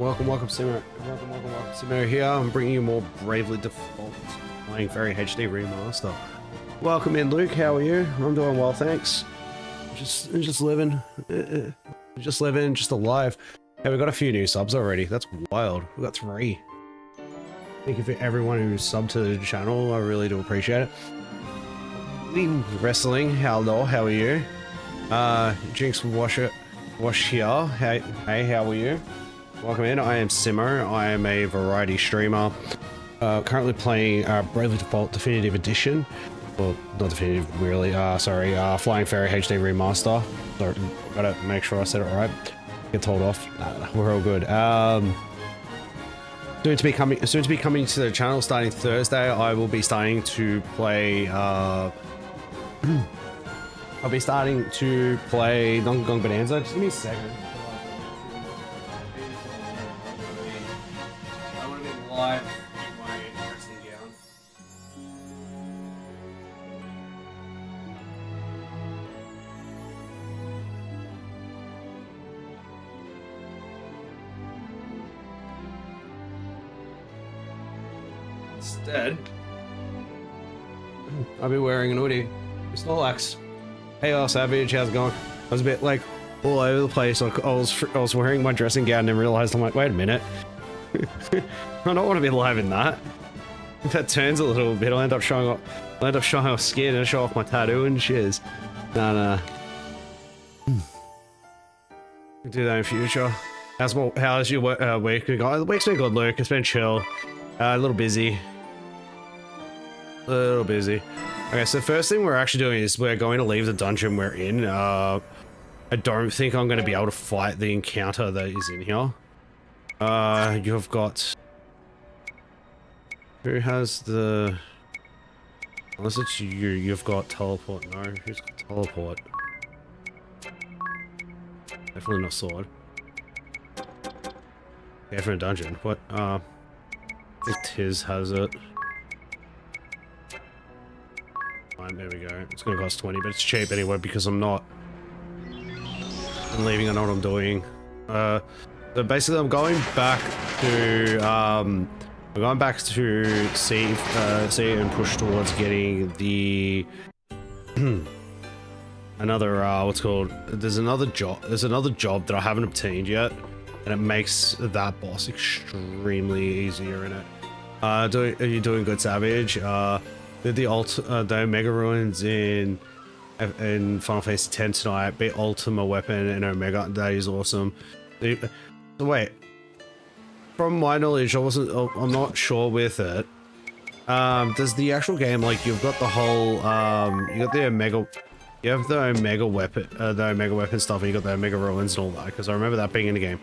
Welcome, Simo. Welcome, Simo here. I'm bringing you more Bravely Default, playing Fairy HD Remaster. Welcome in, Luke. How are you? I'm doing well, thanks. Just living, just alive. Hey, we got a few new subs already. That's wild. We got 3. Thank you for everyone who's subbed to the channel. I really do appreciate it. Wrestling. Hello, how are you? Jinx Wash here. Hey, how are you? Welcome in. I am Simo. I am a variety streamer. Currently playing Bravely Default Definitive Edition. Well, not definitive, really. Flying Fairy HD Remaster. So, gotta make sure I said it right. Get told off. Nah, we're all good. Soon to be coming to the channel starting Thursday. I will be starting to play. I'll be starting to play Donkey Kong Bonanza. Just give me a second. I want to be live in my dressing gown. Instead, I'll be wearing an hoodie. It's Snorlax. Hey, Savage, how's it going? I was a bit like all over the place. Like I was wearing my dressing gown and realized I'm like, wait a minute. I don't want to be live in that. If that turns a little bit, I'll end up showing off skin and show off my tattoo and shiz. Nah. We'll do that in future. How's your week going? The week's been good, Luke. It's been chill. A little busy. Okay, so the first thing we're actually doing is we're going to leave the dungeon we're in. I don't think I'm going to be able to fight the encounter that is in here. You've got... Who has the... Unless it's you, you've got teleport. No, who's got teleport? Definitely not sword. Yeah, from a dungeon. What, I think Tiz has it. Fine, there we go. It's gonna cost 20, but it's cheap anyway because I'm leaving. I know what I'm doing. So basically, I'm going back to see and push towards getting the another what's called. There's another job that I haven't obtained yet, and it makes that boss extremely easier in it. Are you doing good, Savage? Did the Omega Ruins in Final Fantasy X tonight. Beat Ultima Weapon and Omega. That is awesome. Wait, from my knowledge, I'm not sure with it. Does the actual game, like, you've got the whole you got the Omega. You have the Omega Weapon, stuff, and you got the Omega Ruins and all that. Because I remember that being in the game.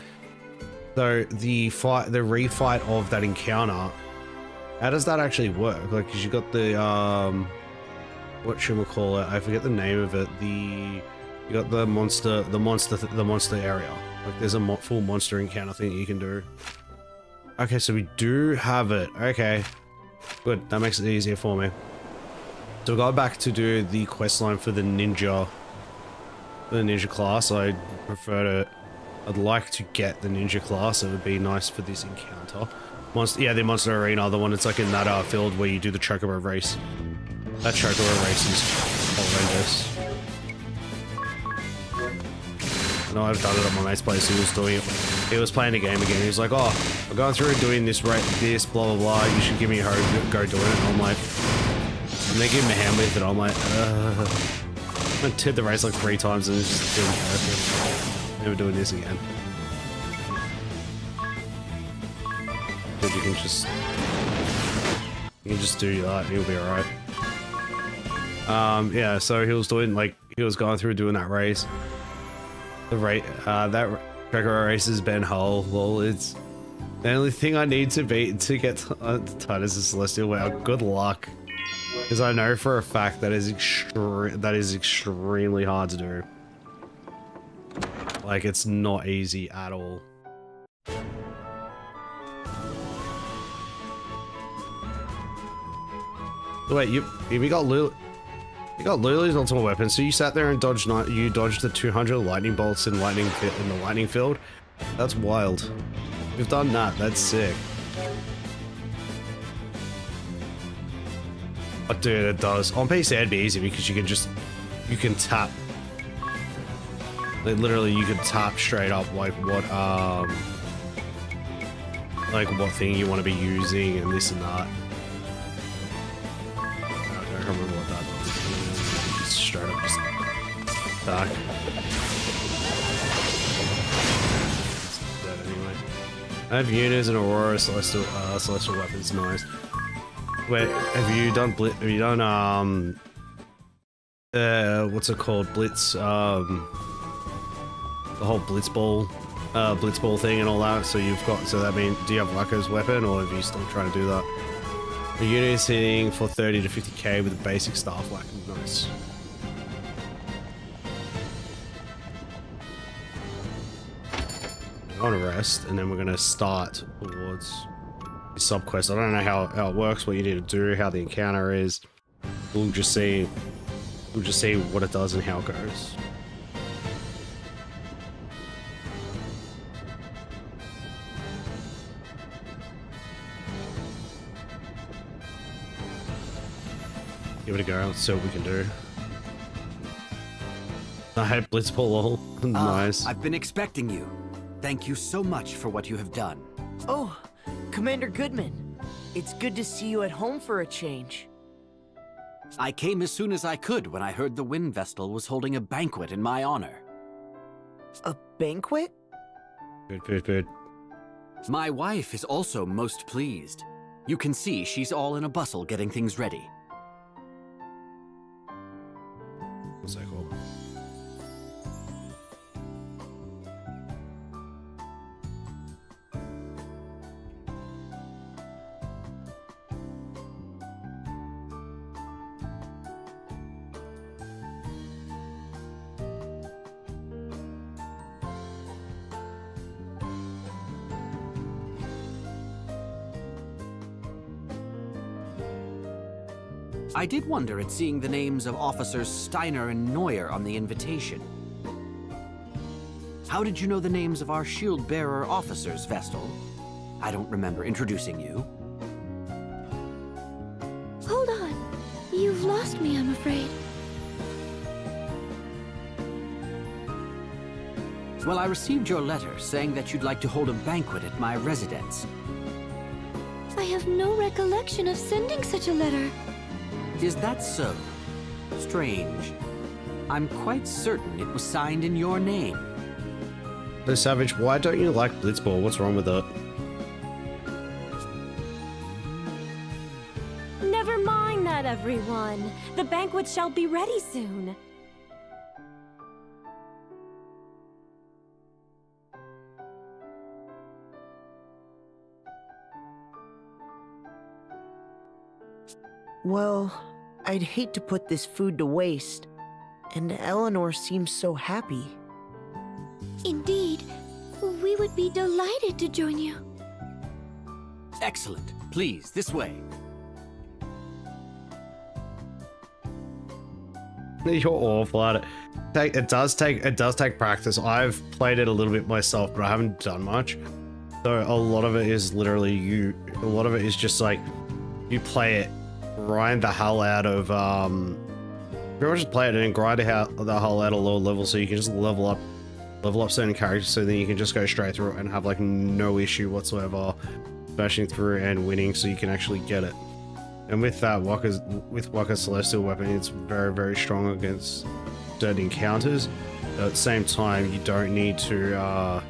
So the refight of that encounter. How does that actually work? Like, cause you got the whatchamacallit, I forget the name of it. You got the monster area. Like, there's a full monster encounter thing you can do. Okay, so we do have it. Okay, good. That makes it easier for me. So we got back to do the quest line for the ninja class. I'd like to get the ninja class. It would be nice for this encounter. The monster arena, the one that's like in that field where you do the chocobo race. That chocobo race is horrendous. No, I've done it at my mate's place. He was doing it. He was playing the game again. He was like, "Oh, I'm going through and doing this, blah blah blah. You should give me a hurry, go doing it." And I'm like, and they give him a hand with it. I'm like, I did the race like 3 times and just didn't care. Never doing this again. But you can just do that and you'll be alright. Yeah, so he was going through doing that race. That Trekker race has been hell. Well, it's the only thing I need to beat to get Titus the Celestial. Wow, good luck. Because I know for a fact that is extremely hard to do. Like, it's not easy at all. Wait, you got Lulu. You got Lulu's ultimate weapon, so you sat there and dodged the 200 lightning bolts in the lightning field. That's wild. We've done that. That's sick. Oh, dude, it does. On PC, it'd be easy because you can tap. Like, literally, you can tap straight up like what thing you want to be using and this and that. I don't remember what that is. Straight up just attack. It's dead anyway. I have units and Aurora celestial weapons. Nice. Wait, have you done what's it called? Blitz, the whole blitzball thing and all that. So you've got, so that means, do you have Wacko's weapon or are you still trying to do that? The unit is hitting for 30 to 50k with a basic staff whack. Nice. On a rest, and then we're gonna start towards the sub quest. I don't know how it works, what you need to do, how the encounter is. We'll just see what it does and how it goes. Give it a go, let's see what we can do. I hate Blitzball lol. Nice. I've been expecting you. Thank you so much for what you have done. Oh, Commander Goodman. It's good to see you at home for a change. I came as soon as I could when I heard the Wind Vestal was holding a banquet in my honor. A banquet? Good. My wife is also most pleased. You can see she's all in a bustle getting things ready. What's that called? I did wonder at seeing the names of Officers Steiner and Neuer on the invitation. How did you know the names of our shield-bearer officers, Vestal? I don't remember introducing you. Hold on. You've lost me, I'm afraid. Well, I received your letter saying that you'd like to hold a banquet at my residence. I have no recollection of sending such a letter. Is that so? Strange. I'm quite certain it was signed in your name. So Savage, why don't you like Blitzball? What's wrong with it? Never mind that, everyone. The banquet shall be ready soon. Well, I'd hate to put this food to waste. And Eleanor seems so happy. Indeed, we would be delighted to join you. Excellent. Please, this way. You're awful at it. It does take practice. I've played it a little bit myself, but I haven't done much. So a lot of it is literally a lot of it is just like you play it, grind the hell out of pretty much just play it and then grind the hell out of low level so you can just level up certain characters, so then you can just go straight through it and have like no issue whatsoever smashing through and winning, so you can actually get it. And with that, Waka's Celestial Weapon, it's very, very strong against certain encounters. But at the same time, you don't need to,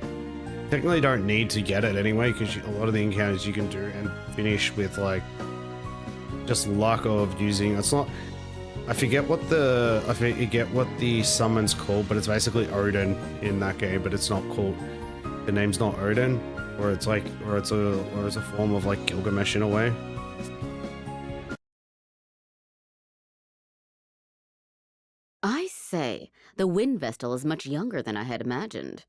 technically don't need to get it anyway, because a lot of the encounters you can do and finish with like, just luck of using, it's not, I forget what the summon's called, but it's basically Odin in that game, but it's not called, the name's not Odin, or it's like, or it's a form of like Gilgamesh in a way. I say, the Wind Vestal is much younger than I had imagined.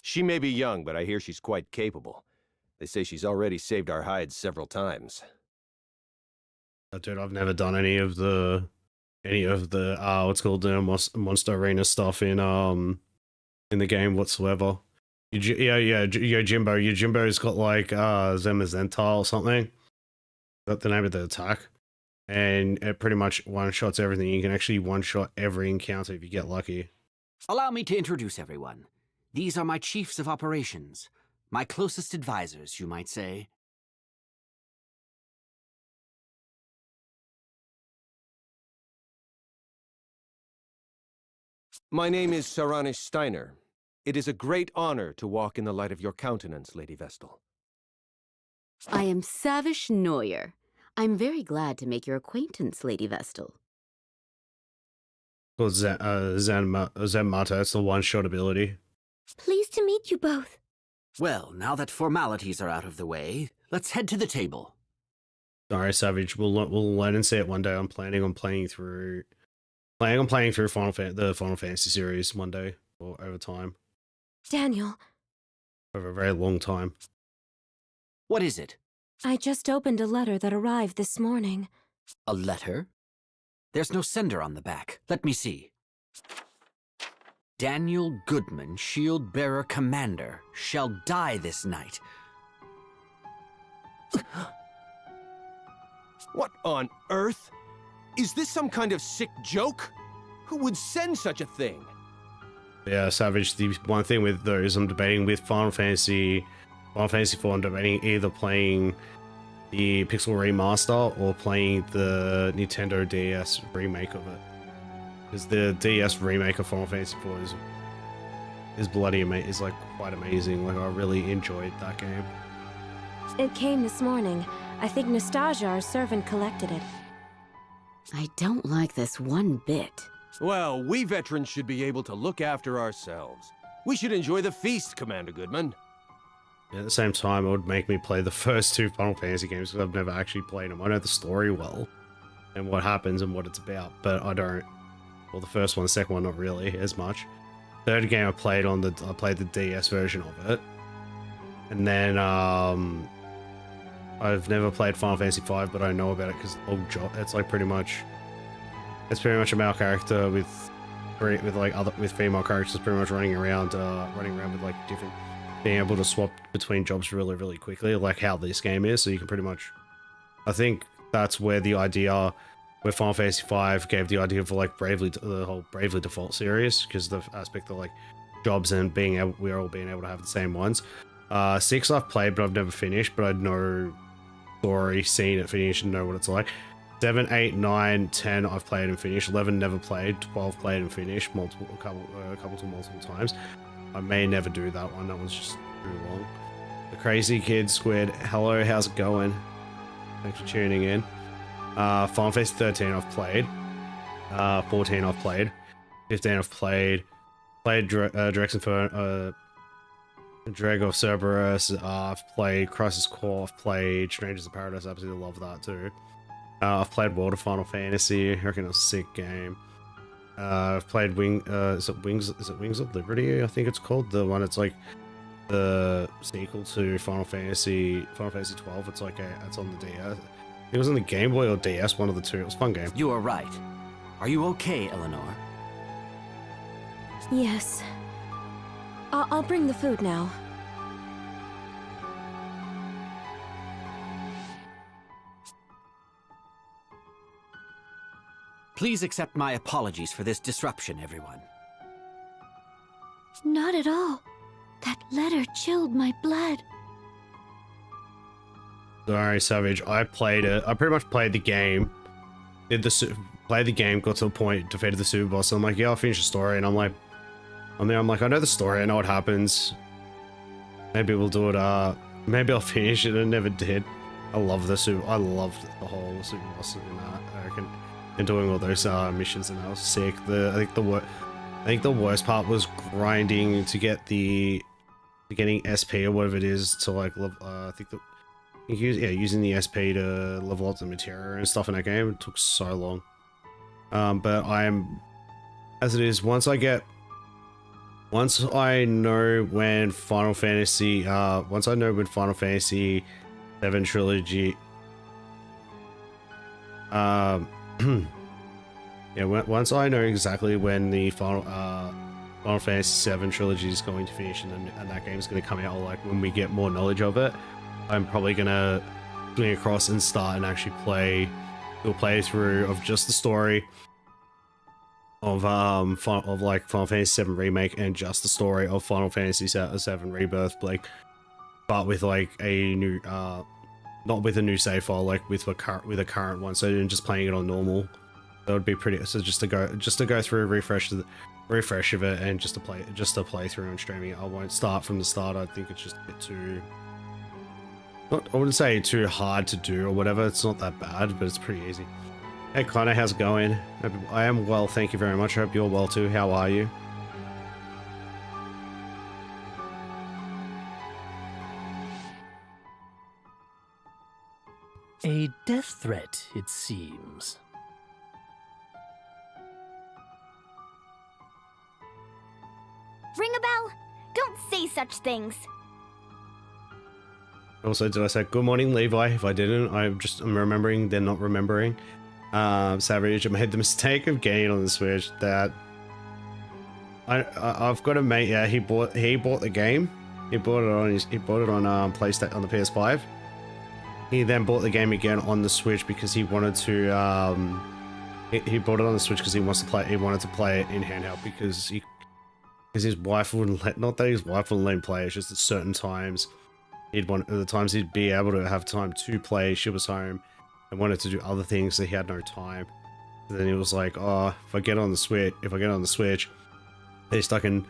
She may be young, but I hear she's quite capable. They say she's already saved our hides several times. Dude, I've never done any of the any of the what's called the monster arena stuff in the game whatsoever. Jimbo. Your Jimbo's got like Zemazenta or something. That's the name of the attack. And it pretty much one-shots everything. You can actually one-shot every encounter if you get lucky. Allow me to introduce everyone. These are my chiefs of operations. My closest advisors, you might say. My name is Saranish Steiner. It is a great honor to walk in the light of your countenance, Lady Vestal. I am Savish Neuer. I'm very glad to make your acquaintance, Lady Vestal. Called Zenmata. It's the one-shot ability. Pleased to meet you both. Well, now that formalities are out of the way, let's head to the table. Sorry, Savage. We'll learn and see it one day. I'm planning on playing through the Final Fantasy series one day or over time. Daniel, Over a very long time. What is it? I just opened a letter that arrived this morning. A letter? There's no sender on the back. Let me see. Daniel Goodman, Shield Bearer Commander, shall die this night. What on earth? Is this some kind of sick joke? Who would send such a thing? Yeah, Savage, the one thing with those, I'm debating with Final Fantasy 4, I'm debating either playing the Pixel Remaster or playing the Nintendo DS remake of it. Because the DS remake of Final Fantasy 4 is bloody amazing, is like quite amazing. Like, I really enjoyed that game. It came this morning. I think Nastasia, our servant, collected it. I don't like this one bit. Well, we veterans should be able to look after ourselves. We should enjoy the feast, Commander Goodman. At the same time, it would make me play the first two Final Fantasy games because I've never actually played them. I know the story well and what happens and what it's about, but I don't. Well, the first one, the second one, not really as much. Third game I played the DS version of it, and then I've never played Final Fantasy 5, but I know about it because it's like pretty much a male character with female characters pretty much running around with like different, being able to swap between jobs really, really quickly, like how this game is. So you can pretty much, I think that's where Final Fantasy 5 gave the idea for like the whole Bravely Default series, because the aspect of like jobs and we're all being able to have the same ones. 6 I've played, but I've never finished, but I know story, seen it finish and know what it's like. 7, 8, 9, 10 I've played and finished. 11 never played. 12 played and finished a couple to multiple times. I may never do that one. That one's just too long. The Crazy Kid Squid, hello, how's it going? Thanks for tuning in. Final Fantasy 13 I've played. 14 I've played. 15 I've played. Played Drex Inferno, Drag of Cerberus. I've played Crisis Core. I've played Strangers of Paradise. I absolutely love that too. I've played World of Final Fantasy. I reckon it's a sick game. I've played Wings of Liberty? I think it's called. The one, it's like the sequel to Final Fantasy 12. It's like it's on the DS. It was on the Game Boy or DS, one of the two. It was a fun game. You are right. Are you okay, Eleanor? Yes. I'll bring the food now. Please accept my apologies for this disruption, everyone. Not at all. That letter chilled my blood. Sorry, Savage. I played it. I pretty much played the game. Played the game, got to a point, defeated the super boss. And I'm like, yeah, I'll finish the story. And I'm like, I know the story. I know what happens. Maybe we'll do it. Maybe I'll finish it. I never did. I loved the whole super boss in that. I reckon. And doing all those missions, and that was sick. I think the worst part was grinding to get getting SP or whatever it is to like using the SP to level up the material and stuff in that game. It took so long. But as it is, once I know when Final Fantasy 7 trilogy Yeah, once I know exactly when the Final Fantasy VII trilogy is going to finish and that game's going to come out, or like when we get more knowledge of it, I'm probably going to swing across and start and actually do a playthrough of just the story of like Final Fantasy VII Remake and just the story of Final Fantasy VII Rebirth, like, but with like a new not with a new save file, like with a current one, so just playing it on normal. That would be pretty. So just to go through a refresh of it and just to play through and streaming it. I won't start from the start. I think it's just a bit too. I wouldn't say too hard to do or whatever. It's not that bad, but it's pretty easy. Hey Connor, how's it going? I am well, thank you very much. I hope you're well too. How are you? A death threat, it seems. Ring a bell? Don't say such things. Also, did I say good morning, Levi? If I didn't, I'm remembering. They're not remembering. Savage, I made the mistake of getting on the Switch. That I've got a mate. Yeah, he bought the game. He bought it on PlayStation on the PS5. He then bought the game again on the Switch because he wanted to. He bought it on the Switch because he wanted to play it in handheld because his wife wouldn't let. Not that his wife wouldn't let him play. It's just at certain times he'd be able to have time to play. She was home and wanted to do other things, so he had no time. And then he was like, "Oh, if I get on the Switch, at least I can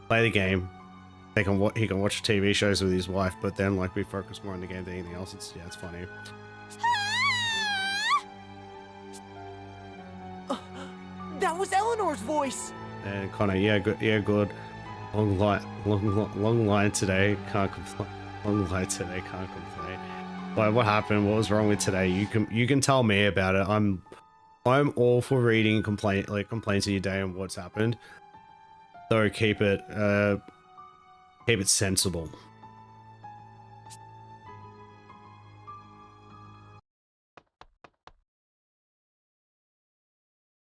play the game. He can watch TV shows with his wife, but then like we focus more on the game than anything else." It's funny. That was Eleanor's voice. And Connor, yeah, good. Long line today. Can't complain. Can't complain. Like, what happened? What was wrong with today? You can tell me about it. I'm all for reading complaints of your day and what's happened. So keep it sensible.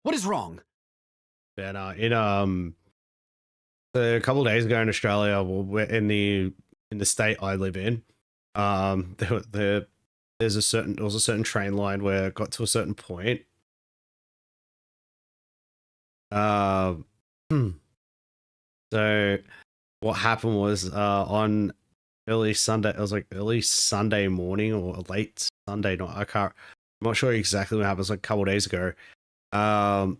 What is wrong? And a couple of days ago in Australia, we're in the state I live in. There was a certain train line where it got to a certain point. So what happened was on early Sunday, it was like early Sunday morning or late Sunday night. I'm not sure exactly what happened. It was like a couple of days ago. I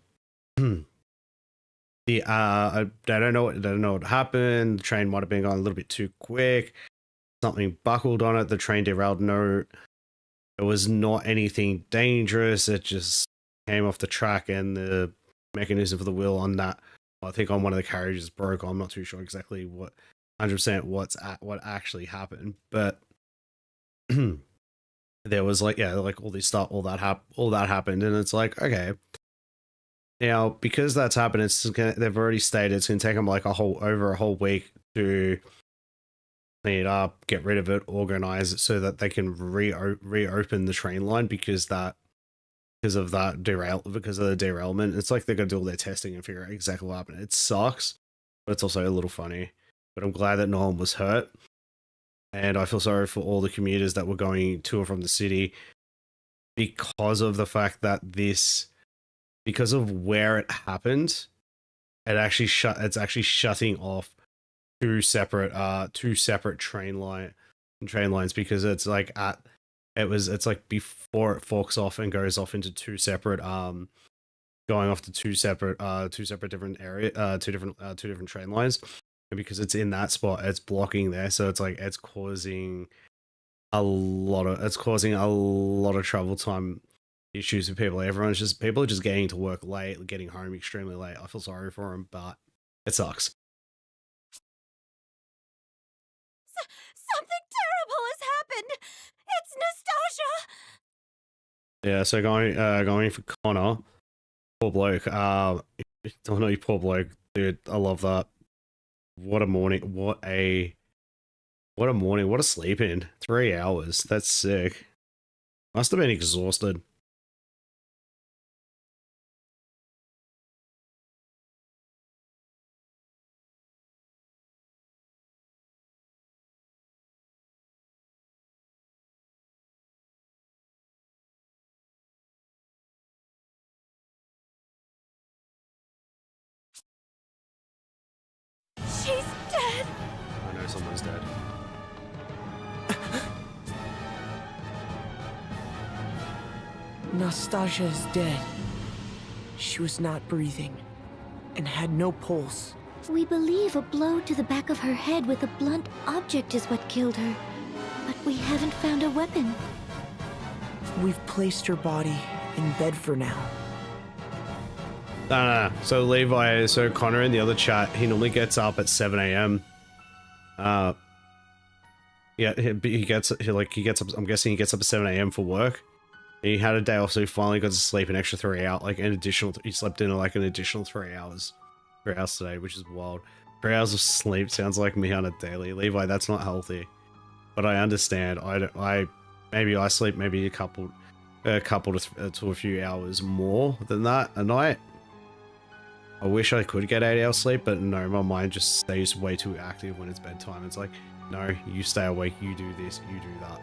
don't know what happened. The train might have been going a little bit too quick. Something buckled on it. The train derailed. No, it was not anything dangerous. It just came off the track, and the mechanism for the wheel on that, I think on one of the carriages broke. I'm not too sure exactly what 100% what actually happened, but there was like all this stuff, all that happened, and it's like, okay. Now, because that's happened, they've already stated it's going to take them like over a whole week to clean it up, get rid of it, organize it so that they can reopen the train line because of the derailment. It's like they're going to do all their testing and figure out exactly what happened. It sucks, but it's also a little funny. But I'm glad that no one was hurt. And I feel sorry for all the commuters that were going to or from the city because of the fact that because of where it happened, it's actually shutting off two separate train lines because it's like it's like before it forks off and goes off into two separate going off to two separate different two different train lines, and because it's in that spot, it's blocking there, so it's like it's causing a lot of travel time issues with people. People are just getting to work late, getting home extremely late. I feel sorry for them, but it sucks. Something terrible has happened. It's Nastasia. Yeah, so going for Connor, poor bloke. Don't know, you poor bloke, dude. I love that. What a morning! What a morning! What a sleep in. 3 hours. That's sick. Must have been exhausted. Nastasia is dead. She was not breathing and had no pulse. We believe a blow to the back of her head with a blunt object is what killed her. But we haven't found a weapon. We've placed her body in bed for now. No. So Levi, so Connor in the other chat, he normally gets up at 7 a.m. Yeah, he gets up. I'm guessing he gets up at 7 a.m. for work. And he had a day off, so he finally got to sleep an extra 3 hours, like an additional. He slept in like an additional 3 hours. 3 hours today, which is wild. 3 hours of sleep sounds like me on a daily. Levi, that's not healthy. But I understand. Maybe I sleep maybe a couple to a few hours more than that a night. I wish I could get 8 hours sleep, but no, my mind just stays way too active when it's bedtime. It's like, no, you stay awake, you do this, you do that.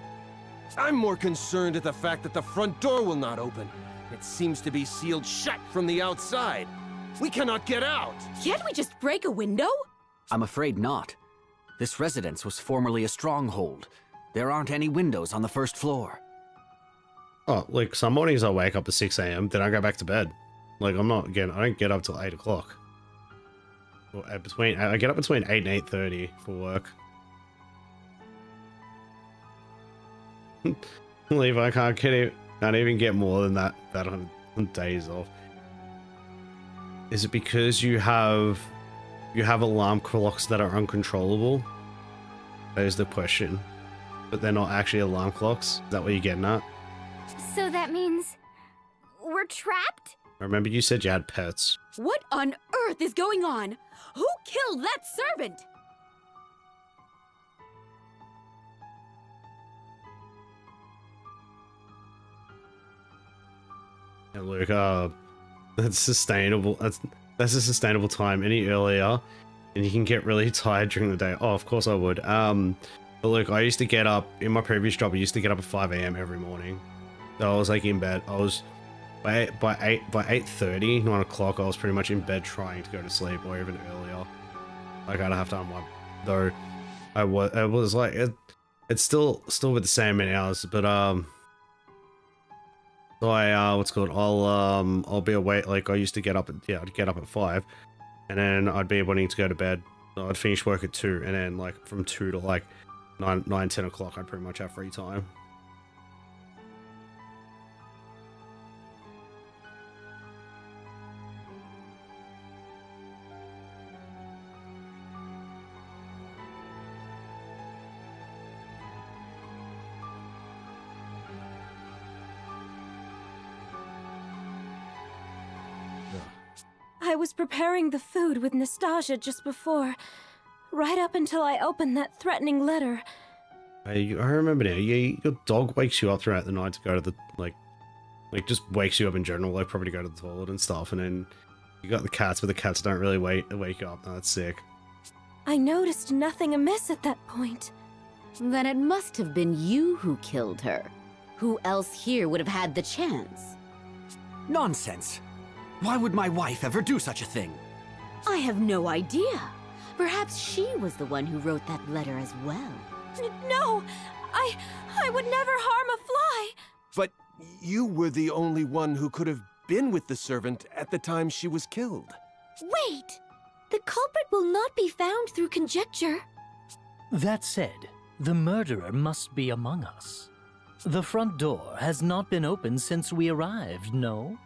I'm more concerned at the fact that the front door will not open. It seems to be sealed shut from the outside. We cannot get out! Can't we just break a window? I'm afraid not. This residence was formerly a stronghold. There aren't any windows on the first floor. Oh, like some mornings I wake up at 6 a.m., then I go back to bed. Like I don't get up till 8 o'clock. I get up between 8 and 8:30 for work. Levi can't even get more than that on days off. Is it because you have alarm clocks that are uncontrollable? That is the question. But they're not actually alarm clocks? Is that what you're getting at? So that means we're trapped? Remember you said you had pets. What on earth is going on? Who killed that servant? Yeah, Luke, that's sustainable. That's a sustainable time. Any earlier, and you can get really tired during the day. Oh, of course I would. But look, I used to get up in my previous job. I used to get up at 5 a.m. every morning. So I was like in bed. I was by 8:30, 9 o'clock. I was pretty much in bed trying to go to sleep, or even earlier. Like I'd have to unwind. Though it was like it's still with the same many hours, but So I'll be awake. Like I used to I'd get up at 5, and then I'd be wanting to go to bed. So I'd finish work at 2, and then like from 2 to like 9, 10 o'clock, I'd pretty much have free time. I was preparing the food with Nastasia just before, right up until I opened that threatening letter. I remember now. Yeah, your dog wakes you up throughout the night to go to the like just wakes you up in general. Like probably to go to the toilet and stuff. And then you got the cats, but the cats don't really wake you up. No, that's sick. I noticed nothing amiss at that point. Then it must have been you who killed her. Who else here would have had the chance? Nonsense! Why would my wife ever do such a thing? I have no idea. Perhaps she was the one who wrote that letter as well. No! I would never harm a fly! But you were the only one who could have been with the servant at the time she was killed. Wait! The culprit will not be found through conjecture. That said, the murderer must be among us. The front door has not been opened since we arrived, no?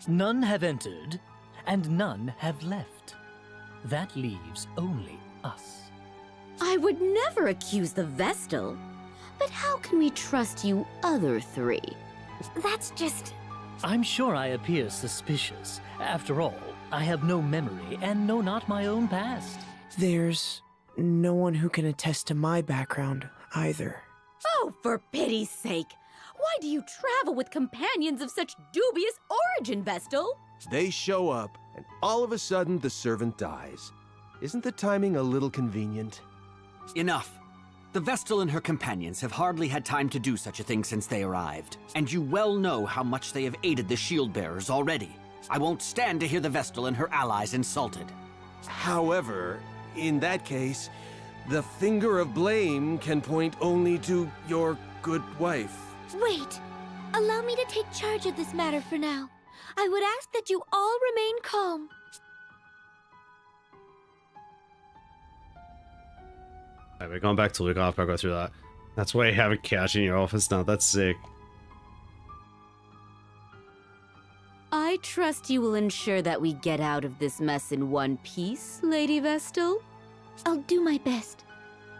None have entered, and none have left. That leaves only us. I would never accuse the Vestal. But how can we trust you other three? That's just... I'm sure I appear suspicious. After all, I have no memory and know not my own past. There's no one who can attest to my background either. Oh, for pity's sake! Why do you travel with companions of such dubious origin, Vestal? They show up, and all of a sudden the servant dies. Isn't the timing a little convenient? Enough. The Vestal and her companions have hardly had time to do such a thing since they arrived, and you well know how much they have aided the shield bearers already. I won't stand to hear the Vestal and her allies insulted. However, in that case, the finger of blame can point only to your good wife. Wait! Allow me to take charge of this matter for now. I would ask that you all remain calm. Alright, we're going back to Luke after I go through that. That's why you have a couch in your office now. That's sick. I trust you will ensure that we get out of this mess in one piece, Lady Vestal. I'll do my best.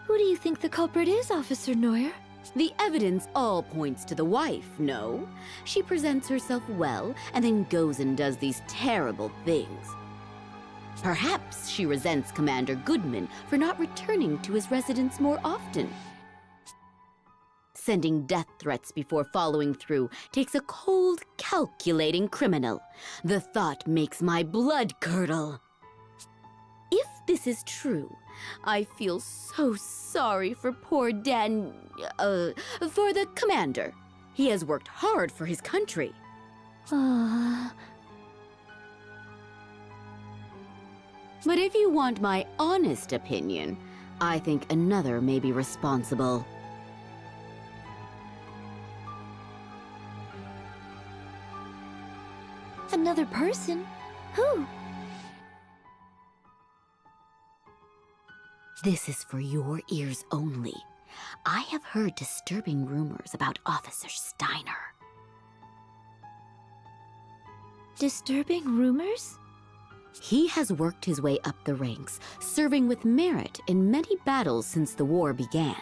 Who do you think the culprit is, Officer Neuer? The evidence all points to the wife, no? She presents herself well, and then goes and does these terrible things. Perhaps she resents Commander Goodman for not returning to his residence more often. Sending death threats before following through takes a cold, calculating criminal. The thought makes my blood curdle. If this is true, I feel so sorry for poor for the commander. He has worked hard for his country. But if you want my honest opinion, I think another may be responsible. Another person? Who? This is for your ears only. I have heard disturbing rumors about Officer Steiner. Disturbing rumors? He has worked his way up the ranks, serving with merit in many battles since the war began.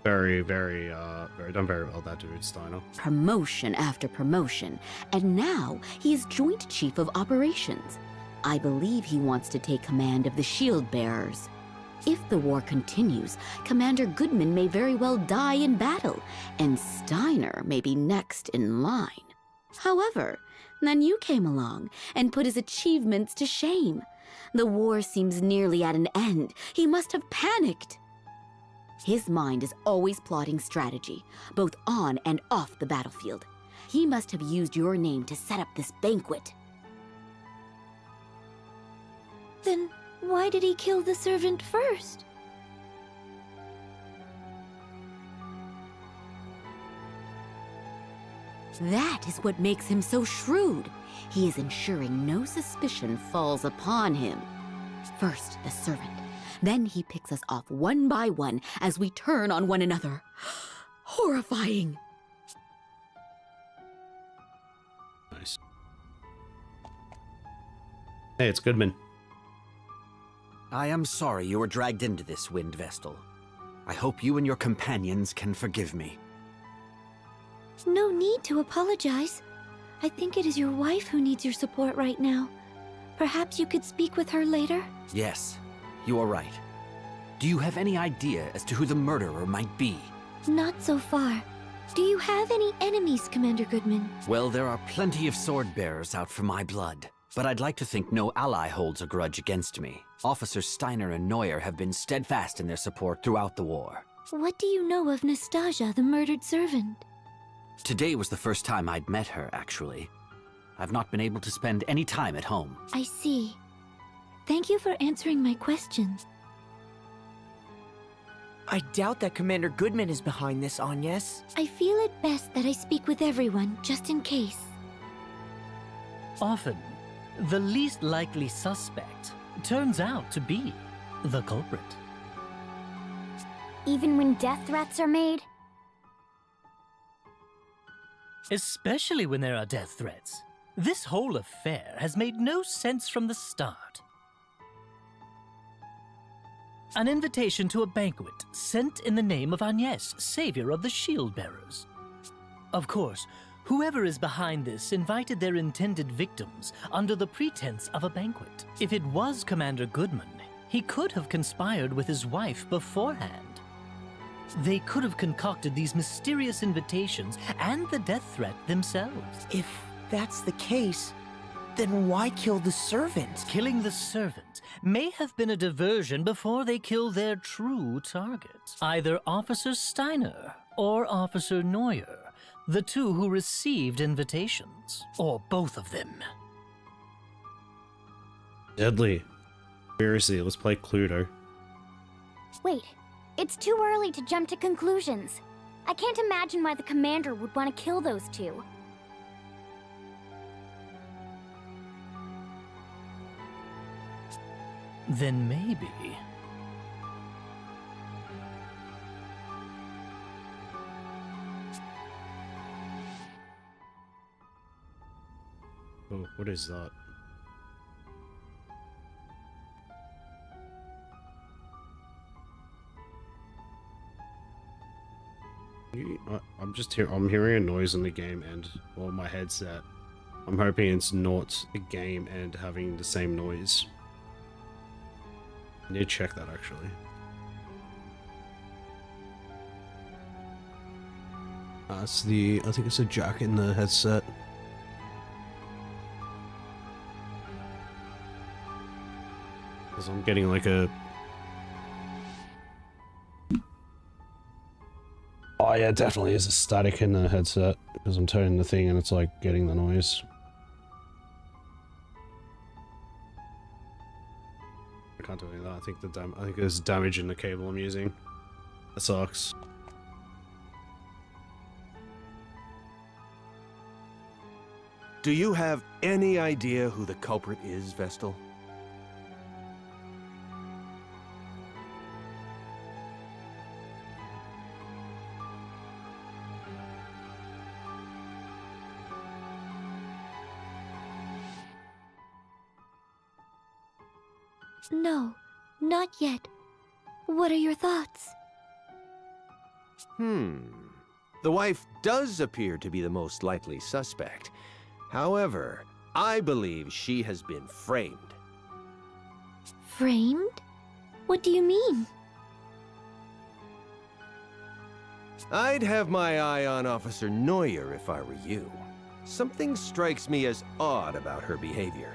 Very done very well, that dude, Steiner. Promotion after promotion, and now he is Joint Chief of Operations. I believe he wants to take command of the Shield Bearers. If the war continues, Commander Goodman may very well die in battle, and Steiner may be next in line. However, then you came along and put his achievements to shame. The war seems nearly at an end. He must have panicked. His mind is always plotting strategy, both on and off the battlefield. He must have used your name to set up this banquet. Then why did he kill the servant first? That is what makes him so shrewd. He is ensuring no suspicion falls upon him. First, the servant. Then he picks us off one by one as we turn on one another. Horrifying. Nice. Hey, it's Goodman. I am sorry you were dragged into this, Wind Vestal. I hope you and your companions can forgive me. No need to apologize. I think it is your wife who needs your support right now. Perhaps you could speak with her later? Yes, you are right. Do you have any idea as to who the murderer might be? Not so far. Do you have any enemies, Commander Goodman? Well, there are plenty of sword bearers out for my blood. But I'd like to think no ally holds a grudge against me. Officers Steiner and Neuer have been steadfast in their support throughout the war. What do you know of Nastasia, the murdered servant? Today was the first time I'd met her, actually. I've not been able to spend any time at home. I see. Thank you for answering my questions. I doubt that Commander Goodman is behind this, Agnes. I feel it best that I speak with everyone, just in case. Often, the least likely suspect turns out to be the culprit. Even when death threats are made? Especially when there are death threats. This whole affair has made no sense from the start. An invitation to a banquet sent in the name of Agnes, savior of the shield bearers. Of course, whoever is behind this invited their intended victims under the pretense of a banquet. If it was Commander Goodman, he could have conspired with his wife beforehand. They could have concocted these mysterious invitations and the death threat themselves. If that's the case, then why kill the servant? Killing the servant may have been a diversion before they kill their true target. Either Officer Steiner or Officer Neuer, the two who received invitations, or both of them. Deadly. Seriously, let's play Cluedo. Wait, it's too early to jump to conclusions. I can't imagine why the commander would want to kill those two. Then maybe... Oh, what is that? I'm hearing a noise in the game and or my headset. I'm hoping it's not a game and having the same noise. I need to check that actually. That's the, I think it's a jack in the headset. Because I'm getting like a... Oh yeah, definitely is a static in the headset. Because I'm turning the thing and it's like getting the noise. I can't do any of that. I think there's damage in the cable I'm using. That sucks. Do you have any idea who the culprit is, Vestal? No, not yet. What are your thoughts? The wife does appear to be the most likely suspect. However, I believe she has been framed. Framed? What do you mean? I'd have my eye on Officer Neuer if I were you. Something strikes me as odd about her behavior.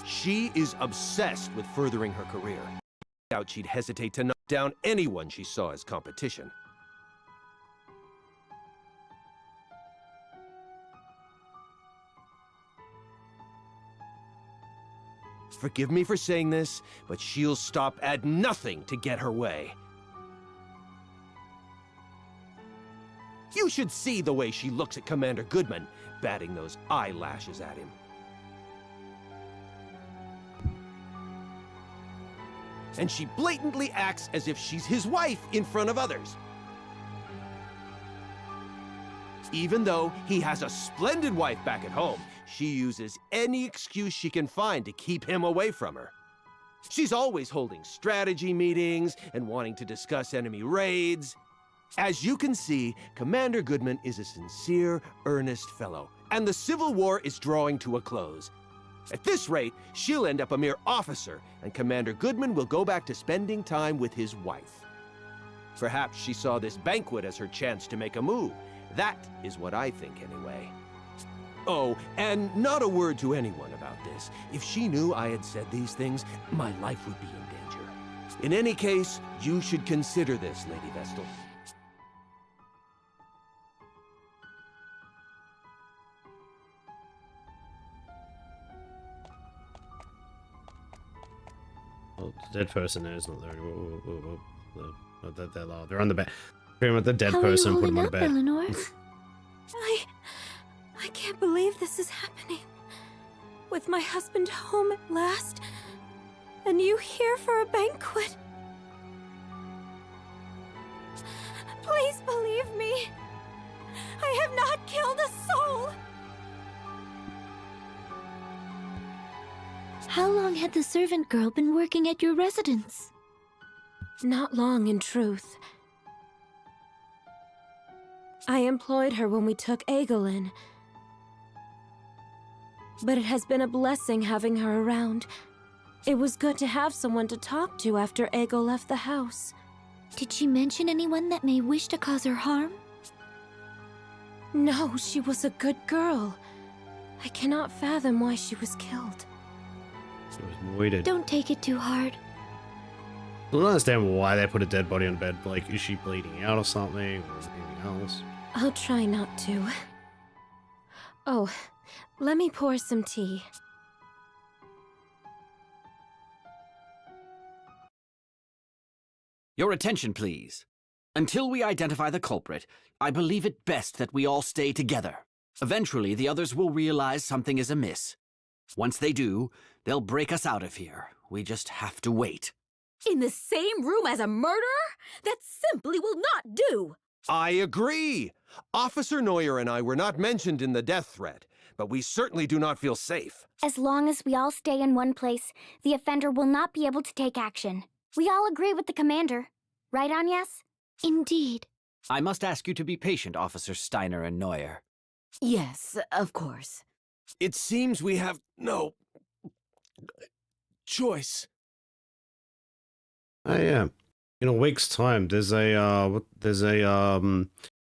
She is obsessed with furthering her career. I doubt she'd hesitate to knock down anyone she saw as competition. Forgive me for saying this, but she'll stop at nothing to get her way. You should see the way she looks at Commander Goodman, batting those eyelashes at him. And she blatantly acts as if she's his wife in front of others. Even though he has a splendid wife back at home, she uses any excuse she can find to keep him away from her. She's always holding strategy meetings and wanting to discuss enemy raids. As you can see, Commander Goodman is a sincere, earnest fellow, and the Civil War is drawing to a close. At this rate, she'll end up a mere officer, and Commander Goodman will go back to spending time with his wife. Perhaps she saw this banquet as her chance to make a move. That is what I think, anyway. Oh, and not a word to anyone about this. If she knew I had said these things, my life would be in danger. In any case, you should consider this, Lady Vestal. Well, the dead person there is not there anymore. They're on the bed. Pretty much the dead person put him on the bed. Eleanor? I can't believe this is happening. With my husband home at last, and you here for a banquet. Please believe me. I have not killed a soul. How long had the servant girl been working at your residence? Not long, in truth. I employed her when we took Egil in. But it has been a blessing having her around. It was good to have someone to talk to after Egil left the house. Did she mention anyone that may wish to cause her harm? No, she was a good girl. I cannot fathom why she was killed. It was moited. Don't take it too hard. I don't understand why they put a dead body on bed. Like, is she bleeding out or something, or anything else? I'll try not to. Oh, let me pour some tea. Your attention, please. Until we identify the culprit, I believe it best that we all stay together. Eventually, the others will realize something is amiss. Once they do, they'll break us out of here. We just have to wait. In the same room as a murderer? That simply will not do! I agree! Officer Neuer and I were not mentioned in the death threat, but we certainly do not feel safe. As long as we all stay in one place, the offender will not be able to take action. We all agree with the commander. Right, Agnes? Indeed. I must ask you to be patient, Officers Steiner and Neuer. Yes, of course. It seems we have no choice. Oh yeah. In a week's time, there's a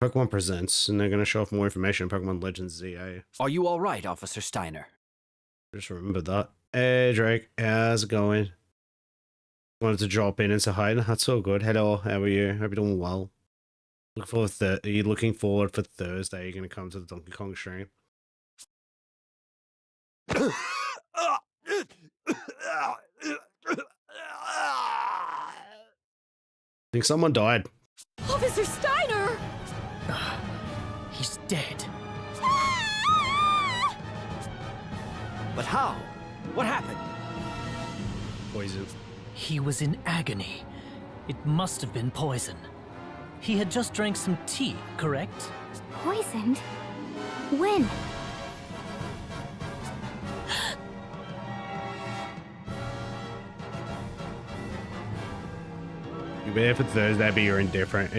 Pokemon Presents, and they're gonna show off more information on Pokemon Legends ZA. Are you all right, Officer Steiner? Just remember that. Hey Drake, how's it going? Wanted to drop in and say hi. That's all good. Hello, how are you? Hope you're doing well. Are you looking forward for Thursday? You're gonna come to the Donkey Kong stream. I think someone died. Officer Steiner! He's dead. But how? What happened? Poison. He was in agony. It must have been poison. He had just drank some tea, correct? Poisoned? When? You'll be there for Thursday, but you're indifferent.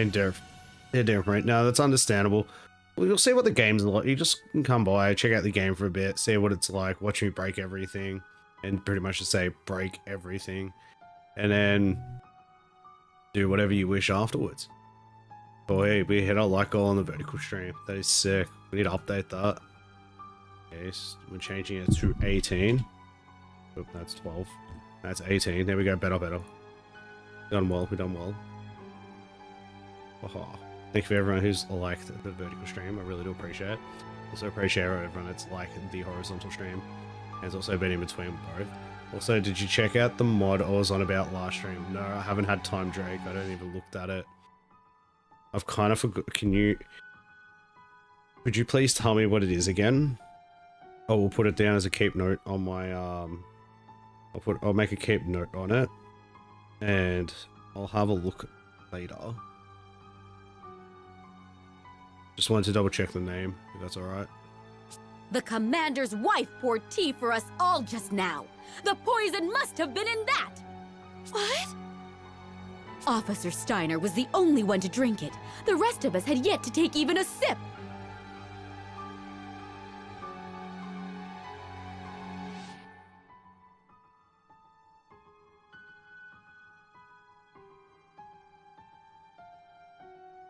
No, that's understandable. You'll see what the game's like. You just can come by, check out the game for a bit, see what it's like, watch me break everything, and pretty much just say break everything, and then do whatever you wish afterwards. Boy, we hit our like goal on the vertical stream. That is sick. We need to update that. Okay, so we're changing it to 18. Oop, that's 12. That's 18. There we go. Better. Done well. We've done well. Aha. Thank you for everyone who's liked the vertical stream. I really do appreciate it. Also appreciate everyone that's liked the horizontal stream. And it's also been in between both. Also, did you check out the mod I was on about last stream? No, I haven't had time, Drake. I don't even looked at it. I've kind of forgot. Could you please tell me what it is again? Oh, we'll put it down as a keep note on my I'll make a keep note on it, and I'll have a look later. Just wanted to double check the name, if that's alright. The commander's wife poured tea for us all just now. The poison must have been in that! What? Officer Steiner was the only one to drink it. The rest of us had yet to take even a sip.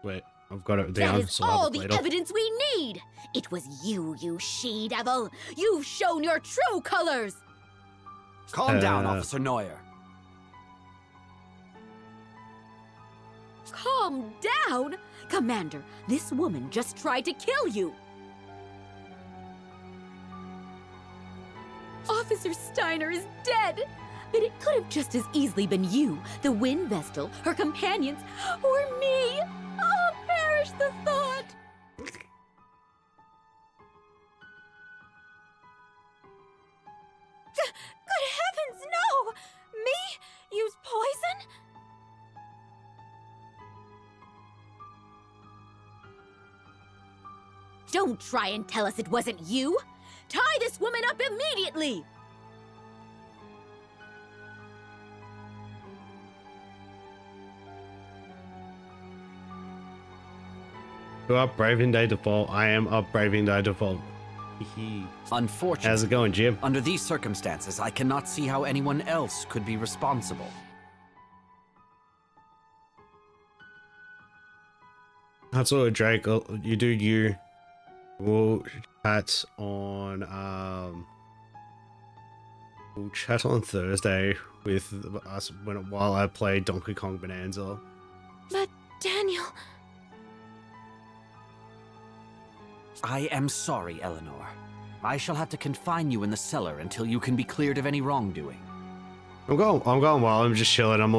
Wait, I've got it down. That is all the evidence we need! It was you, you she-devil! You've shown your true colors! Calm down, Officer Neuer. Calm down? Commander, this woman just tried to kill you! Officer Steiner is dead! But it could have just as easily been you, the Wind Vestal, her companions, or me! Oh, perish the thought! Good heavens, no! Me? Use poison? Don't try and tell us it wasn't you! Tie this woman up immediately! You're up braving day default. I am up braving day default. Unfortunately, How's it going, Jim? under these circumstances, I cannot see how anyone else could be responsible. That's all, Drake. You do you. We'll chat on we'll chat on Thursday with us while I play Donkey Kong Bonanza. But Daniel... I am sorry, Eleanor. I shall have to confine you in the cellar until you can be cleared of any wrongdoing. I'm going well. I'm just chilling. I'm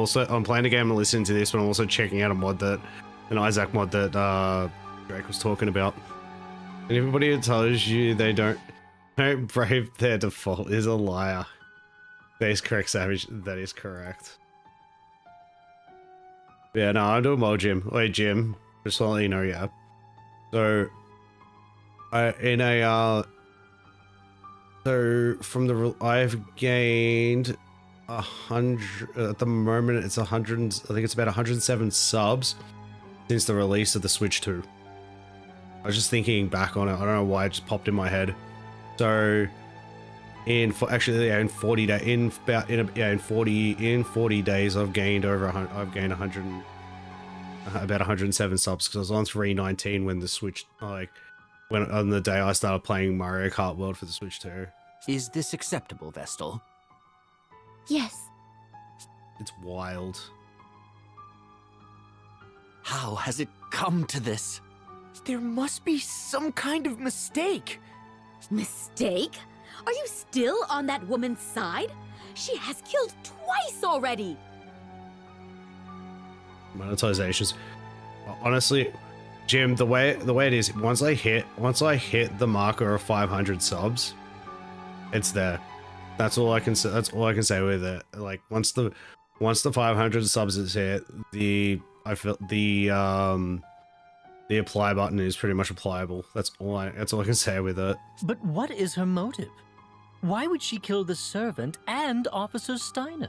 playing a game and listening to this, but I'm also checking out an Isaac mod that Drake was talking about. And everybody who tells you they don't brave their default is a liar. That is correct, Savage. That is correct. Yeah, no, I'm doing well, Jim. Wait, Jim, just to let you know, yeah. So, I've gained 100 at the moment. It's 100. I think it's about 107 subs since the release of the Switch 2. I was just thinking back on it. I don't know why it just popped in my head. So, in 40 days, I've gained about 107 subs because I was on 319 when the Switch when on the day I started playing Mario Kart World for the Switch 2. Is this acceptable, Vestal? Yes. It's wild. How has it come to this? There must be some kind of mistake. Mistake? Are you still on that woman's side? She has killed twice already. Monetizations. Honestly, Jim, the way it is, once I hit the marker of 500 subs, it's there. That's all I can say. That's all I can say with it. Like once the 500 subs is hit, the apply button is pretty much applicable. That's all I can say with it. But what is her motive? Why would she kill the servant and Officer Steiner?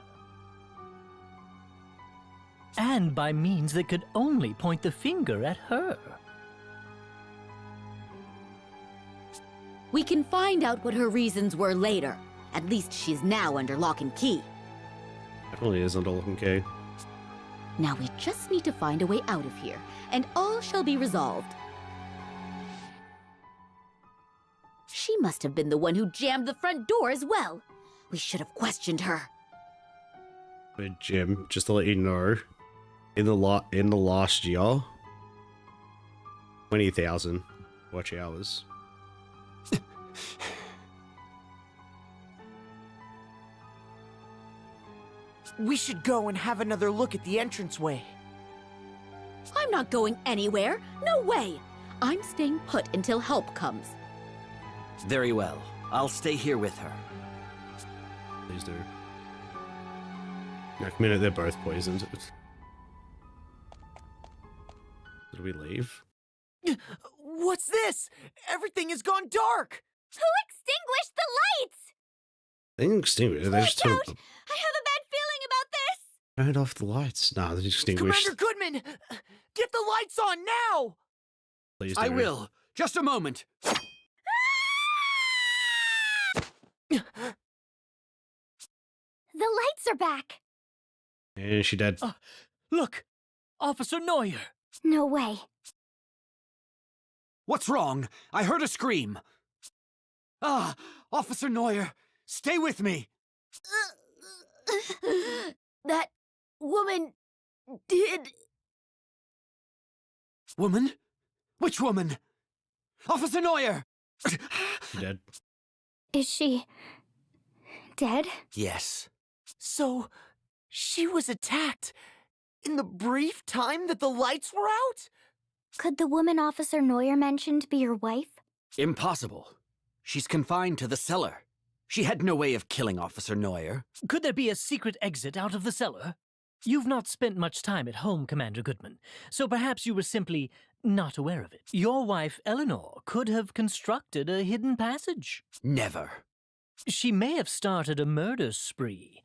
And by means that could only point the finger at her. We can find out what her reasons were later. At least she's now under lock and key. Definitely is under lock and key. Now we just need to find a way out of here, and all shall be resolved. She must have been the one who jammed the front door as well. We should have questioned her. But Jim, just to let you know, in the last year, 20,000 watch hours. We should go and have another look at the entranceway. I'm not going anywhere. No way. I'm staying put until help comes. Very well. I'll stay here with her. Please do. Next minute, they're both poisoned. Did we leave? What's this? Everything has gone dark! Who extinguished the lights? They didn't extinguish it. They just Watch turned, out! I have a bad feeling about this! turned off the lights. Nah, they just extinguished. Commander Goodman! Get the lights on now! Please do. I will. Just a moment. The lights are back! And she dead. Look! Officer Neuer! No way. What's wrong? I heard a scream. Ah, Officer Neuer, stay with me. That woman did... Woman? Which woman? Officer Neuer! She dead. Is she... dead? Yes. So, she was attacked in the brief time that the lights were out? Could the woman Officer Neuer mentioned be your wife? Impossible. She's confined to the cellar. She had no way of killing Officer Neuer. Could there be a secret exit out of the cellar? You've not spent much time at home, Commander Goodman, so perhaps you were simply not aware of it. Your wife, Eleanor, could have constructed a hidden passage. Never. She may have started a murder spree.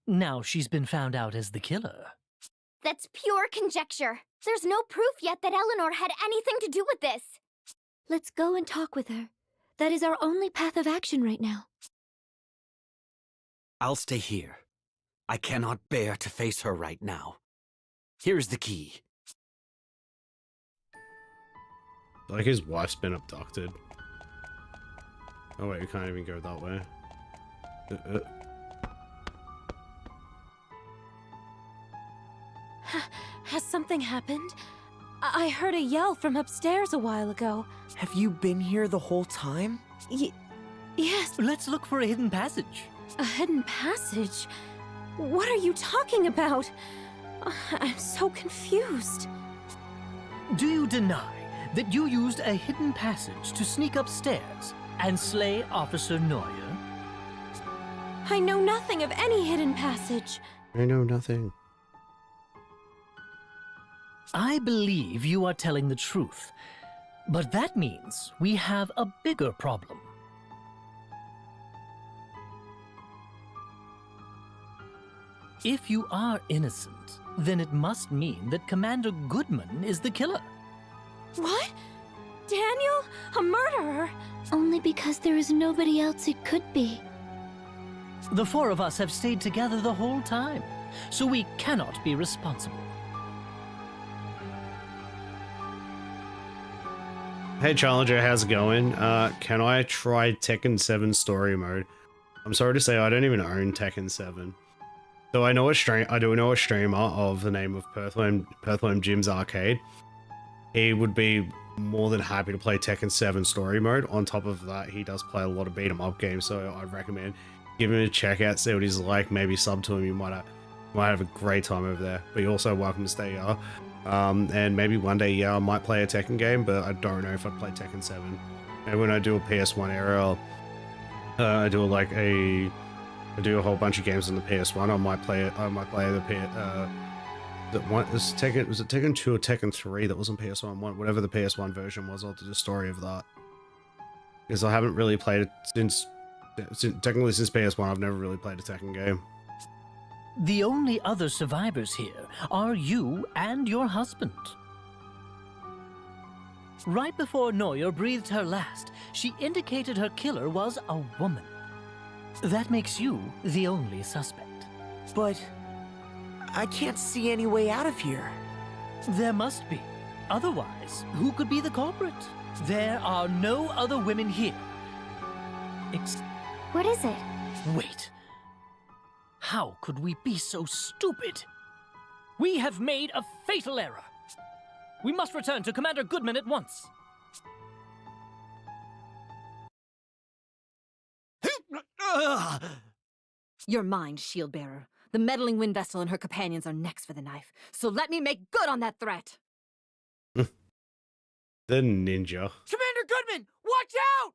Now she's been found out as the killer. That's pure conjecture. There's no proof yet that Eleanor had anything to do with this. Let's go and talk with her. That is our only path of action right now. I'll stay here. I cannot bear to face her right now. Here's the key. Like his wife's been abducted. Oh wait, we can't even go that way. Has something happened? I heard a yell from upstairs a while ago. Have you been here the whole time? Yes, Let's look for a hidden passage. a hidden passage. What are you talking about? I'm so confused. Do you deny that you used a hidden passage to sneak upstairs and slay Officer Neuer? I know nothing of any hidden passage. I know nothing. I believe you are telling the truth, but that means we have a bigger problem. If you are innocent, then it must mean that Commander Goodman is the killer. What? Daniel? A murderer? Only because there is nobody else it could be. The four of us have stayed together the whole time, so we cannot be responsible. Hey Challenger, how's it going? Can I try Tekken 7 story mode? I'm sorry to say I don't even own Tekken 7. So I do know a streamer of the name of Perthworm Jim's Arcade. He would be more than happy to play Tekken 7 story mode. On top of that, he does play a lot of beat 'em up games, so I'd recommend give him a check out, see what he's like, maybe sub to him. You might have a great time over there. But you're also welcome to stay here. And maybe one day, yeah, I might play a Tekken game, but I don't know if I'd play Tekken 7. And when I do a PS1 era, I do a whole bunch of games on the PS1. I might play was it Tekken 2 or Tekken 3 that was on PS1? Whatever the PS1 version was, I'll do the story of that. Because I haven't really played it since PS1. I've never really played a Tekken game. The only other survivors here are you and your husband. Right before Neuer breathed her last, she indicated her killer was a woman. That makes you the only suspect. But I can't see any way out of here. There must be. Otherwise, who could be the culprit? There are no other women here. What is it? Wait. How could we be so stupid? We have made a fatal error. We must return to Commander Goodman at once. You're mine, Shield Bearer. The meddling Wind Vestal and her companions are next for the knife, so let me make good on that threat. The ninja. Commander Goodman, watch out!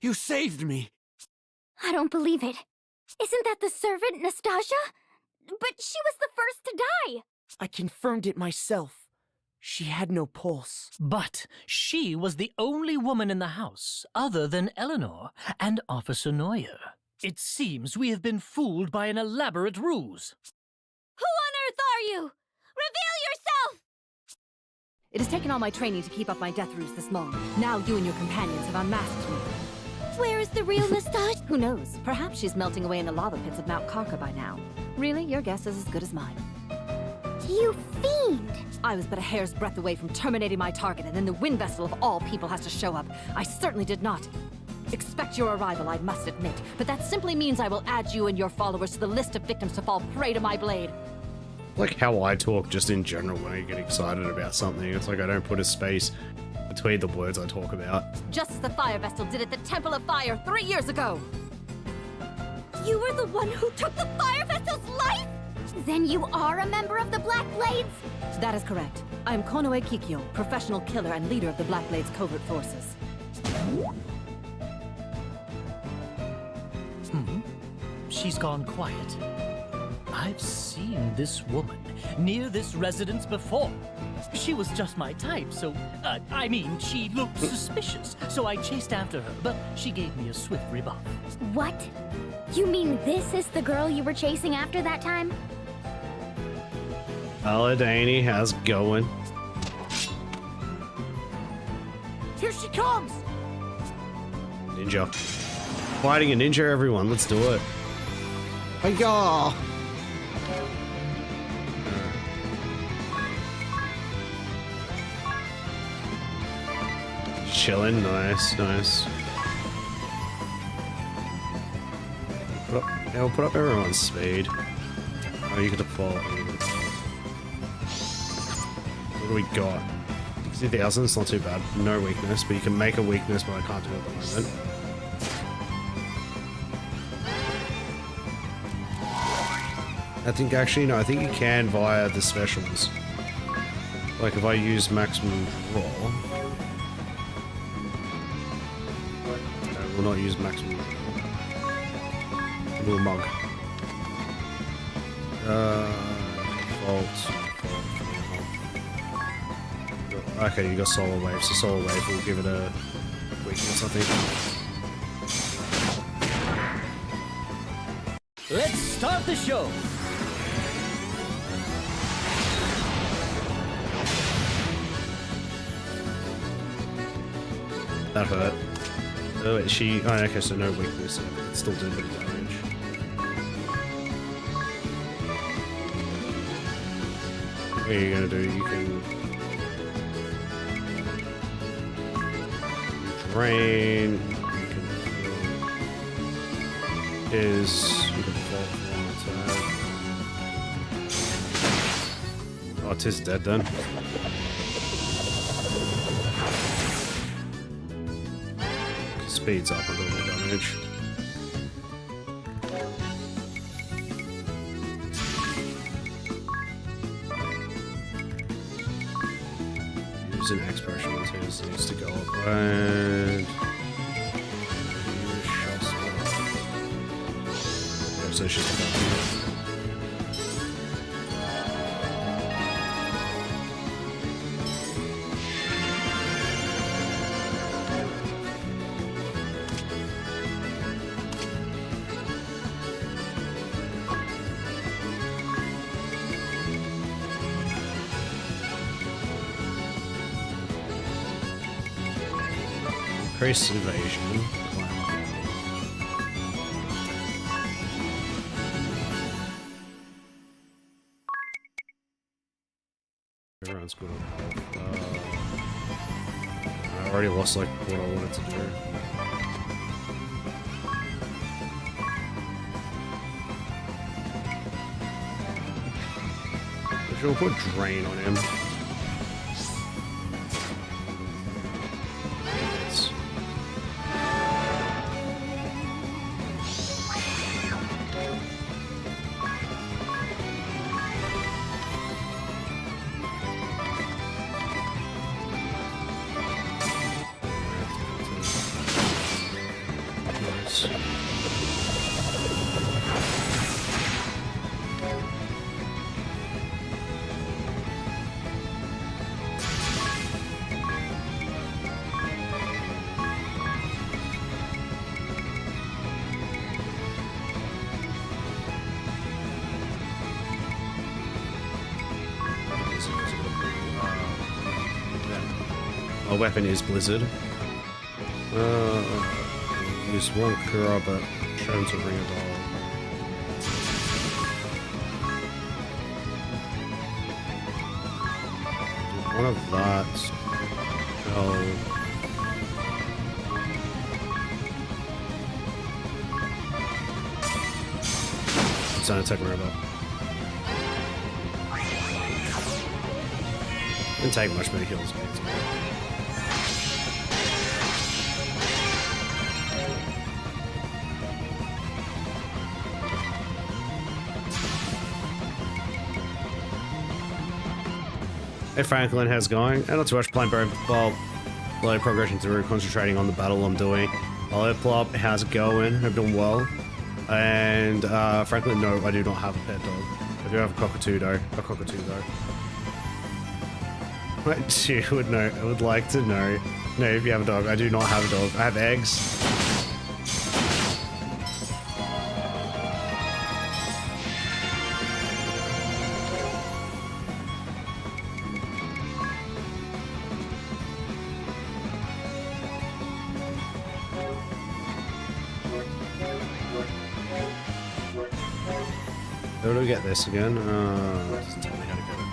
You saved me. I don't believe it. Isn't that the servant, Nastasia? But she was the first to die. I confirmed it myself. She had no pulse. But she was the only woman in the house other than Eleanor and Officer Neuer. It seems we have been fooled by an elaborate ruse. Who on earth are you? Reveal yourself! It has taken all my training to keep up my death ruse this long. Now you and your companions have unmasked me. Where is the real Nastasia? Who knows? Perhaps she's melting away in the lava pits of Mount Karka by now. Really, your guess is as good as mine. You fiend! I was but a hair's breadth away from terminating my target, and then the Wind Vestal of all people has to show up. I certainly did not expect your arrival, I must admit, but that simply means I will add you and your followers to the list of victims to fall prey to my blade. Like how I talk just in general when I get excited about something. It's like I don't put a space between the words I talk about. Just as the Fire Vestal did at the Temple of Fire 3 years ago. You were the one who took the Fire Vestal's life? Then you are a member of the Black Blades? That is correct. I am Konoe Kikyo, professional killer and leader of the Black Blades covert forces. She's gone quiet. I've seen this woman near this residence before. She was just my type, so, she looked suspicious, so I chased after her, but she gave me a swift rebuff. What? You mean this is the girl you were chasing after that time? Aladani, how's it going? Here she comes! Ninja. Fighting a ninja, everyone. Let's do it. Hiya! Chilling, nice. Put up everyone's speed. Oh, you can default. What do we got? 60,000 is not too bad. No weakness, but you can make a weakness, but I can't do it at the moment. I think actually, no, I think you can via the specials. Like if I use maximum draw. No, we'll not use maximum draw. Little mug. Default. Okay, you got solar wave, so solar wave will give it a weakness, I think. Let's start the show. That hurt. Oh, wait, she. Oh, okay, so no weakness. It still did a bit of damage. What are you gonna do? You can drain. You can is you can default one. Oh, it is dead then. Speeds up a little more damage. Use an expression on his needs to go up and so it's just about increased evasion. Everyone's good on health. I already lost like what I wanted to do. We'll put drain on him. My weapon is Blizzard. Use one Kura, but show him to ring a bell. One of that. Oh. It's an attack robot. Didn't take much, but it heals me. Hey Franklin, how's it going? And not too much, playing very well. Low progression through, concentrating on the battle I'm doing. Hello Plop, how's it going? Hope you're doing well. And Franklin, no, I do not have a pet dog. I do have a cockatoo though. A cockatoo though. I would like to know. No, if you have a dog. I do not have a dog. I have eggs. How do we get this again? Just tell me how to get it.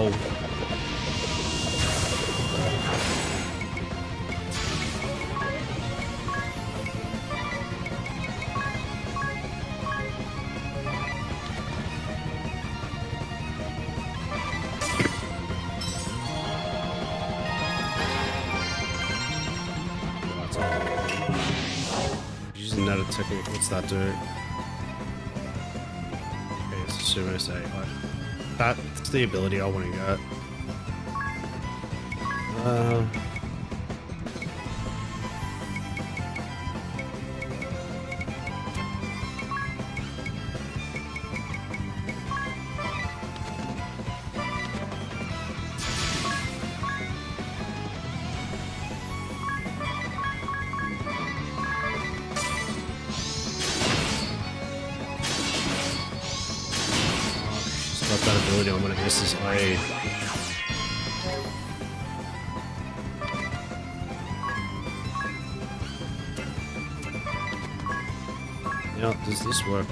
Oh. Using that technique, what's that do? Okay, it's a sumo say. That's the ability I want to get. That ability on one of this is I yeah, does this work?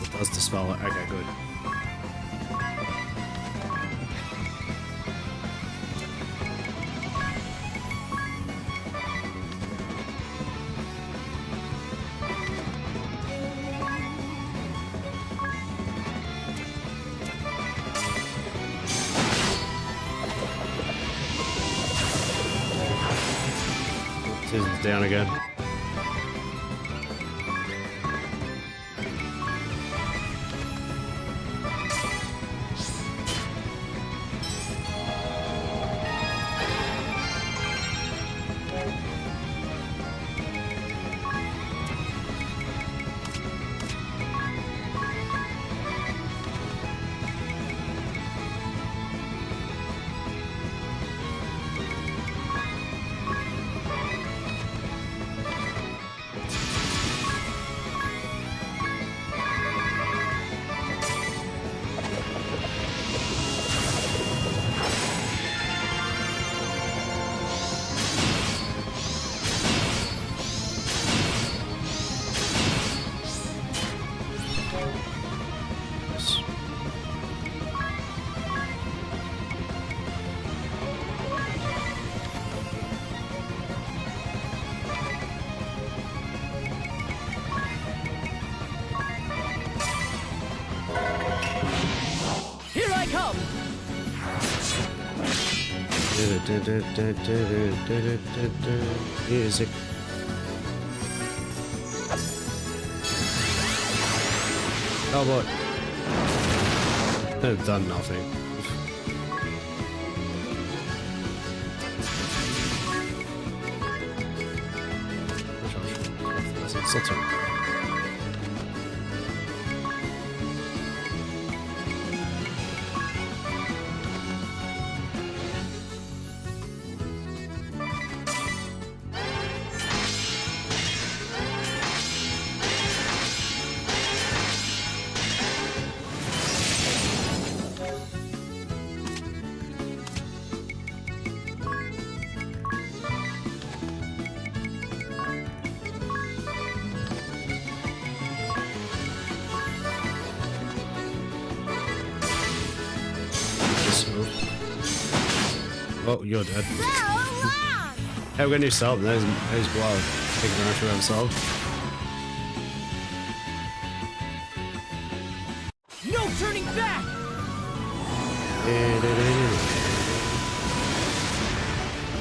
It does dispel it. Okay, good. It's down again. Music. Oh boy. They've done nothing. It's not too. Oh, you're dead. Hey, we got a new sub. That is wild. Thank you very much for that sub. No turning back!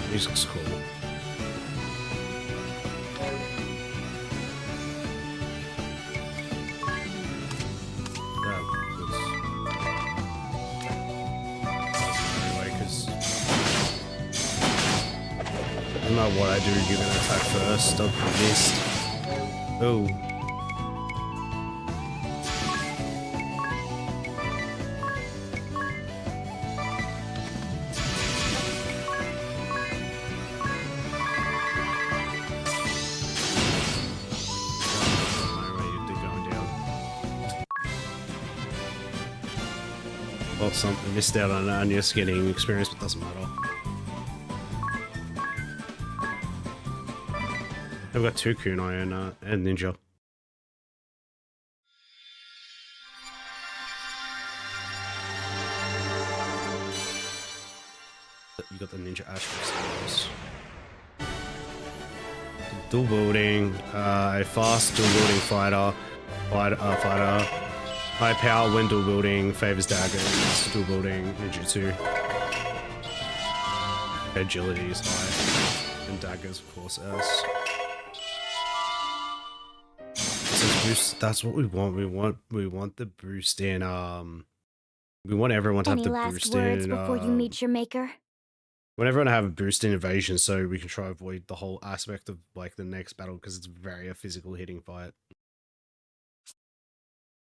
Music's cool. No matter what I do, you're gonna attack first. Don't be missed. Oh. Well, something missed out on your skating experience, but doesn't matter. I've got 2 kunai and ninja. You got the ninja aspects. Dual wielding, a fast dual wielding fighter. High power when dual wielding, favors daggers, dual wielding, ninjutsu. Agility is high, and daggers, of course, S. Boost, that's what we want. We want the boost in. We want everyone to have the boost in. Any last words before you meet your maker? We want everyone to have a boost in evasion, so we can try to avoid the whole aspect of like the next battle because it's very a physical hitting fight.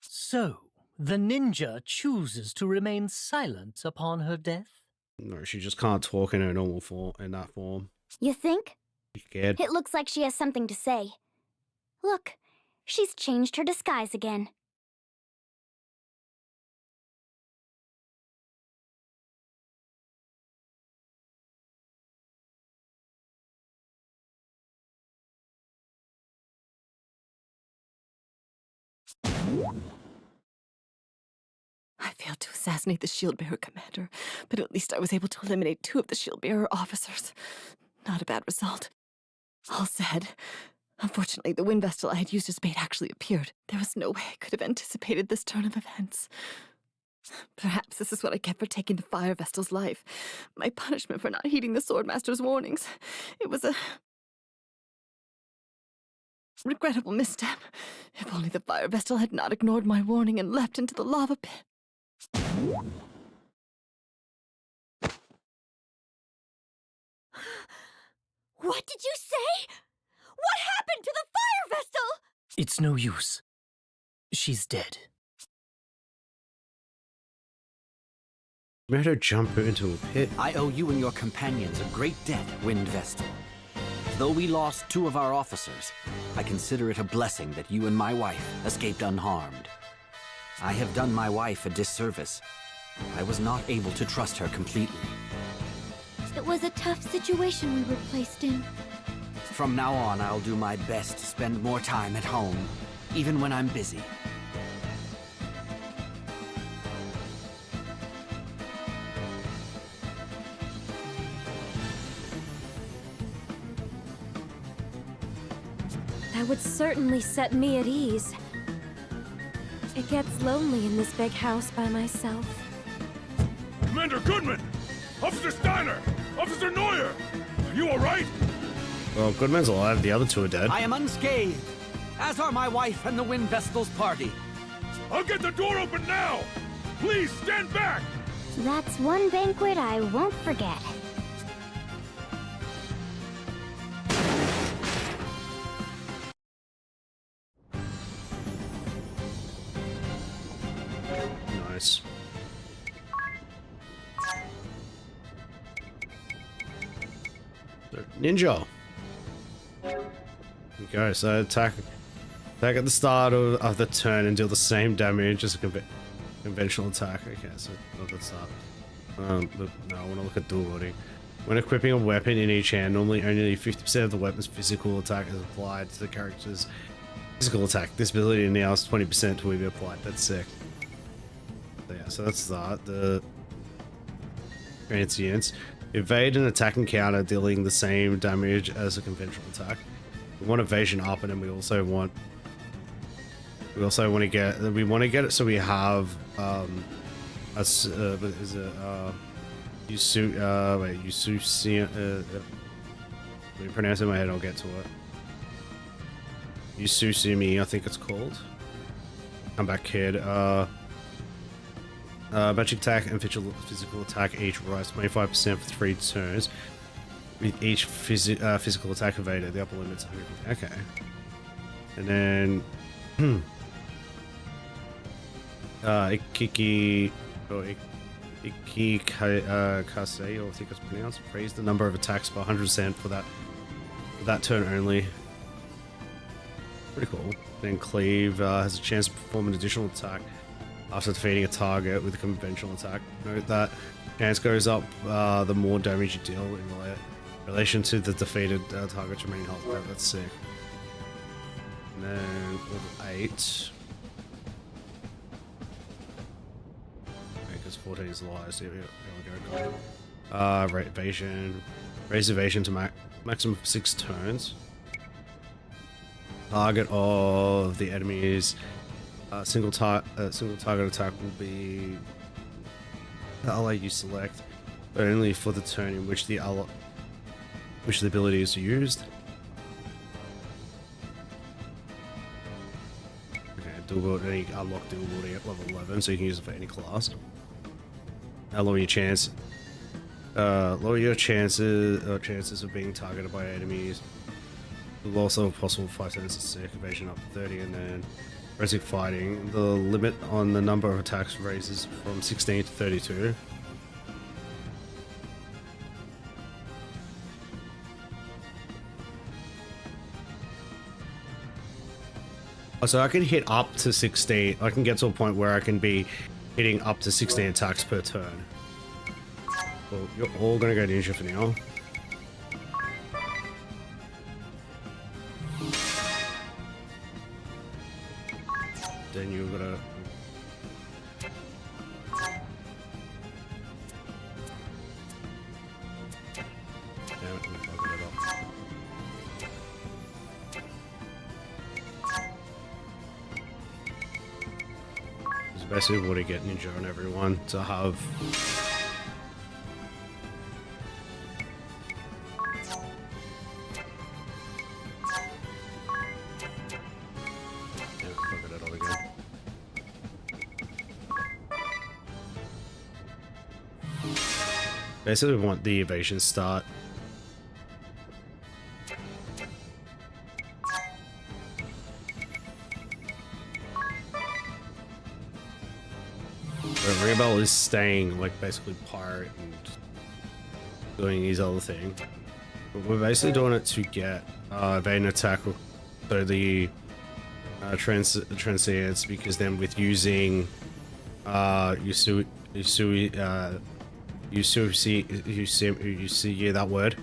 So, the ninja chooses to remain silent upon her death? No, she just can't talk in her normal form. In that form. You think? You scared? It looks like she has something to say. Look, she's changed her disguise again. I failed to assassinate the shield bearer commander, but at least I was able to eliminate 2 of the shield bearer officers. Not a bad result. All said, unfortunately, the wind vestal I had used as bait actually appeared. There was no way I could have anticipated this turn of events. Perhaps this is what I get for taking the fire vestal's life. My punishment for not heeding the swordmaster's warnings. It was a regrettable misstep. If only the fire vestal had not ignored my warning and leapt into the lava pit. What did you say? What happened to the fire vestal? It's no use. She's dead. Made her jump into a pit. I owe you and your companions a great debt, Wind Vestal. Though we lost 2 of our officers, I consider it a blessing that you and my wife escaped unharmed. I have done my wife a disservice. I was not able to trust her completely. It was a tough situation we were placed in. From now on, I'll do my best to spend more time at home, even when I'm busy. That would certainly set me at ease. It gets lonely in this big house by myself. Commander Goodman! Officer Steiner! Officer Neuer! Are you alright? Well, Goodman's alive, the other 2 are dead. I am unscathed, as are my wife and the Wind Vestal's party. I'll get the door open now! Please stand back! That's one banquet I won't forget. Nice. So, ninja. Okay, so attack at the start of the turn and deal the same damage as a conventional attack. Okay, so not the start. But no, I want to look at dual wielding. When equipping a weapon in each hand, normally only 50% of the weapon's physical attack is applied to the character's physical attack. This ability now is 20% will be applied. That's sick. So yeah, so that's that. The transients. Evade an attack and counter, dealing the same damage as a conventional attack. We want evasion up, and then we also want to get it so we have is it Yususian, let me pronounce it in my head, I'll get to it. Yususumi, I think it's called. Come back, kid. Magic attack and physical attack each rise 25% for 3 turns, with each physical attack evaded. The upper limit's 100. Okay. And then Ikiki Kasei, or I think it's pronounced, raise the number of attacks by 100% for that turn only. Pretty cool. Then Cleave has a chance to perform an additional attack after defeating a target with a conventional attack. Note that chance goes up the more damage you deal in relation to the defeated target's remaining health. That's sick. And then level 8. Because 14 is the highest. Here we go. Rate evasion. Raise evasion to maximum of 6 turns. Target of the enemy's single target attack will be the ally you select, but only for the turn in which the ability is used. Okay, dual ability, unlock dual ability at level 11, so you can use it for any class. Lower your chances of being targeted by enemies. Also possible 5 turns of sick, evasion up to 30, and then forensic fighting. The limit on the number of attacks raises from 16 to 32. So I can hit up to 16. I can get to a point where I can be hitting up to 16 attacks per turn. Well, you're all gonna go ninja for now. Then you're gonna... Damn it, I'm fucking it up. It's basically what I get ninja on everyone to have... Basically, we want the evasion start. Rebel is staying like basically pirate and doing his other thing. But we're basically doing it to get evade and attack, so the transience, because then with using you see that word.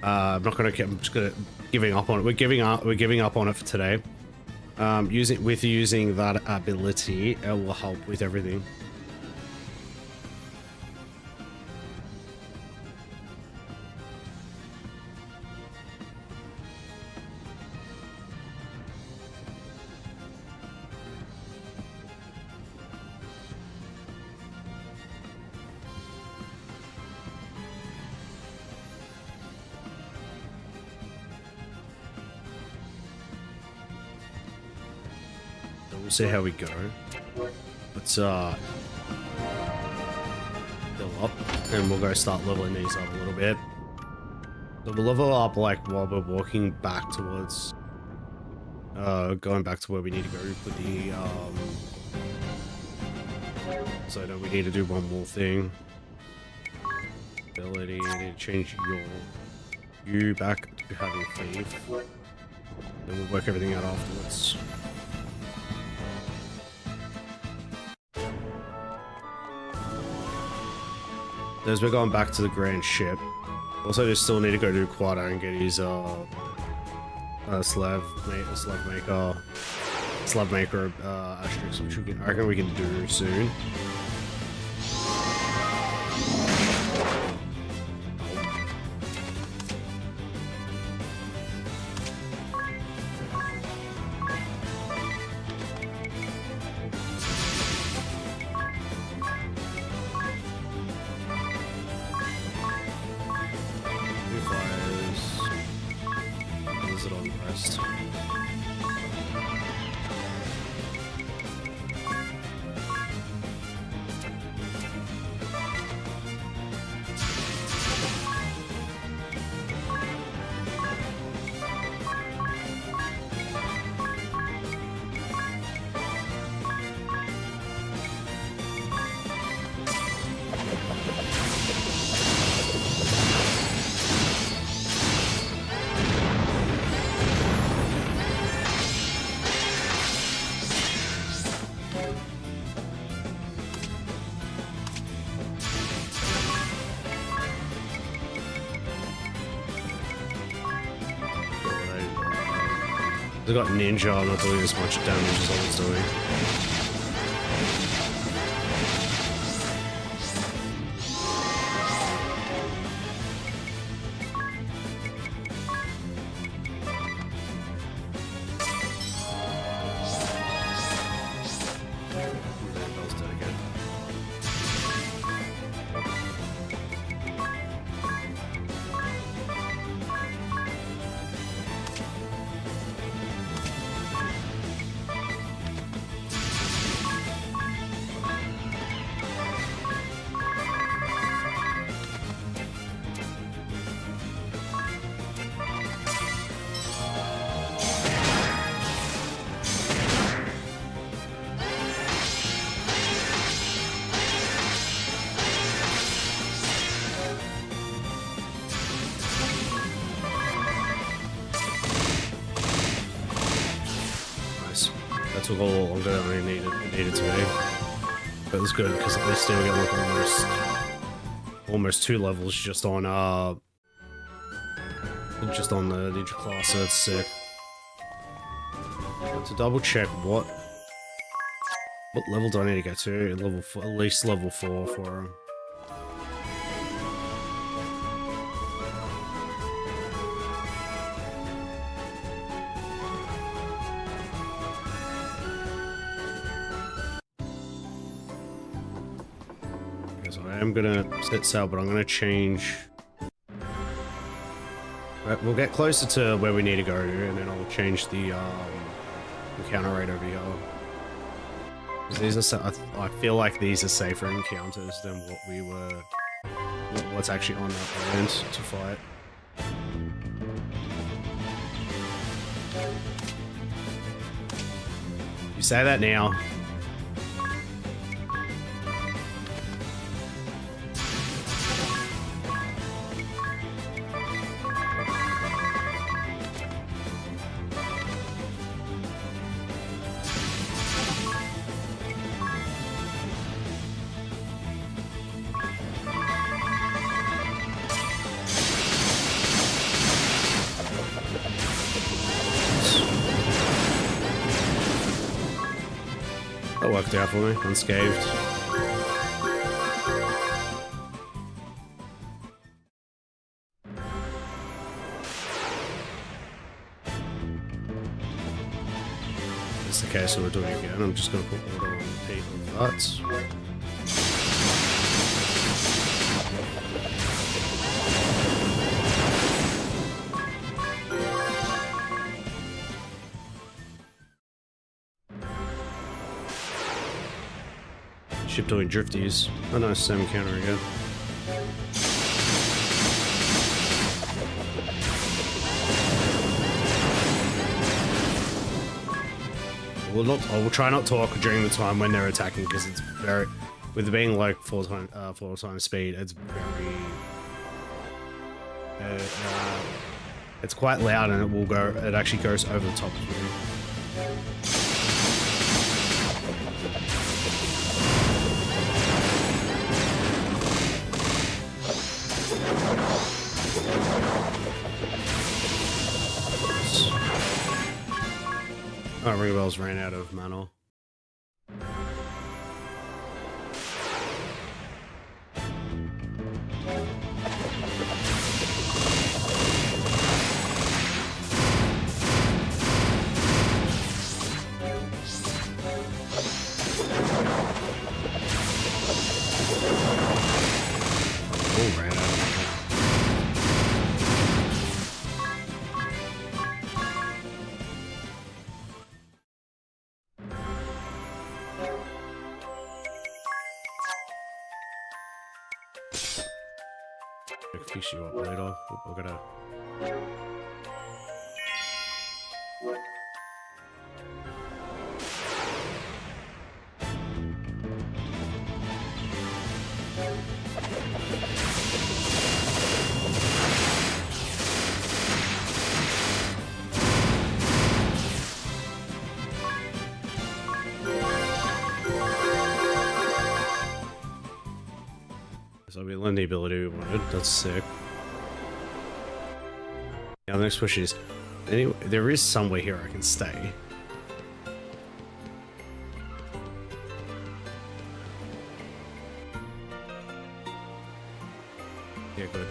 I'm not gonna. I'm just gonna giving up on it. We're giving up on it for today. Using that ability, it will help with everything. We'll see how we go. Let's build up, and we'll go start leveling these up a little bit. So we'll level up like while we're walking back towards, going back to where we need to go with the so I know we need to do one more thing. Ability, you need to change you back to having faith. Then we'll work everything out afterwards. As we're going back to the grand ship, also just still need to go to Quada and get his slave maker asterisk, which I reckon we can do soon. They got ninja, I'm not doing as much damage as I was doing. Took all longer than I needed to be. But it was good because at least still get like almost 2 levels just on the ninja class, so it's sick. But to double check what level do I need to get to? Level 4, at least level 4 for him. I'm gonna set sail, but I'm gonna change. Right, we'll get closer to where we need to go to, and then I'll change the encounter rate over here. These are, I feel like these are safer encounters than what's actually on that land to fight. You say that now. That worked out for me, unscathed. It's the case, so we're doing it again. I'm just going to put water on the heat of that. Ship doing drifties. Oh no, same encounter again. I will try not to talk during the time when they're attacking because it's very, with it being like 4 times speed, it's very, it's quite loud and it actually goes over the top of you. Oh, Ringbells ran out of mana. Oh, ran out of mana. Fix you up later. We're gonna. So we learned the ability we wanted. That's sick. Now the next question is, anyway, there is somewhere here I can stay. Yeah, good.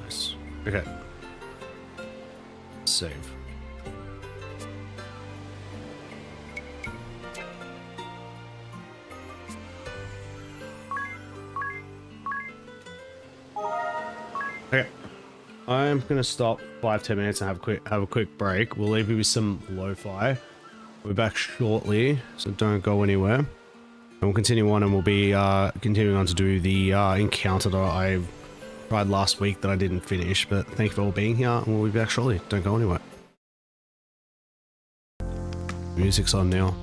Nice. Okay. Save. Okay. I'm gonna stop 5-10 minutes and have a quick break. We'll leave you with some lo-fi. We're back shortly, so don't go anywhere. And we'll continue on, and we'll be continuing on to do the encounter that I tried last week that I didn't finish. But thank you for all being here, and we'll be back shortly. Don't go anywhere. Music's on now.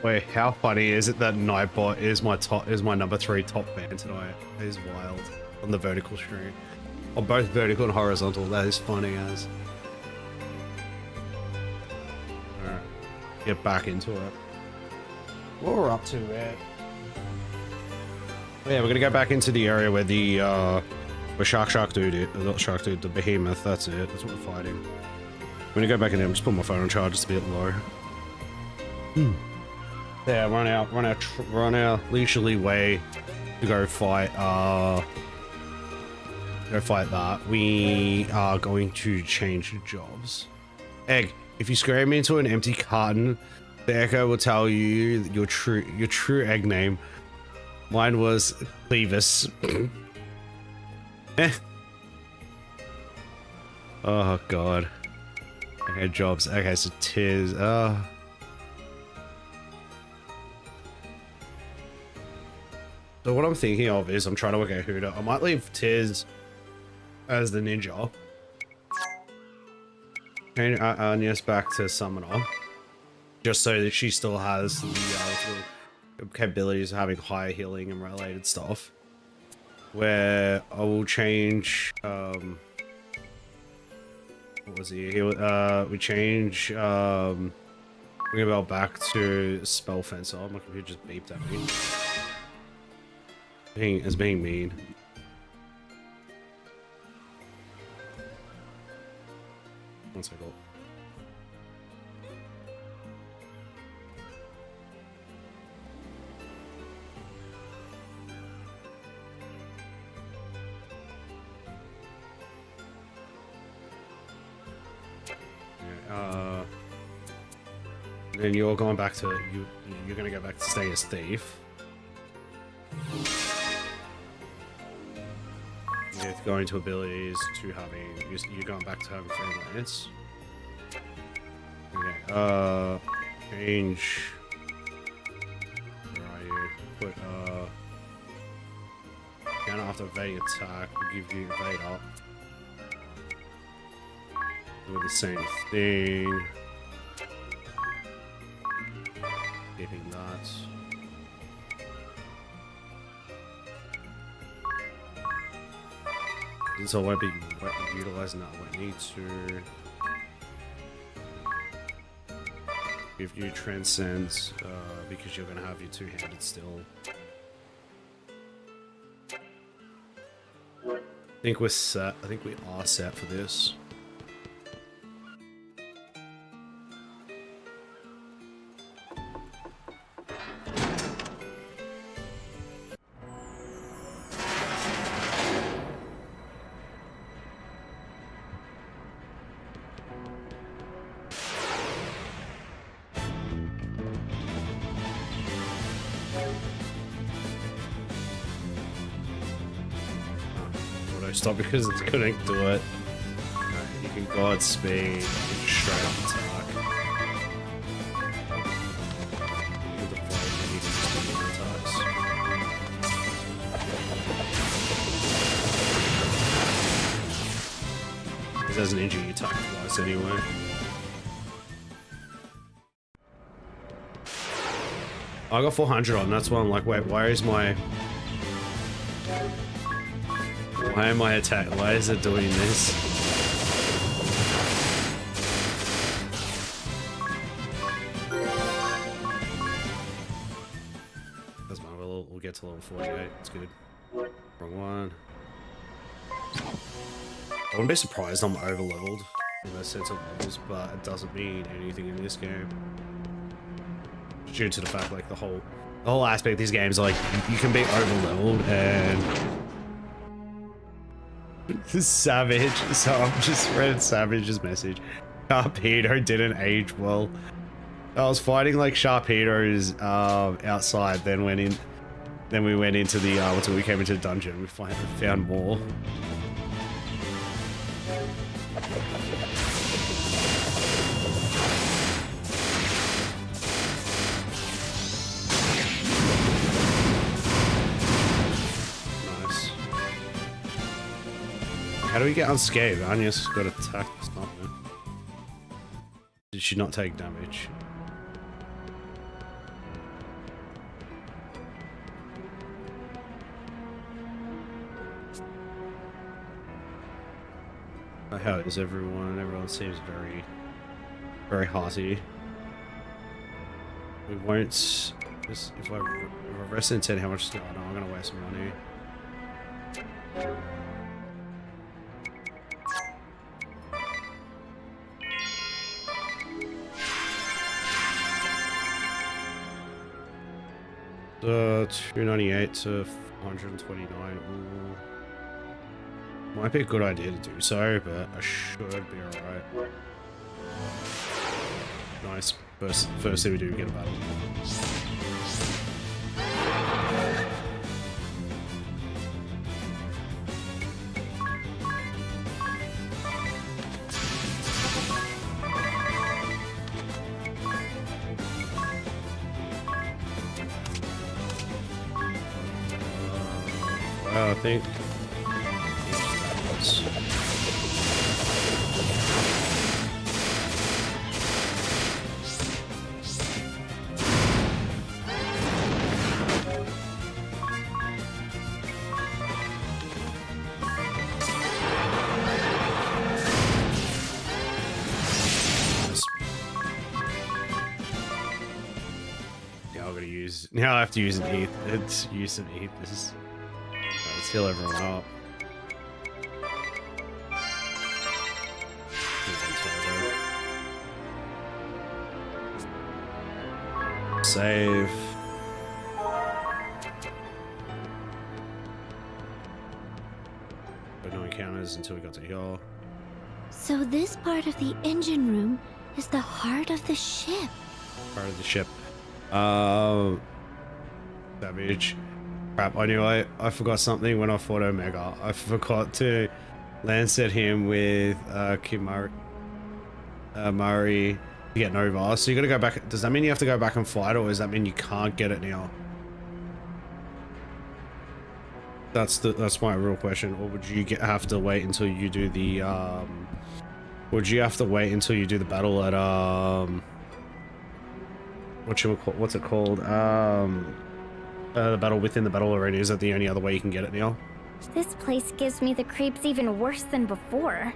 Wait, how funny is it that Nightbot is my number 3 top fan tonight? That is wild. On the vertical stream. On both vertical and horizontal, that is funny as. Alright. Get back into it. What we're up to, man. Yeah, we're gonna go back into the area where the where Shark Dude, not Shark Dude, the behemoth, that's it. That's what we're fighting. I'm gonna go back in there and just put my phone on charge just a bit low. Yeah, run our leisurely way to go fight that. We are going to change jobs. Egg, if you scream into an empty carton, the echo will tell you your true egg name. Mine was Clevis. Oh god. Okay, jobs. Okay, so Tiz. So what I'm thinking of is I'm trying to work out who to. I might leave Tiz as the ninja. Change Agnes back to summoner, just so that she still has the capabilities of having higher healing and related stuff. Where I will change. What was he? We change. Bring about back to spell fencer. My computer just beeped at me. Being mean. One second. Then you're going back to you're gonna go back to stay as thief. You're going to abilities to having you're going back to having freelance. Okay, change. Where are you? Put down after evade attack will give you evade up. Do the same thing. Keeping that. So I won't be utilizing that. I won't need to. Give you transcend because you're gonna have your two-handed still. I think we're set. I think we are set for this. Stop because it's couldn't do it. Right, you can Godspeed straight up attack. You can deploy and you can just do your attacks. Because as an injury you attack twice anyway. I got 400 on, that's why I'm like, wait, why is my... Why am I attacking? Why is it doing this? Doesn't matter, we'll get to level 48. It's good. Wrong one. I wouldn't be surprised I'm over leveled in the sense of levels, but it doesn't mean anything in this game. Due to the fact, like, the whole aspect of these games, like, you can be over leveled and. Savage. So I've just read Savage's message. Sharpedo didn't age well. I was fighting like Sharpedos outside, then went in. Then we went into the until we came into the dungeon. We found more. How do we get unscathed? Anya's got attacked. It's not me. Did she not take damage? How is everyone? Everyone seems very, very hearty. We won't. Just if I rest in 10, how much is going on? I'm gonna waste some money. The 298 to 129. Ooh. Might be a good idea to do so, but I should be alright. Nice. First thing we do, get a battle. I think. Now I have to use an ETH. Let's use an ETH. This is. Let's heal everyone up. Save. But no encounters until we got to heal. So this part of the engine room is the heart of the ship. Part of the ship. Savage. Crap, I knew I forgot something when I fought Omega. I forgot to Lancet him with Kimari Mari to get Nova. So you gotta go back. Does that mean you have to go back and fight, or does that mean you can't get it now? That's my real question. Or would you have to wait until you do the would you have to wait until you do the battle at what's it called? The battle within the battle arena. Is that the only other way you can get it now? This place gives me the creeps even worse than before.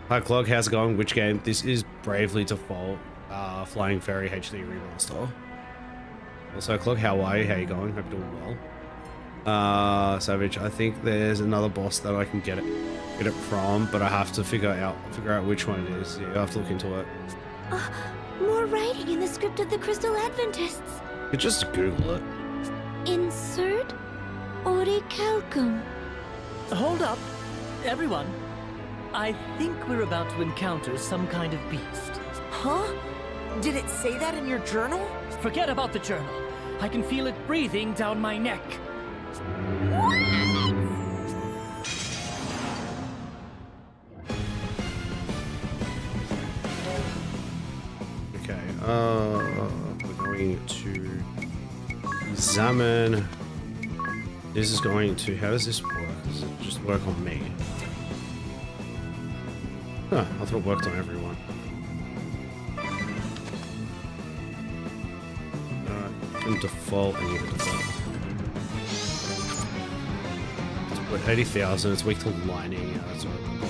Hi Clog, how's it going? Which game? This is Bravely Default, Flying Fairy HD Remaster. Also Clog, how are you? How you going? Hope you're doing well. Savage, I think there's another boss that I can get it from, but I have to figure out which one it is. Yeah, I have to look into it. More writing in the script of the Crystal Adventists. You just Google it. Insert orichalcum. Hold up, everyone. I think we're about to encounter some kind of beast. Huh? Did it say that in your journal? Forget about the journal. I can feel it breathing down my neck. Okay, we're going to examine. This is going to. How does this work? Does it just work on me? Huh, I thought it worked on everyone. In default, and even default. It's 80,000. It's weak to lightning. Yeah, that's what I remember.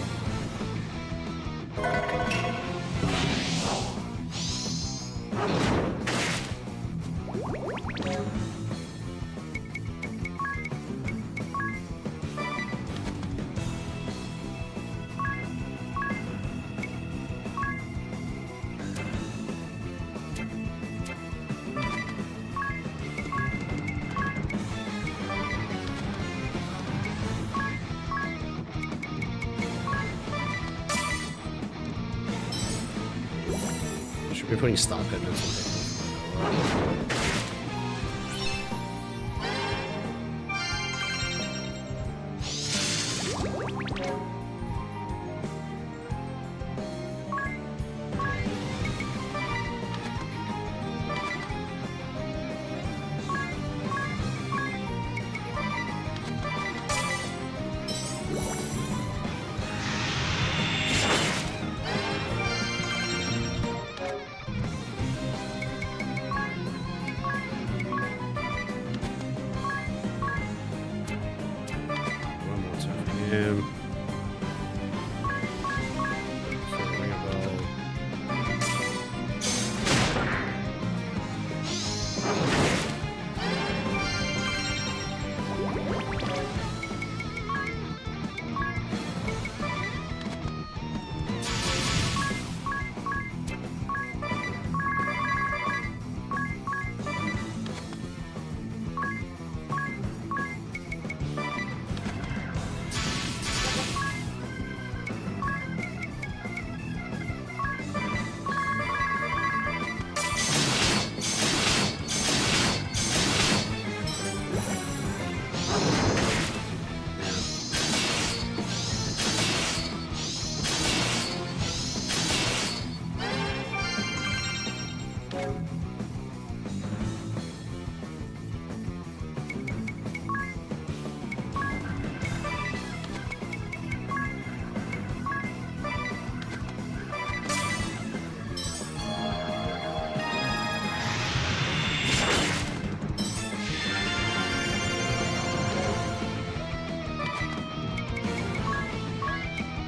We're putting stop pendants on people.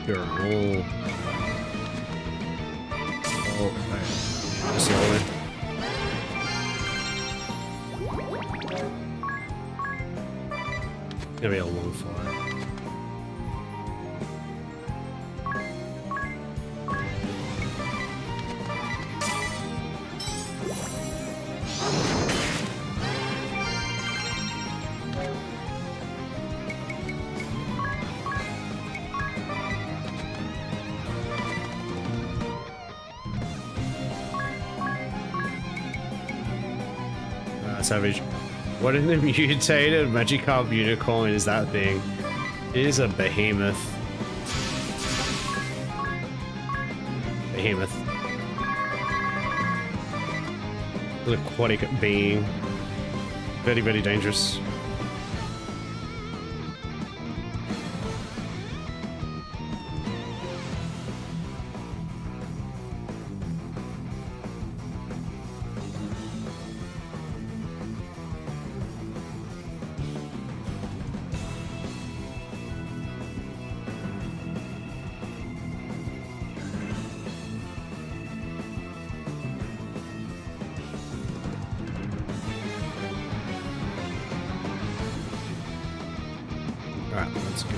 urinal. Oh, okay. Slowly. Gonna be a long fight. Savage. What in the mutated Magikarp unicorn is that thing? It is a behemoth. Behemoth. An aquatic being. Very, very dangerous. Alright, let's go.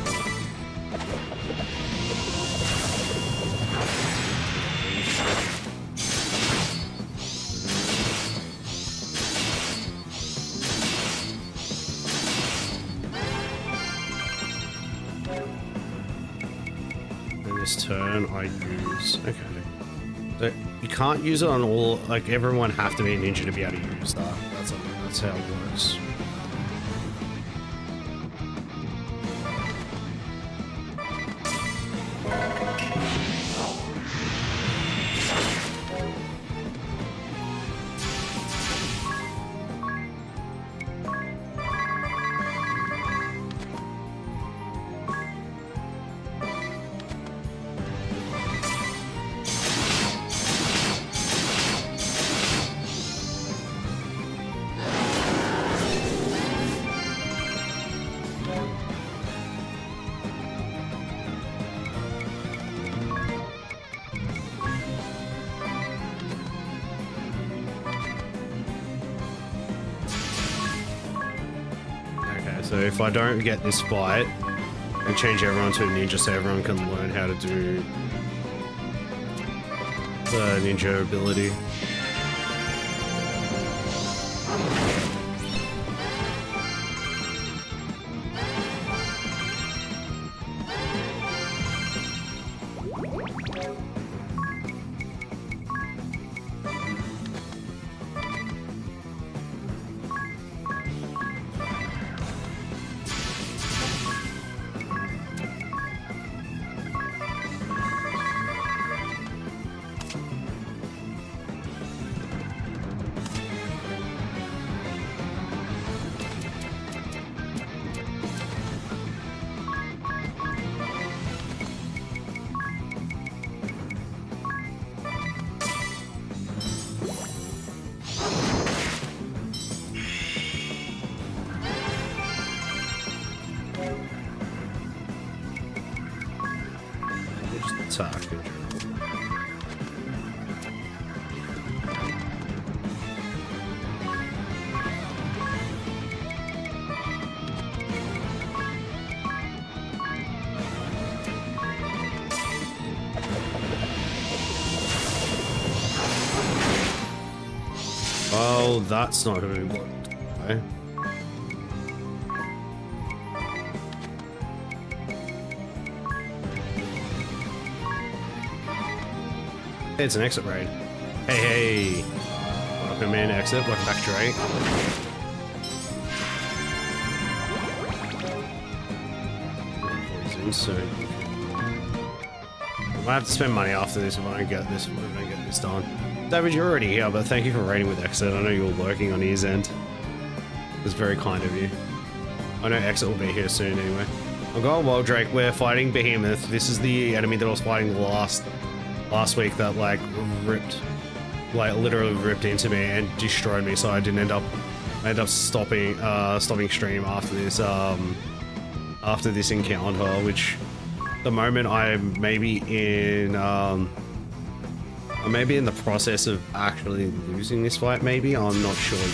And this turn I use... Okay. So you can't use it on all... Like, everyone have to be a ninja to be able to use that. That's how it works. So if I don't get this fight and change everyone to a ninja so everyone can learn how to do the ninja ability. Attack in general. Oh, that's not who we want. Okay. Hey, it's an exit raid. Hey, hey. Welcome in, exit. Welcome back, Drake. Poison soon. I might have to spend money after this if I don't get this. If I don't get this done. David, you're already here, but thank you for raiding with exit. I know you were working on his end. It was very kind of you. I know exit will be here soon anyway. I'm going well, Drake. We're fighting Behemoth. This is the enemy that I was fighting last week that like literally ripped into me and destroyed me, so I didn't end up stopping stream after this encounter, which the moment I'm maybe in the process of actually losing this fight, maybe. I'm not sure yet.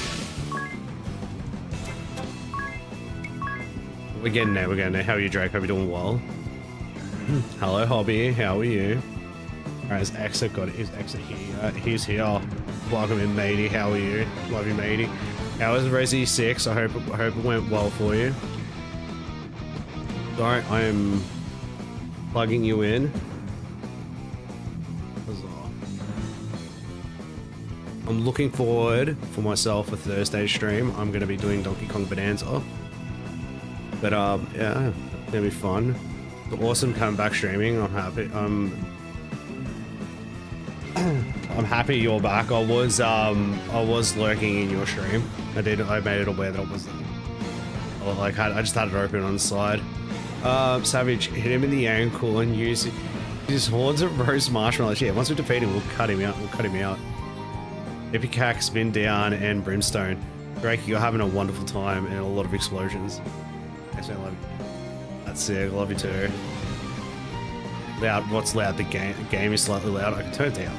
We're getting there, How are you, Drake? Hope you're doing well. Hello, Hobby. How are you? Alright, is Exa got it? Is Exa here? He's here. Welcome in, matey. How are you? Love you, matey. How is Resi 6? I hope it went well for you. Sorry, I am plugging you in. I'm looking forward for myself for Thursday stream. I'm going to be doing Donkey Kong Bonanza. But yeah, it's gonna be fun. Awesome coming back streaming. I'm happy. I'm happy you're back. I was lurking in your stream. I made it aware that I was like I just had it open on the side. Savage, hit him in the ankle and use his horns of roast marshmallows. Yeah, once we defeat him, we'll cut him out. Ipecac, Spin Down, and Brimstone. Drake, you're having a wonderful time and a lot of explosions. Actually, I love you. That's sick. I love you too. Loud. What's loud? The game is slightly loud. I can turn it down.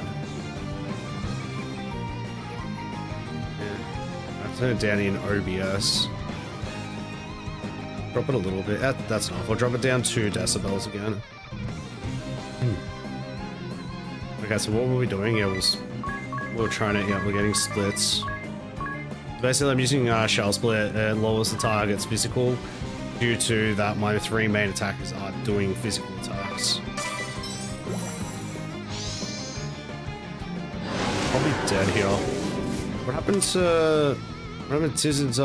Yeah. I turn it down in OBS. Drop it a little bit. That's enough. I'll drop it down 2 decibels again. Okay, so what were we doing? Yeah, we're trying to. Yeah, we're getting splits. Basically, I'm using shell split. It lowers the target's physical. Due to that, my 3 main attackers are doing physical attacks. Probably dead here. What happened to Tizzard's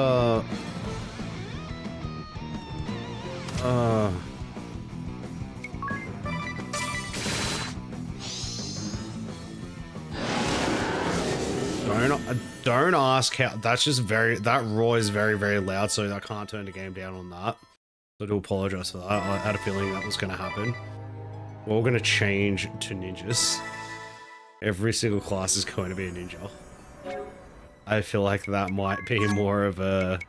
Don't ask how. That's just that roar is very, very loud, so I can't turn the game down on that. So I do apologize for that. I had a feeling that was going to happen. We're going to change to ninjas. Every single class is going to be a ninja. I feel like that might be more of an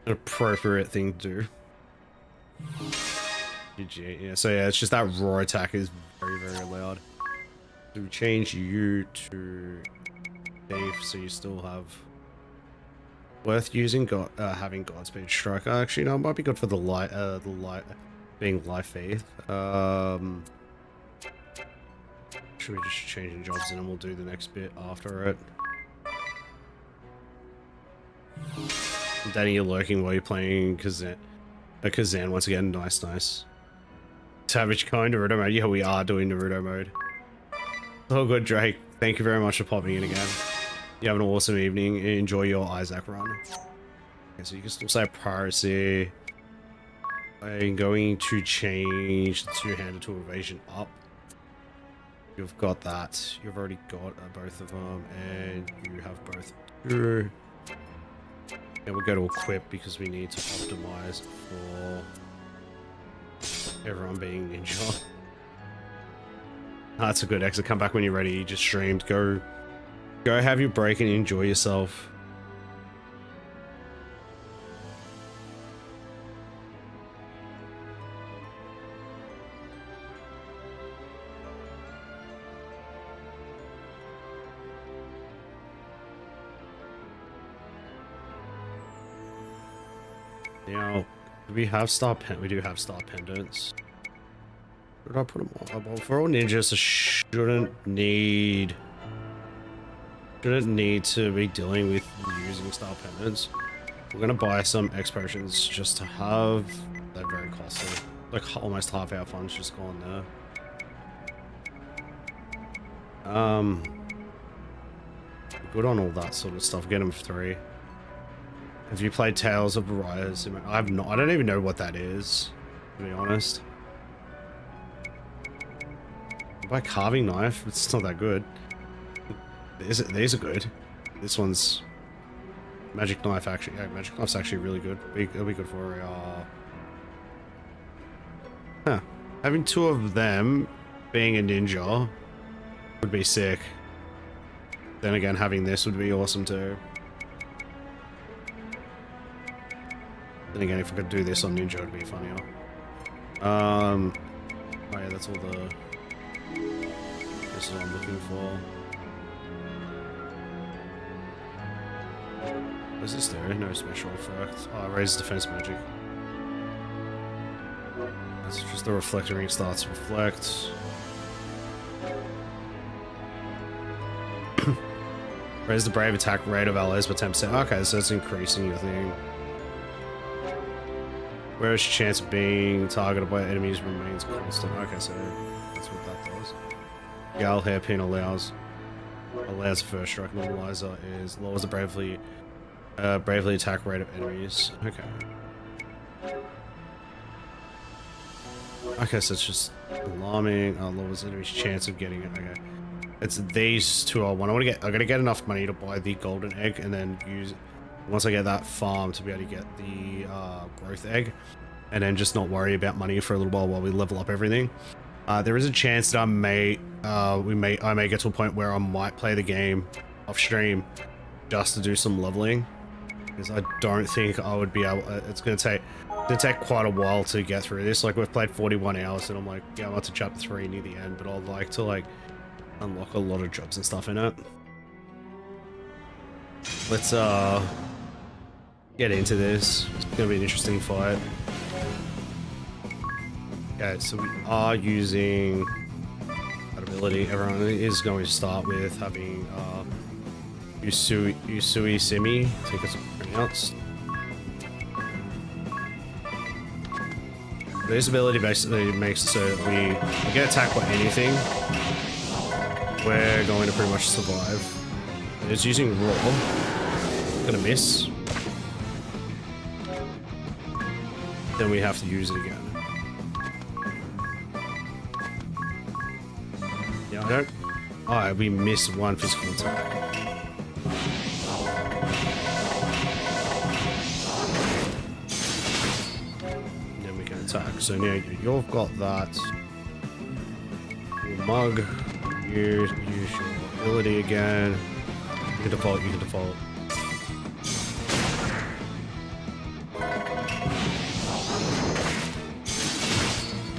appropriate thing to do. GG. Yeah, so yeah, it's just that roar attack is very, very loud. So we change you to Dave, so you still have worth using having Godspeed Striker. Actually, no, it might be good for the light being Life Faith. Should we just changing jobs and then we'll do the next bit after it? Danny, you're lurking while you're playing Kazan once again. Nice. Savage going Naruto mode. Yeah, we are doing Naruto mode. Oh, good, Drake. Thank you very much for popping in again. You have an awesome evening. Enjoy your Isaac run. Okay, so you can still say piracy. I'm going to change the two-handed to evasion up. You've got that. You've already got both of them, and you have both. And we'll go to equip because we need to optimize for everyone being ninja. That's a good exit. Come back when you're ready. You just streamed. Go have your break and enjoy yourself. Now, we have we do have star pendants. Where did I put them on? Well, for all ninjas, I shouldn't need to be dealing with using star pendants. We're gonna buy some X potions just to have. They're very costly. Like almost half our funds just gone there. Good on all that sort of stuff. Get them 3. Have you played Tales of Arise? I have not. I don't even know what that is, to be honest. By carving knife, it's not that good. These are good. This one's magic knife. Actually, yeah, magic knife's actually really good. It'll be good for having 2 of them being a ninja would be sick. Then again, having this would be awesome too. Then again, if I could do this on ninja, it'd be funnier. Oh yeah, that's all the... This is what I'm looking for. What is this there? No special effect. Oh, raises defense magic. That's just the reflector ring starts to reflect. Raise the brave attack rate of allies by 10%. Okay, so it's increasing your thing. Whereas your chance of being targeted by enemies remains constant. Okay, so that's what that does. Gal hairpin allows first strike normalizer is lowers the bravely attack rate of enemies. Okay. Okay, so it's just alarming. Lowers enemies' chance of getting it. Okay. It's these two I want. I gotta get enough money to buy the golden egg and then use it. Once I get that farm to be able to get the growth egg, and then just not worry about money for a little while we level up everything. There is a chance that I may get to a point where I might play the game off stream just to do some leveling, because I don't think I would be able. It's gonna take quite a while to get through this. Like, we've played 41 hours, and I'm like, yeah, I'm up to chapter 3 near the end, but I'd like to like unlock a lot of jobs and stuff in it. Let's get into this. It's gonna be an interesting fight. Okay, so we are using that ability. Everyone is going to start with having Usui Simi. I think it's pronounced. This ability basically makes it so that we get attacked by anything, we're going to pretty much survive. It's using raw. Gonna miss. Then we have to use it again. Yeah, I don't... Oh, we missed one physical attack. Then we can attack. So now you've got that. Mug. Use your ability again. You can default,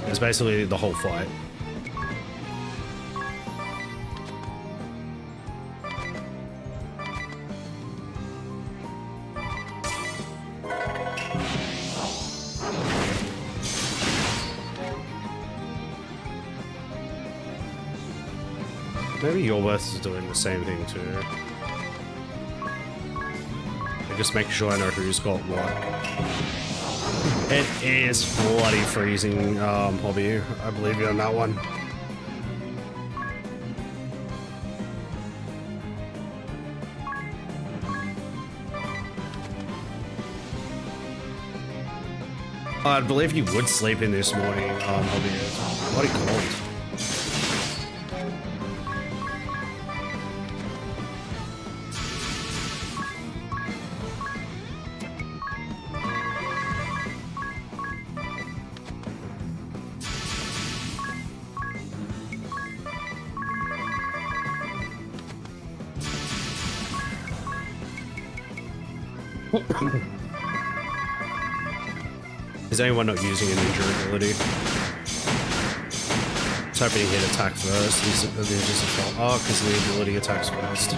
It's basically the whole fight. Maybe your Worth is doing the same thing too. I'm just making sure I know who's got what. It is bloody freezing, Hobby. I believe you on that one. I believe you would sleep in this morning, Hobby. It's bloody cold. Is anyone not using a ninja ability? I was hoping he'd attack first. The ninja's default. Oh, because the ability attacks first.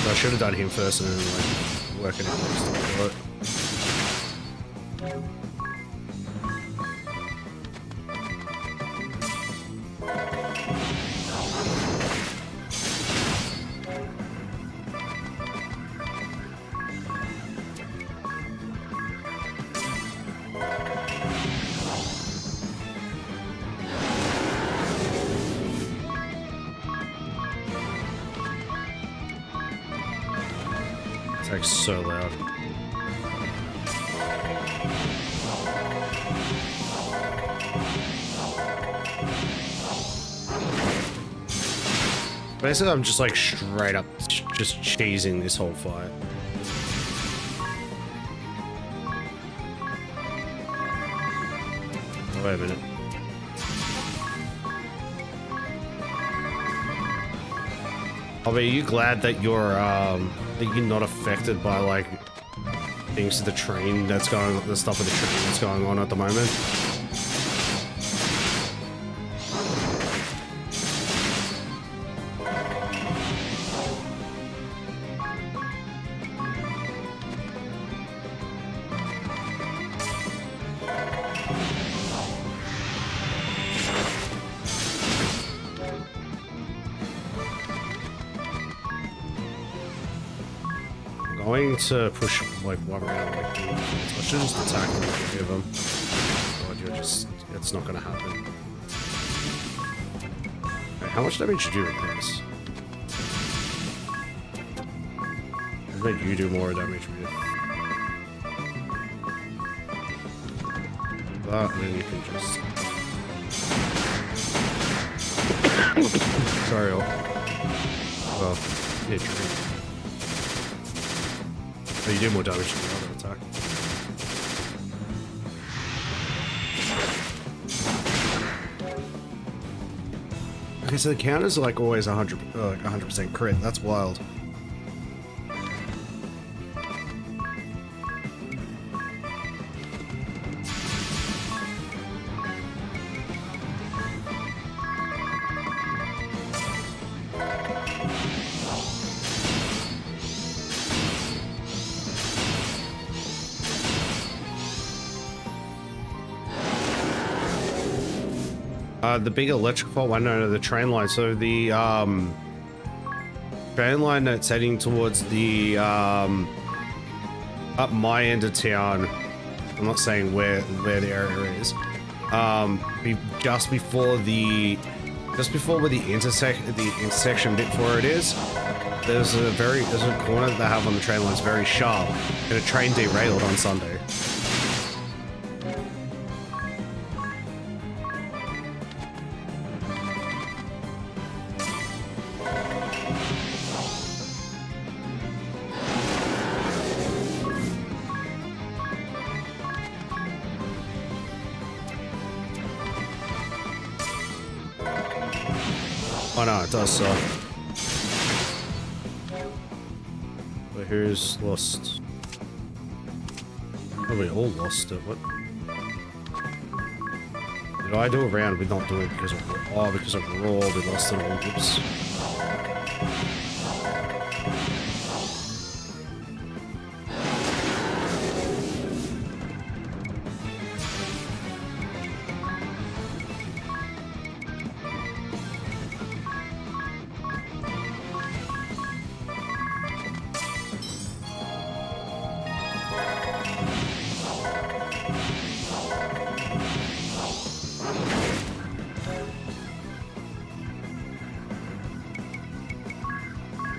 So I should have done him first and then like working out next time for it. It's like so loud. Basically, I'm just like straight up just cheesing this whole fight. Oh, wait a minute. Oh, but are you glad that you're not affected by like things to the train that's going, the stuff with the train that's going on at the moment. Going to push like one around like I should just attack them and give them. God, you're just, it's not gonna happen. Okay, how much damage do you do with this? I think you do more damage with that, and then you can just sorry, well, hit you. Oh, you do more damage than the other attack. Okay, so the counters are like always 100% crit. That's wild. The big electric fault, I know the train line. So the train line that's heading towards the up my end of town. I'm not saying where the area is. Just before where the intersection bit for it is. There's a corner that they have on the train line. It's very sharp, and a train derailed on Sunday. Oh no, it does suck. But here's lost. Oh, we all lost it. What? Did I do a round? We not do it because of raw. We lost it all. Oops.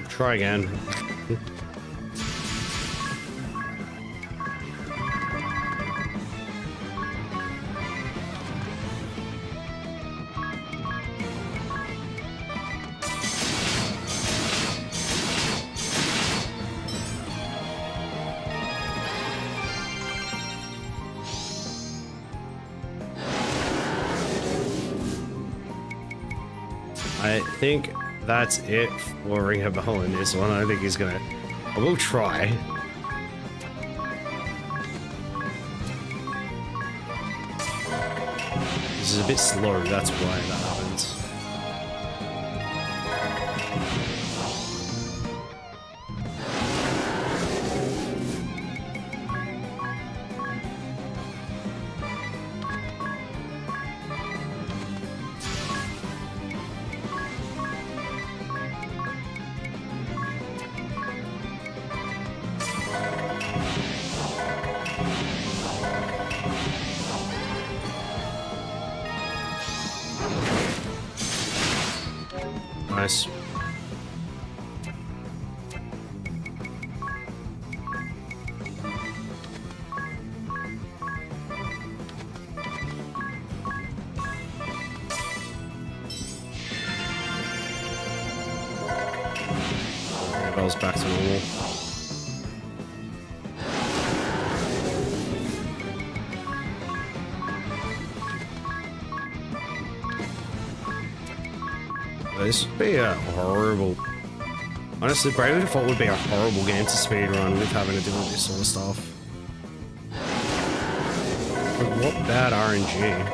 Try again. I think that's it for Ring of Bell in this one. I think he's gonna... I will try. This is a bit slow, that's why that happens. Nice. Bell's back to normal. This would be a horrible... Honestly, Bravely Default would be a horrible game to speedrun with having to deal with this sort of stuff. Like, what bad RNG?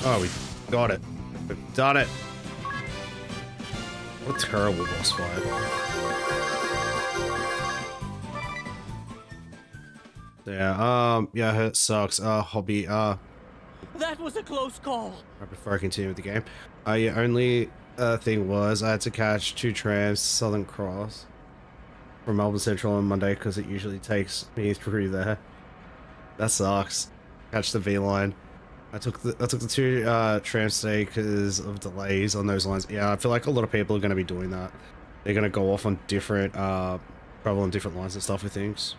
Oh, we got it. We've done it. What a terrible boss fight. Yeah, it sucks. Hobby, That was a close call. right before I continue with the game. Yeah, only thing was I had to catch 2 trams to Southern Cross from Melbourne Central on Monday because it usually takes me through there. That sucks. Catch the V line. I took the 2 trams today because of delays on those lines. Yeah, I feel like a lot of people are going to be doing that. They're going to go off on different travel on different lines and stuff with things.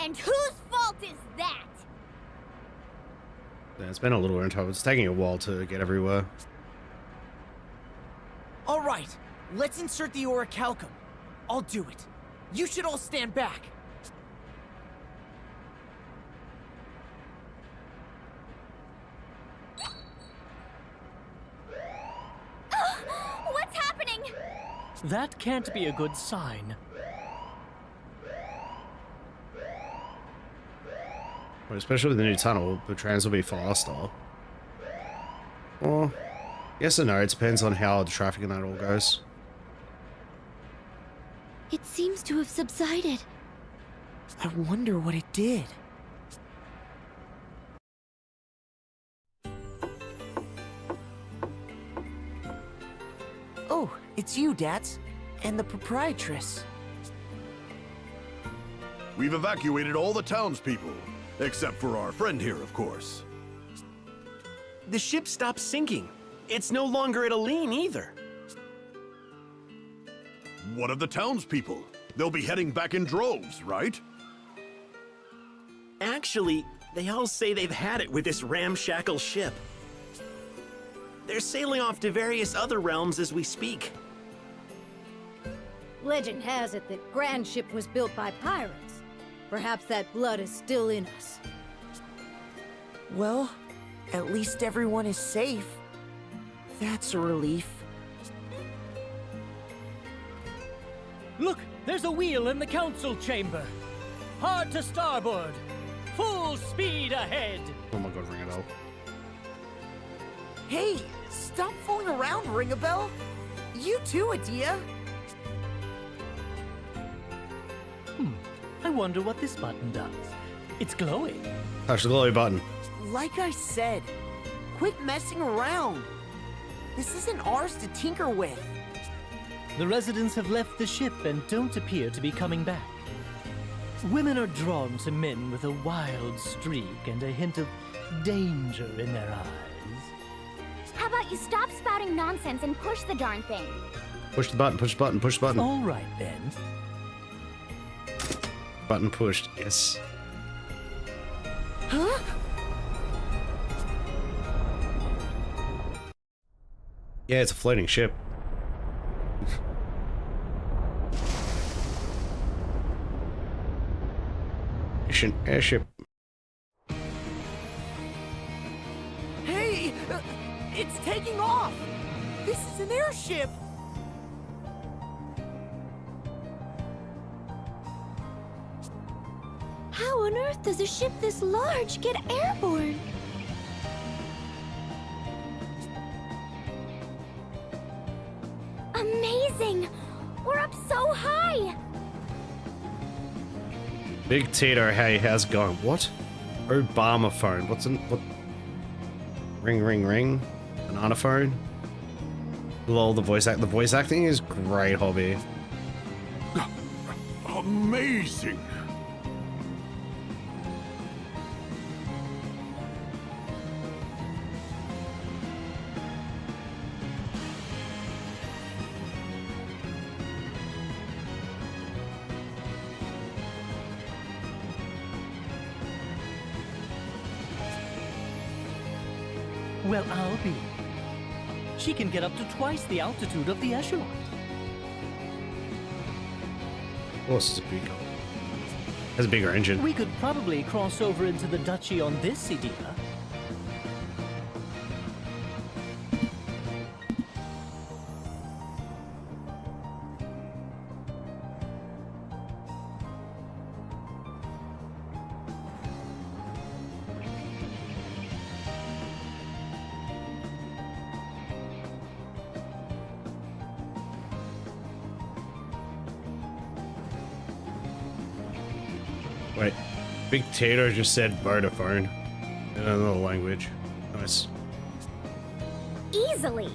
And whose fault is that? Yeah, it's been a little winter. It's taking a while to get everywhere. All right, let's insert the orichalcum. I'll do it. You should all stand back. What's happening? That can't be a good sign. Well, especially with the new tunnel, the trams will be faster. Well, yes and no. It depends on how the traffic and that all goes. It seems to have subsided. I wonder what it did. Oh, it's you, Dats. And the proprietress. We've evacuated all the townspeople, except for our friend here, of course. The ship stopped sinking. It's no longer at a lean either. What of the townspeople? They'll be heading back in droves, right? Actually, they all say they've had it with this ramshackle ship. They're sailing off to various other realms as we speak. Legend has it that Grand Ship was built by pirates. Perhaps that blood is still in us. Well, at least everyone is safe. That's a relief. Look, there's a wheel in the council chamber. Hard to starboard. Full speed ahead. Oh my god, ring it up. Hey, stop fooling around, Ring-a-Bell. You too, Adia. I wonder what this button does. It's glowing. Touch the glowy button. Like I said, quit messing around. This isn't ours to tinker with. The residents have left the ship and don't appear to be coming back. Women are drawn to men with a wild streak and a hint of danger in their eyes. How about you stop spouting nonsense and push the darn thing? Push the button, push the button, push the button. All right, then. Button pushed, yes. Huh? Yeah, it's a floating ship. ancient airship. Hey! It's taking off! This is an airship! How on earth does a ship this large get airborne? Amazing! We're up so high! Big Tito, hey, how's it going? What? Obama phone. What's an what? Ring, ring, ring. Banana phone. Lol, the voice act. The voice acting is great hobby. Amazing! Well, I'll be. She can get up to twice the altitude of the echelon. Of course, it's a big. Has a bigger engine. We could probably cross over into the duchy on this idea. Wait, Big Tito just said Vodafone in another language. Nice. Easily.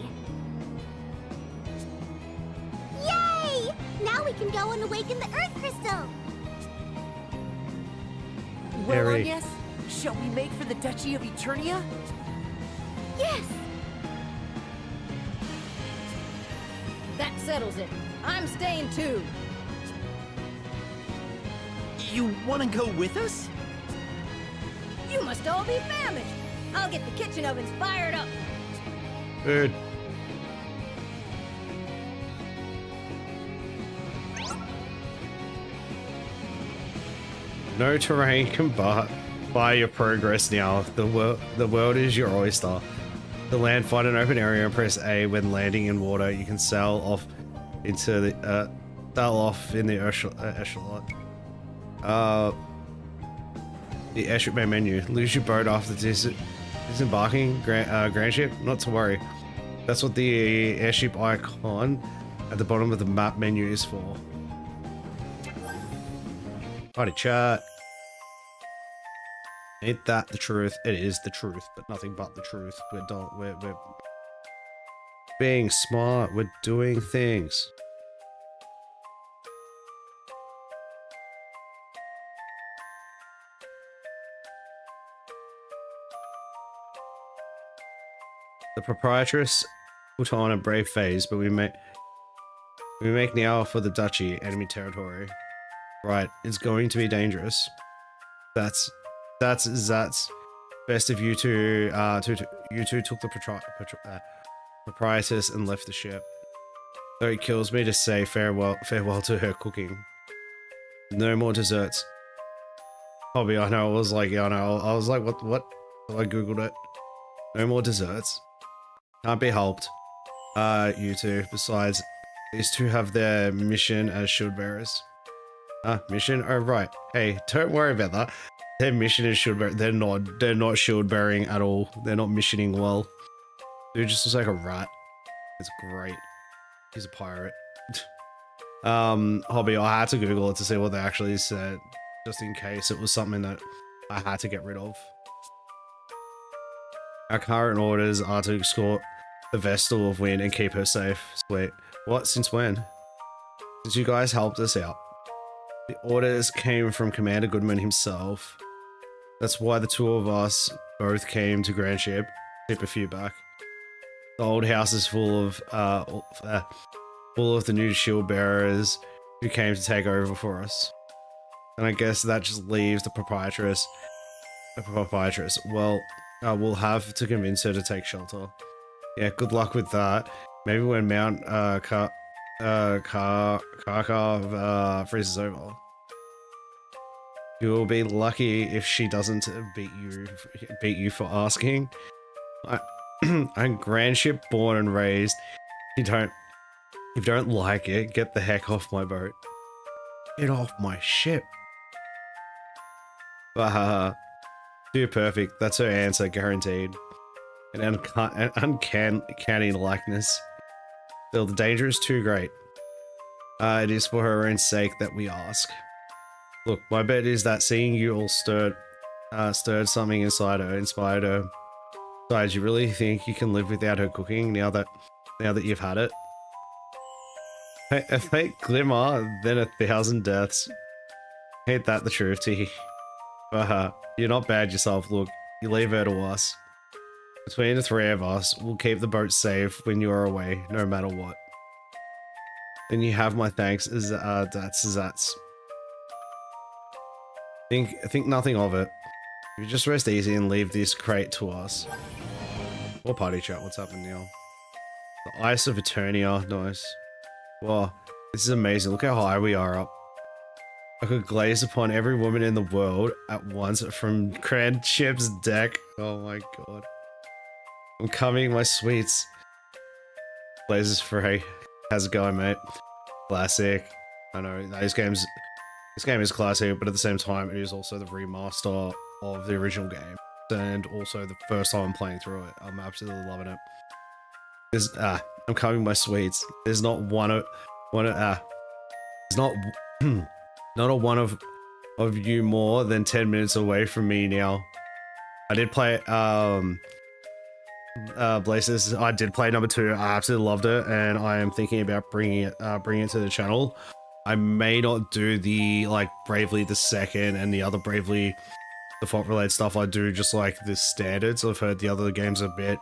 Yay! Now we can go and awaken the Earth Crystal. Well, Harry. Agnes, shall we make for the Duchy of Eternia? Yes! That settles it. I'm staying too. You want to go with us? You must all be famished. I'll get the kitchen ovens fired up. Dude. No terrain can buy your progress now. The world is your oyster. To land, find an open area and press A when landing in water. You can sail off into the in the echelon. The airship main menu. Lose your boat after disembarking. Grand ship. Not to worry. That's what the airship icon at the bottom of the map menu is for. Party chat. Ain't that the truth? It is the truth, but nothing but the truth. We're being smart. We're doing things. The proprietress put on a brave face, but we make now for the duchy, enemy territory. Right, it's going to be dangerous. That's best of you two. You two took the proprietress and left the ship. Though it kills me to say farewell to her cooking. No more desserts. Hobby, I know. I was like, yeah, I know. I was like, what? So I googled it. No more desserts. Can't be helped. You two. Besides, these two have their mission as shield bearers. Mission? Oh, right. Hey, don't worry about that. Their mission is shield bearer. They're not shield bearing at all. They're not missioning well. Dude just looks like a rat. It's great. He's a pirate. Hobby, I had to Google it to see what they actually said, just in case it was something that I had to get rid of. Our current orders are to escort the Vestal of Wind and keep her safe. Sweet. What? Since when? Since you guys helped us out. The orders came from Commander Goodman himself. That's why the two of us both came to Grand Ship. Tip a few back. The old house is full of the new shield bearers who came to take over for us. And I guess that just leaves the proprietress. Well, we'll have to convince her to take shelter. Yeah, good luck with that. Maybe when Mount Kharkov freezes over. You'll be lucky if she doesn't beat you for asking. I'm grand ship born and raised. If you don't like it, get the heck off my boat. Get off my ship. Too perfect. That's her answer, guaranteed. An uncanny likeness. Still, the danger is too great. It is for her own sake that we ask. Look, my bet is that seeing you all stirred something inside her, inspired her. Besides, you really think you can live without her cooking now that you've had it? A fake glimmer, then 1,000 deaths. Ain't that the truth, T? You're not bad yourself. Look, you leave her to us. Between the three of us, we'll keep the boat safe when you are away, no matter what. Then you have my thanks, Zats. Think nothing of it. You just rest easy and leave this crate to us. Or party chat, what's happening now? The Ice of Eternia, nice. Wow, this is amazing. Look how high we are up. I could glaze upon every woman in the world at once from Grand Ship's deck. Oh my god. I'm coming, my sweets. Blazes free. How's it going, mate? Classic. I know, this game is classic, but at the same time, it is also the remaster of the original game. And also the first time I'm playing through it. I'm absolutely loving it. I'm coming, my sweets. There's not not a one of you more than 10 minutes away from me now. I did play Blazes. I did play number 2. I absolutely loved it, and I am thinking about bringing it to the channel. I may not do the like Bravely the Second and the other Bravely default related stuff. I do just like the standards. I've heard the other games a bit.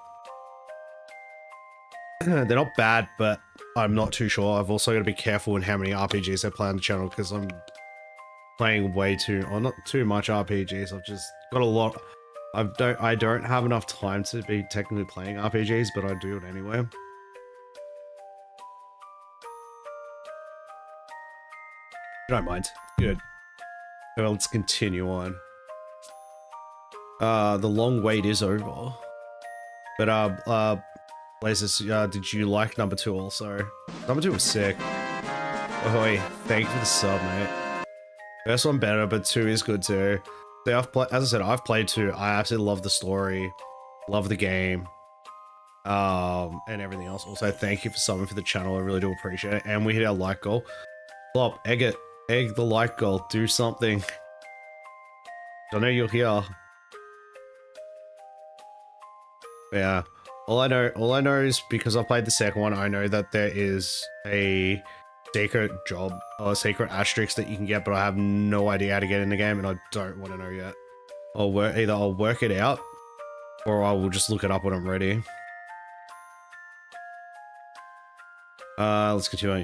They're not bad, but I'm not too sure. I've also got to be careful in how many RPGs I play on the channel because I'm playing not too much RPGs. I've just got a lot. I don't have enough time to be technically playing RPGs, but I do it anyway. Don't mind. Good. Well, let's continue on. The long wait is over. But Blazes, did you like number 2 also? Number 2 was sick. Oh, thank you for the sub, mate. First one better, but 2 is good too. So as I said, I've played 2. I absolutely love the story, love the game, and everything else. Also, thank you for subbing for the channel. I really do appreciate it. And we hit our like goal. Flop, egg the like goal. Do something. I know you're here. Yeah. All I know is because I played the second one, I know that there is a secret job or a secret asterisk that you can get, but I have no idea how to get in the game, and I don't want to know yet. Either I'll work it out, or I will just look it up when I'm ready. Let's continue.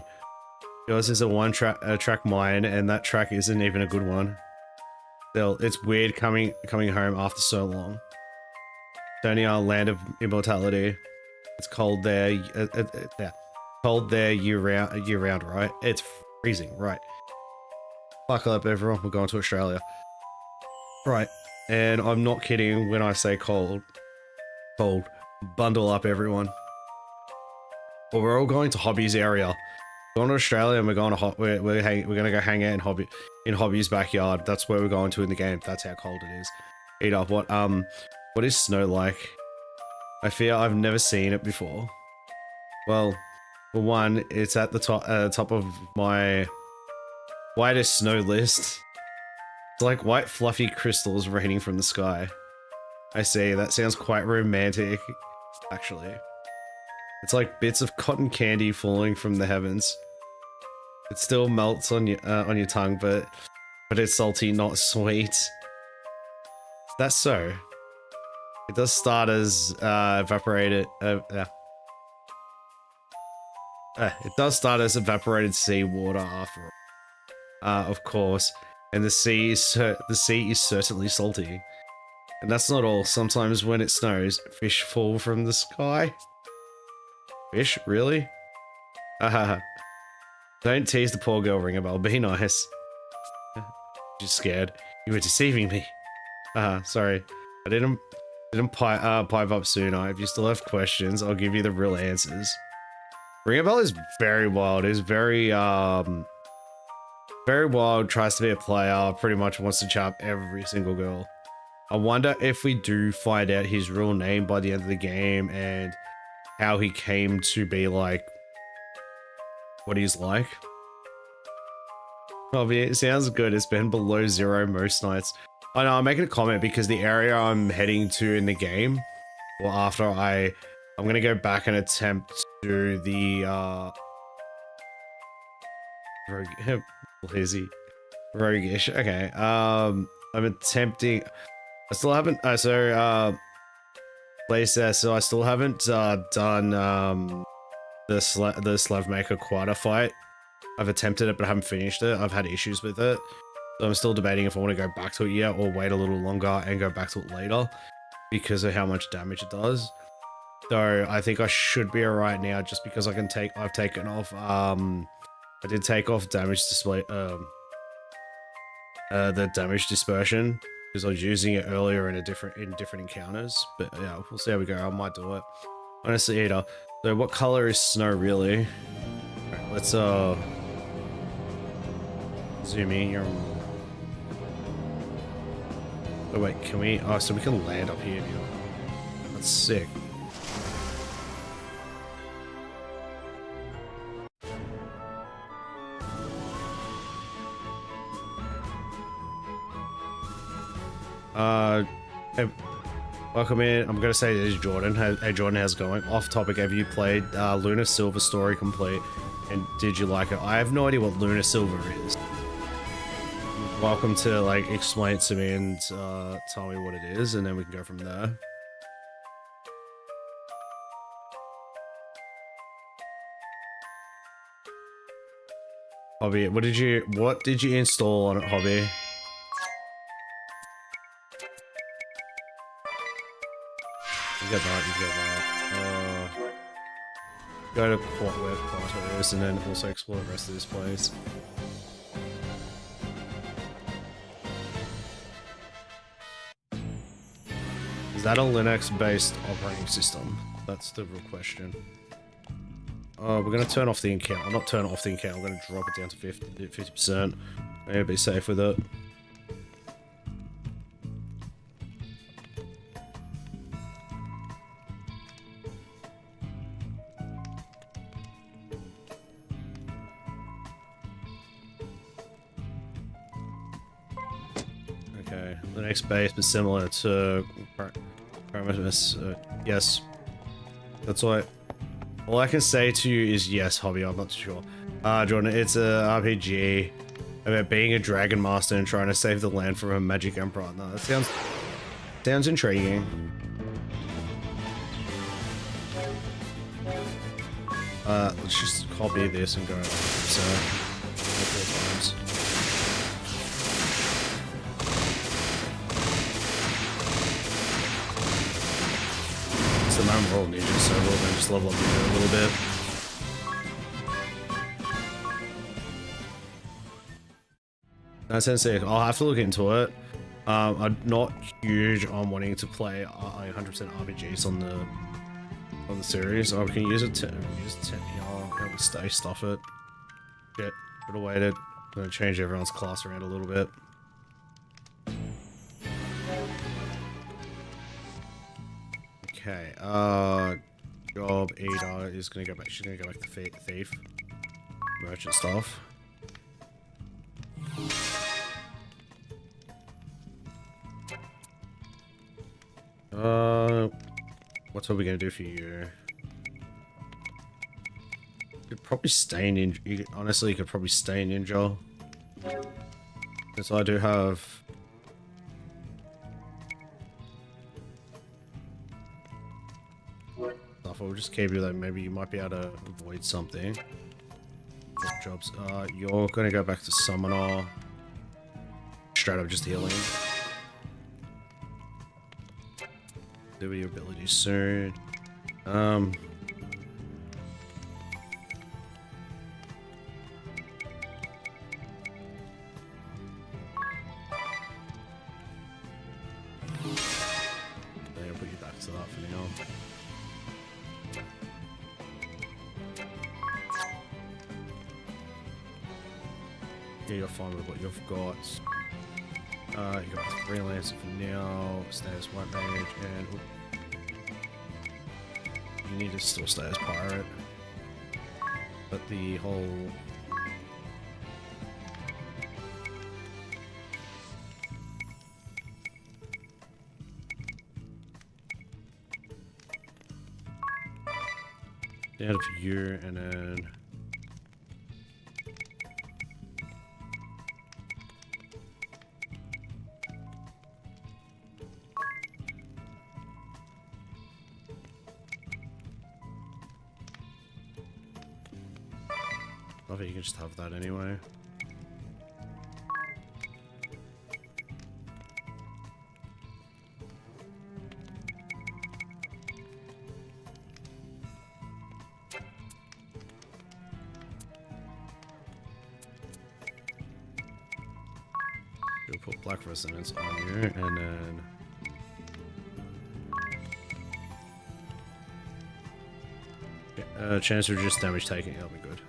Yours is a one-track mine, and that track isn't even a good one. Still, it's weird coming home after so long. Eternia, land of immortality. It's cold there. Yeah, cold there year round, right? It's freezing, right? Buckle up, everyone. We're going to Australia, right? And I'm not kidding when I say cold. Cold. Bundle up, everyone. Well, we're all going to Hobby's area. We're going to Australia, and we're going to we're gonna go hang out in Hobby's backyard. That's where we're going to in the game. That's how cold it is. Eat up. What is snow like? I fear I've never seen it before. Well, for one, it's at the top of my whitest snow list. It's like white fluffy crystals raining from the sky. I see, that sounds quite romantic, actually. It's like bits of cotton candy falling from the heavens. It still melts on your tongue, but it's salty, not sweet. That's so. It does start as evaporated. It does start as evaporated seawater after all, of course. And the sea is certainly salty. And that's not all. Sometimes when it snows, fish fall from the sky. Fish, really? Don't tease the poor girl, Ringabell. Be nice. She's scared. You were deceiving me. Sorry. I didn't pipe up sooner. If you still have questions, I'll give you the real answers. Ring a Bell is very wild. He's very wild, tries to be a player, pretty much wants to chop every single girl. I wonder if we do find out his real name by the end of the game and how he came to be like what he's like. Oh, yeah, it sounds good. It's been below 0 most nights. I know, I'm making a comment because the area I'm heading to in the game, well, after I'm gonna go back and attempt to do the roguish. Okay. I'm attempting. I still haven't. Place there. So I still haven't done the Slav Maker Quada fight. I've attempted it, but I haven't finished it. I've had issues with it. So I'm still debating if I want to go back to it yet or wait a little longer and go back to it later because of how much damage it does. So I think I should be alright now just because I've taken off, I did take off damage display, the damage dispersion because I was using it earlier in different encounters. But yeah, we'll see how we go. I might do it. Honestly, either. So what color is snow really? Right, let's zoom in. Oh wait, can we? Oh, so we can land up here now. That's sick. Hey, welcome in. I'm gonna say this is Jordan. Hey Jordan, how's it going? Off topic, have you played Lunar Silver Story Complete? And did you like it? I have no idea what Lunar Silver is. Welcome to like explain it to me and tell me what it is, and then we can go from there. Hobby, what did you install on it, Hobby? You get that. Go to where Quarto is, and then also explore the rest of this place. Is that a Linux-based operating system? That's the real question. We're gonna turn off the encounter. I'm not turn off the encounter. I'm gonna drop it down to 50%. Maybe be safe with it. Okay, the next base is similar to Paramus. Yes, that's right. All I can say to you is yes, Hobby. I'm not sure. Jordan, it's a RPG about being a dragon master and trying to save the land from a magic emperor. No, that sounds intriguing. Let's just copy this and go. So, times. The moment we're all ninjas, so we're gonna just level up ninja a little bit. That sounds sick. I'll have to look into it. I'm not huge on wanting to play 100% RPGs on the series. I can use it to stay stuff it. Shit, could have waited. I'm gonna change everyone's class around a little bit. Okay, Job Ada is gonna go back. She's gonna go back to thief, merchant stuff. What are we gonna do for you? You could probably stay ninja. Honestly, you could probably stay ninja. Because I do have. We'll just keep you that maybe you might be able to avoid something. Jobs. You're gonna go back to summoner. Straight up just healing. Do your abilities soon. you're fine with what you've got. You got Freelancer for now, stay as White Mage, and you need to still stay as Pirate. But the whole... Out of you, and then... I think you can just have that anyway. We'll put Black Resonance on you, and then... chance to reduce damage taken, that'll be good.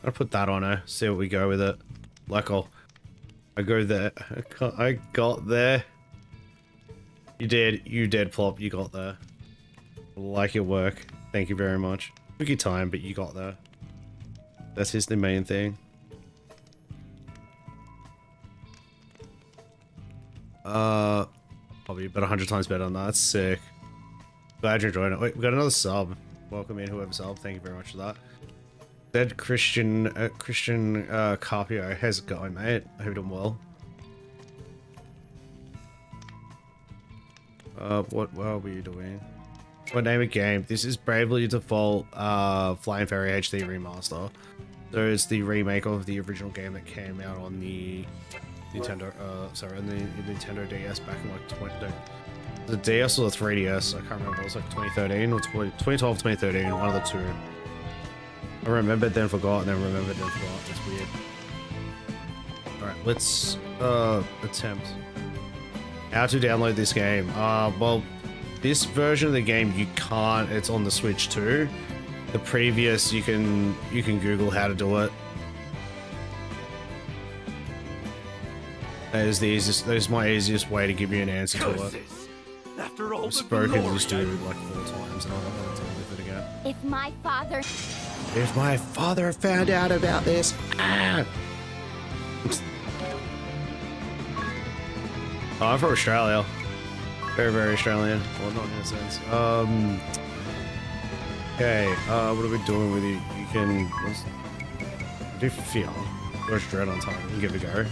I'll put that on her, see what we go with it. Like, I go there. I got there. You did, Plop, you got there. Like your work. Thank you very much. Took your time, but you got there. That's just the main thing. Probably about 100 times better than that. That's sick. Glad you're enjoying it. Wait, we got another sub. Welcome in, whoever subbed. Thank you very much for that. Dead Christian Carpio, how's it going, mate? I hope you're doing well. What were you doing? What name of game? This is Bravely Default Flying Fairy HD Remaster. So it's the remake of the original game that came out on the Nintendo, on the Nintendo DS back in like the DS or the 3DS, I can't remember, it was like 2013 or 2012, 2013, one of the two. I remembered then forgot, and then remembered then forgot. It's weird. Alright, let's attempt how to download this game. Well, this version of the game you can't, it's on the Switch too. The previous you can Google how to do it. That is my easiest way to give you an answer to it. After all, I've spoken to this dude like 4 times and I don't know to live it again. If my father found out about this, Oh, I'm from Australia. Very, very Australian. Well, not in a sense. Okay, what are we doing with you? You can do fear. Where's Dread on time? We can give it a go.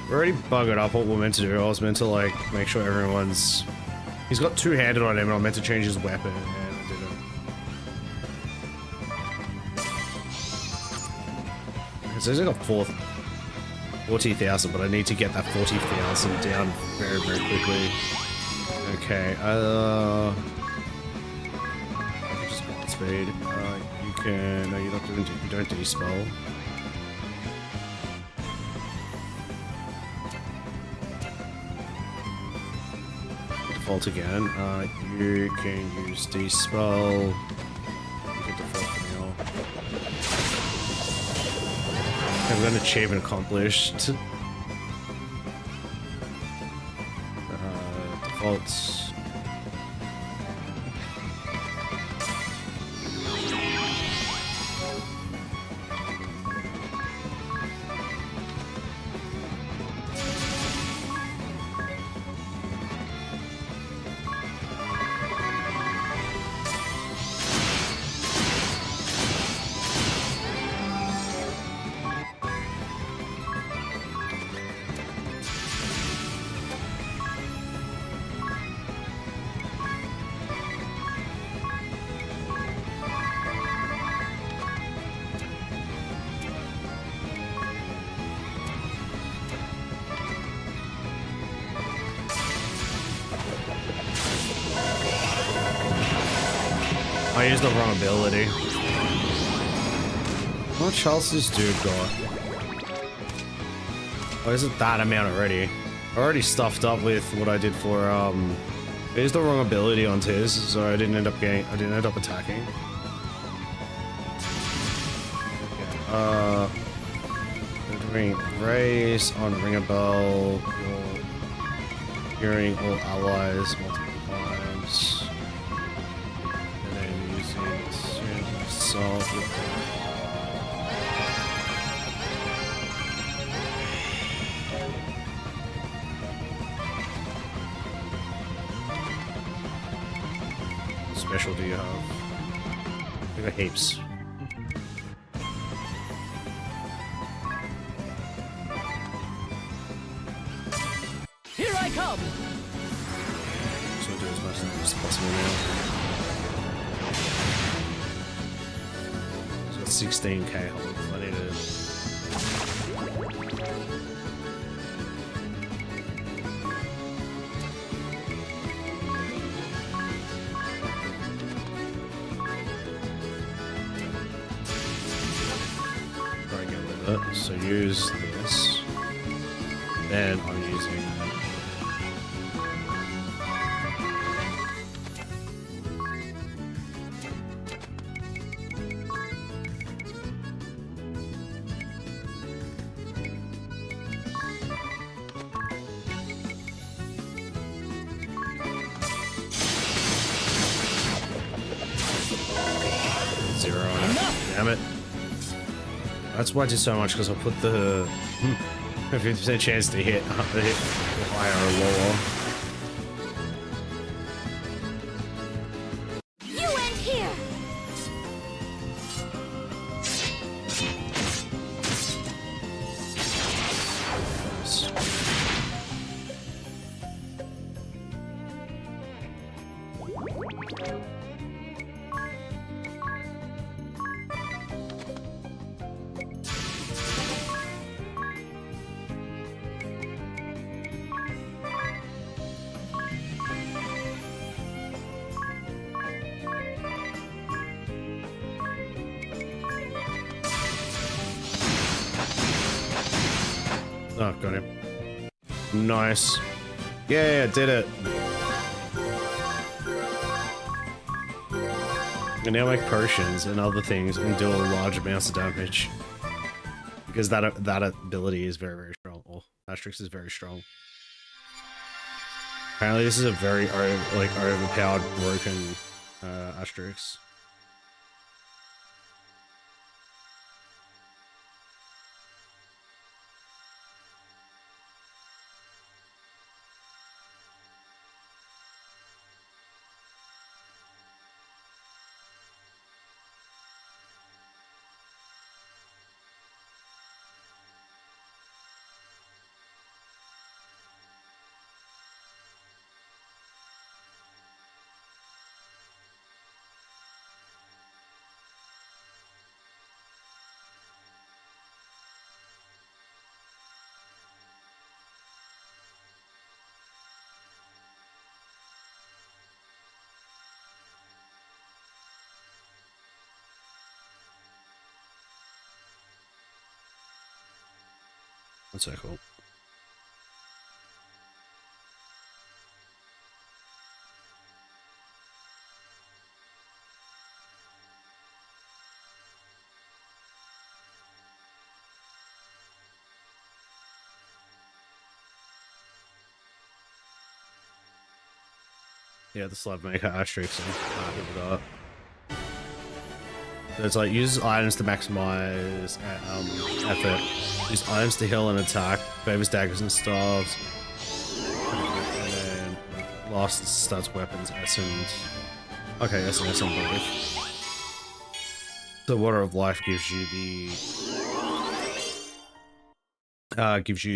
We're already buggered up what we're meant to do. I was meant to like make sure everyone's... He's got 2-handed on him and I meant to change his weapon and I didn't. So he's got 40,000, but I need to get that 40,000 down very, very quickly. Okay, I can just go speed. You can... No, you're not doing... You don't de-spell. Default again. You can use de-spell. You can default for now. I've got an achievement accomplished. Defaults. I used the wrong ability. How much health this dude got? Oh, is it that amount already? I already stuffed up with what I did for, I used the wrong ability on his, so I didn't end up attacking. Okay, we're doing race on ring a bell, hearing all allies multiple times, and then using assault with special do you have? I got heaps. Here I come! So do as much as possible now. So it's 16k health. I need to. So use this, then I'm using zero on it. Damn it. That's why I did so much, because I put the 50% chance to hit higher or lower. You end here! Oh, got him. Nice. Yeah, did it. I can now make potions and other things and do a large amounts of damage. Because that ability is very, very strong. Oh, Asterix is very strong. Apparently this is a very overpowered, broken Asterix. That's so cool. Yeah, the slab maker Asterix and it's like use items to maximize effort. Use items to heal and attack. Favors daggers and staves. And then last starts weapons, essence. Okay, essence on both. The water of life gives you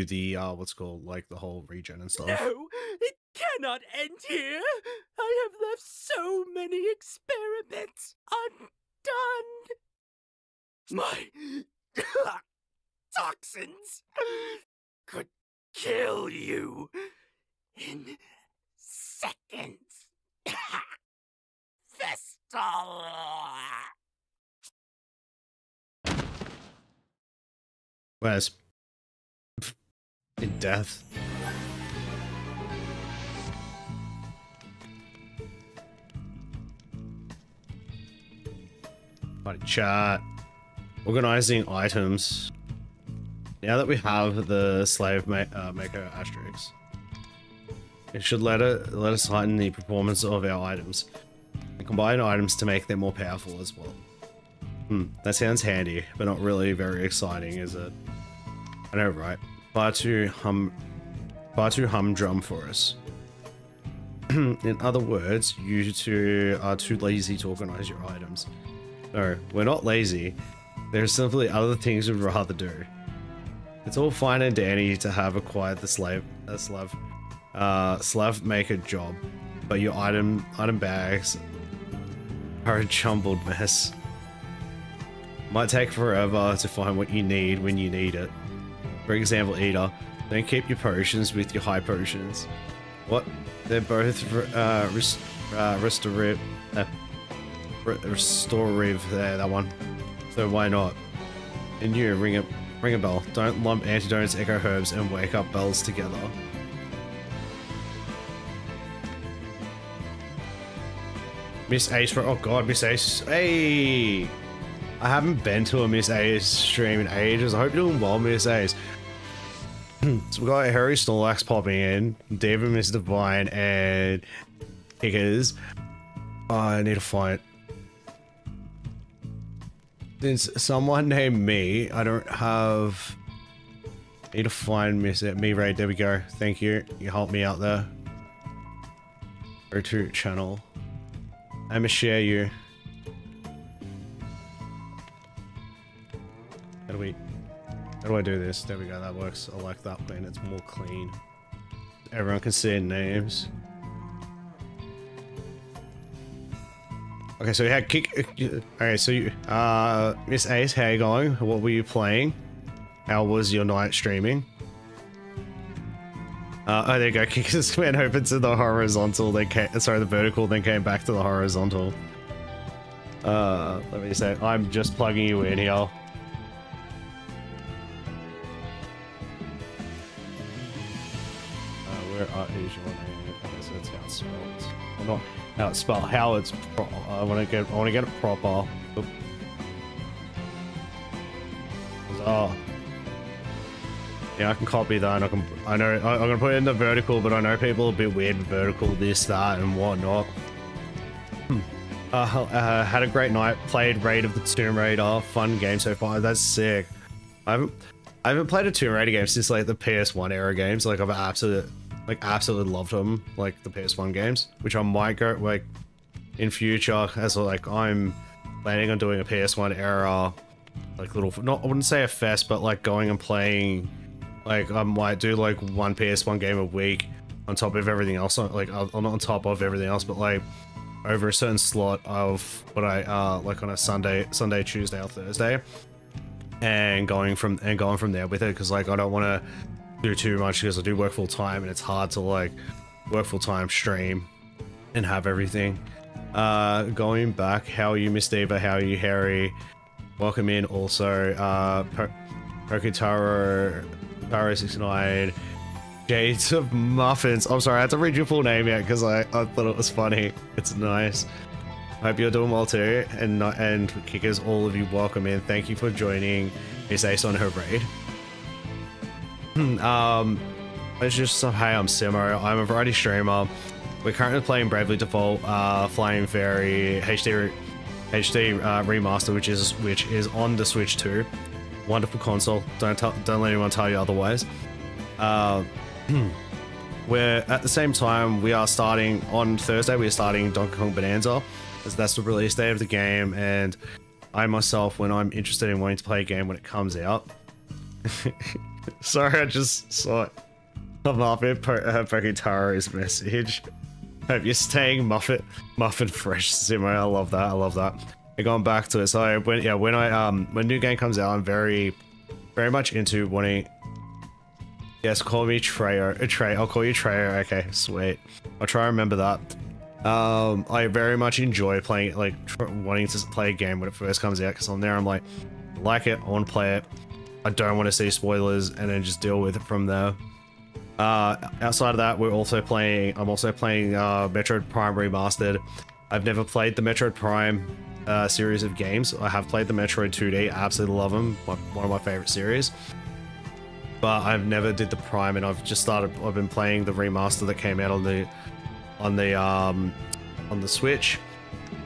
the what's called like the whole regen and stuff. No, it cannot end here. I have left so many experiments undone. My toxins could kill you in seconds. Vestal. Where's in death? Buddy chat. Organizing items. Now that we have the slave maker asterisk, it should let us heighten the performance of our items and combine items to make them more powerful as well. That sounds handy, but not really very exciting, is it? I know, right? Far too humdrum for us. In other words, you two are too lazy to organize your items. No, we're not lazy. There's simply other things we'd rather do. It's all fine and dandy to have acquired the slave maker job, but your item bags are a jumbled mess. Might take forever to find what you need when you need it. For example, Eater, don't keep your potions with your high potions. What? They're both restorative. There, that one. So why not? And you, ring a bell. Don't lump antidotes, echo herbs, and wake up bells together. Miss Ace for, oh god, Miss Ace. Hey! I haven't been to a Miss Ace stream in ages. I hope you're doing well, Miss Ace. So we got Harry Snorlax popping in, David, Miss Divine, and Kickers. Oh, I need to find. Since someone named me, I don't have. I need to find me Ray. There we go. Thank you. You helped me out there. Go to channel. I'ma share you. How do I do this? There we go. That works. I like that plan. It's more clean. Everyone can see their names. Okay, so we had okay, so you, Miss Ace, how you going? What were you playing? How was your night streaming? Oh, there you go. Kickers went open to the horizontal. They came, sorry, the vertical, then came back to the horizontal. Let me say, I'm just plugging you in here. Where is your name? Okay, so it's how it's spelled. Well, not how it's spelled. How it's. I want to get it proper. Oop. Oh. Yeah, I can copy that. And I know I'm gonna put it in the vertical, but I know people are a bit weird with vertical, this, that, and whatnot. Had a great night. Played Raid of the Tomb Raider. Fun game so far. That's sick. I haven't played a Tomb Raider game since like the PS1 era games. Like I've absolutely loved them. Like the PS1 games, which I might go like in future as like I'm planning on doing a PS1 era like little, not I wouldn't say a fest, but like going and playing. Like I might do like one PS1 game a week on top of everything else. Like not on top of everything else, but like over a certain slot of what I like on a Sunday, Tuesday, or Thursday, and going from there with it, because like I don't want to do too much because I do work full time and it's hard to like work full time, stream, and have everything. Going back, how are you, Miss Diva? How are you, Harry? Welcome in also. Pokitaro 69, Jades of Muffins. I'm sorry, I had to read your full name yet because I thought it was funny. It's nice. Hope you're doing well too. And Kickers, all of you, welcome in. Thank you for joining Miss Ace on her raid. It's just hey, I'm Simo. I'm a variety streamer. We're currently playing Bravely Default, Flying Fairy HD Remaster, which is on the Switch 2. Wonderful console. Don't let anyone tell you otherwise. We're at the same time we are starting on Thursday. We are starting Donkey Kong Bonanza, as that's the release day of the game. And I myself, when I'm interested in wanting to play a game when it comes out. Sorry, I just saw it. I'm up in Pokitaro's message. Hope you're staying muffin fresh, Simo. I love that. I love that. Going back to it, so when new game comes out, I'm very much into wanting. Yes, call me Treyo. I'll call you Treyo. Okay, sweet. I'll try to remember that. I very much enjoy playing, like, wanting to play a game when it first comes out, because on there I'm like it, I want to play it, I don't want to see spoilers, and then just deal with it from there. Outside of that, I'm also playing Metroid Prime Remastered. I've never played the Metroid Prime series of games. I have played the Metroid 2D, I absolutely love them, one of my favorite series. But I've never did the Prime, and I've been playing the remaster that came out on the Switch,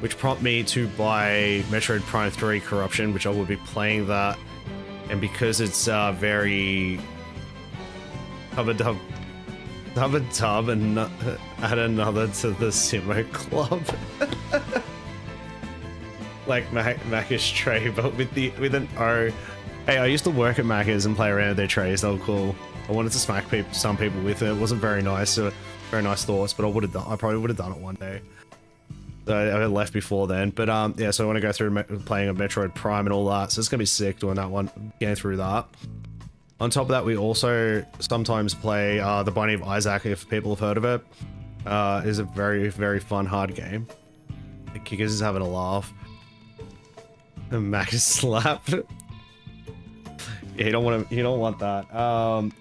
which prompted me to buy Metroid Prime 3 Corruption, which I will be playing that. And because it's very hubba dub and add another to the Simo Club. Like Macca's tray, but with an O. Hey, I used to work at Macca's and play around with their trays. They were cool. I wanted to smack some people with it. It wasn't very nice. Very nice thoughts, but I probably would have done it one day. So I had left before then, but yeah. So I want to go through playing a Metroid Prime and all that. So it's gonna be sick doing that one, getting through that. On top of that, we also sometimes play the Binding of Isaac, if people have heard of it. It is a very, very fun, hard game. The Kickers is having a laugh. And Mac is slapped. Yeah, you don't want that.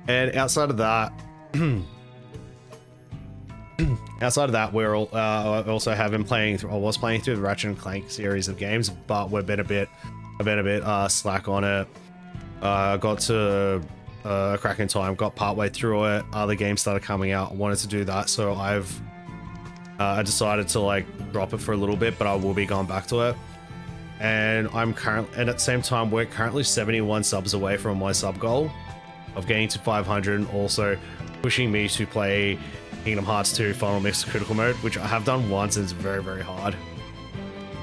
And outside of that, we're all, I also have been playing. I was playing through the Ratchet and Clank series of games, but I've been a bit slack on it. Got to cracking time, got partway through it. Other games started coming out. I wanted to do that, so I decided to like drop it for a little bit, but I will be going back to it. And at the same time, we're currently 71 subs away from my sub goal of getting to 500, and also pushing me to play Kingdom Hearts 2 Final Mix Critical Mode, which I have done once, and it's very, very hard.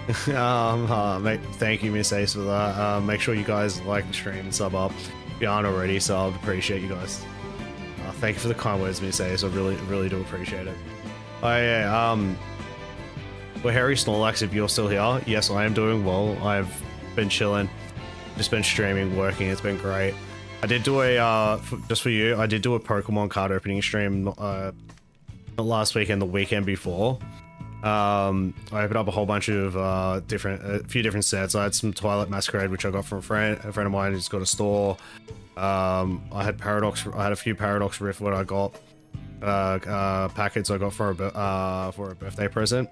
Thank you, Miss Ace, for that. Make sure you guys like the stream and sub up if you aren't already, so I'd appreciate you guys. Thank you for the kind words, Miss Ace. I really, really do appreciate it. Oh yeah, well, Harry Snorlax, if you're still here, yes, I am doing well. I've been chilling, just been streaming, working. It's been great. I did do just for you, I did do a Pokemon card opening stream, not last weekend, the weekend before. I opened up a whole bunch of a few different sets. I had some Twilight Masquerade, which I got from a friend of mine who's got a store. I had a few Paradox Rift what I got packets I got for a birthday present,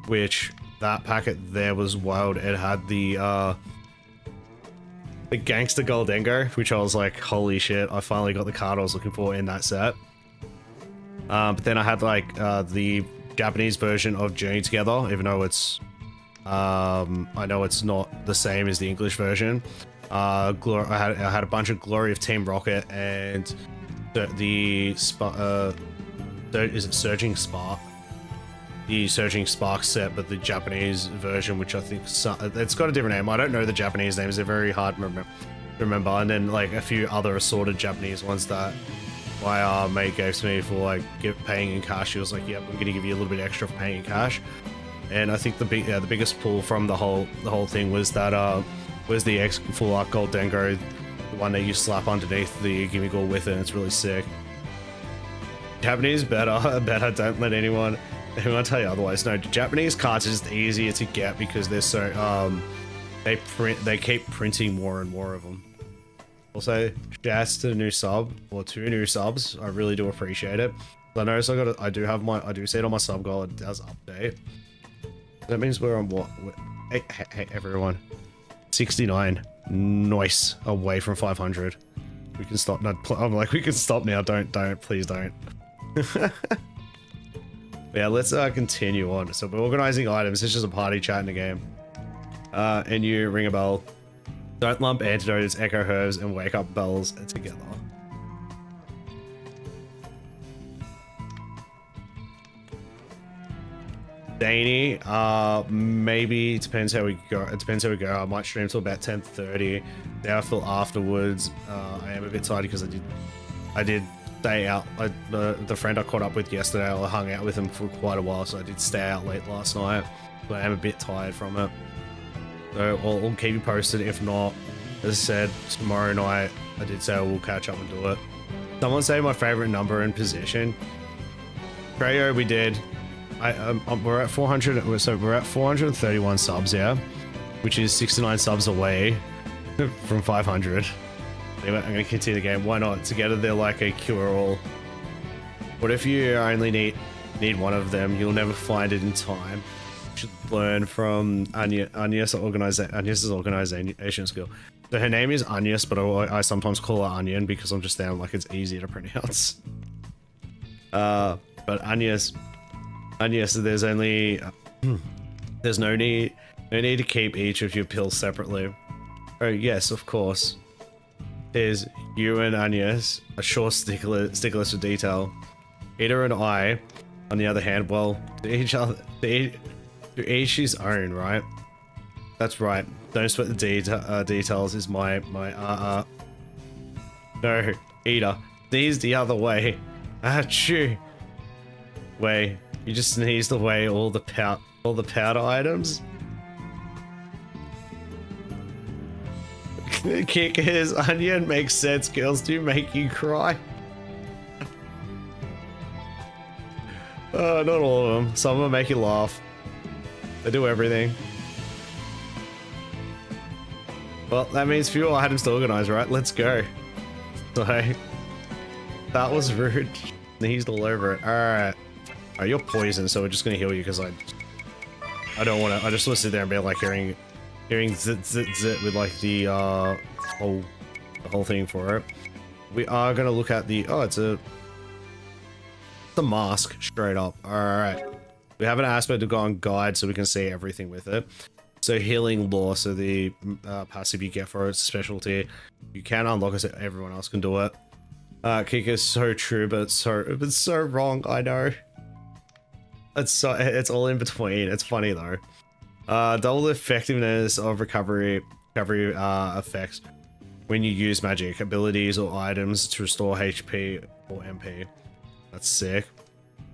which that packet there was wild. It had the Gangster Goldengo, which I was like, holy shit, I finally got the card I was looking for in that set. But then I had like the Japanese version of Journey Together, even though it's I know it's not the same as the English version. I had a bunch of Glory of Team Rocket and is it Surging Spark? The Surging Spark set, but the Japanese version, which I think it's got a different name. I don't know the Japanese names; they're very hard to remember. And then like a few other assorted Japanese ones that my mate gave to me for like paying in cash. He was like, "Yep, I'm gonna give you a little bit extra for paying in cash." And I think the biggest pull from the whole thing was that was the X Full Art Gold Dengo, the one that you slap underneath the Gimme Gold with it. And it's really sick. Japanese better. Don't let anyone tell you otherwise. No, Japanese cards are just easier to get because they're so they keep printing more and more of them. Also, shouts to the new sub, or 2 new subs. I really do appreciate it. I noticed I do see it on my sub goal. It does update. That means we're on what? Hey everyone, 69. Nice, away from 500. We can stop now. I'm like, we can stop now. Don't, please don't. Yeah, let's continue on. So we're organizing items. It's just a party chat in the game. And you ring a bell. Don't lump antidotes, echo herbs, and wake up bells together. Danny, maybe it depends how we go. It depends how we go. I might stream till about 10:30. Now I feel afterwards. I am a bit tired because I did stay out. The friend I caught up with yesterday, I hung out with him for quite a while, so I did stay out late last night. But I am a bit tired from it. So I'll keep you posted. If not, as I said, tomorrow night, I did say I will catch up and do it. Someone say my favorite number and position. Creo we did. we're at 400. So we're at 431 subs, yeah, which is 69 subs away from 500. Anyway, I'm gonna continue the game. Why not? Together they're like a cure-all. What if you only need one of them? You'll never find it in time. You should learn from Agnes' organization skill. So her name is Agnes, but I sometimes call her Onion because I'm just down like it's easier to pronounce. But Agnes, there's only there's no need to keep each of your pills separately. Oh yes, of course. There's you and Agnes, a sure sticklers for detail. Ida and I, on the other hand, well, to each his own, right? That's right. Don't sweat the details. Is my No, Ida, sneeze the other way. Achoo. Way, you just sneezed away all the powder items. Kickers, Onion makes sense. Girls do make you cry. Not all of them. Some of them make you laugh. They do everything. Well, that means fewer items to organize, right? Let's go. So, that was rude. Sneezed all over it. Alright. Alright, you're poisoned, so we're just gonna heal you because I don't want to. I just want to sit there and be like hearing zit zit zit with like the whole thing for it. We are gonna look at the it's the mask straight up. All right, we have an aspect to go on guide so we can see everything with it. So healing law, so the passive you get for its specialty, you can unlock it so everyone else can do it. Kick is so true, but it's so wrong. I know. It's all in between. It's funny though. Double the effectiveness of recovery effects when you use magic abilities or items to restore HP or MP. That's sick.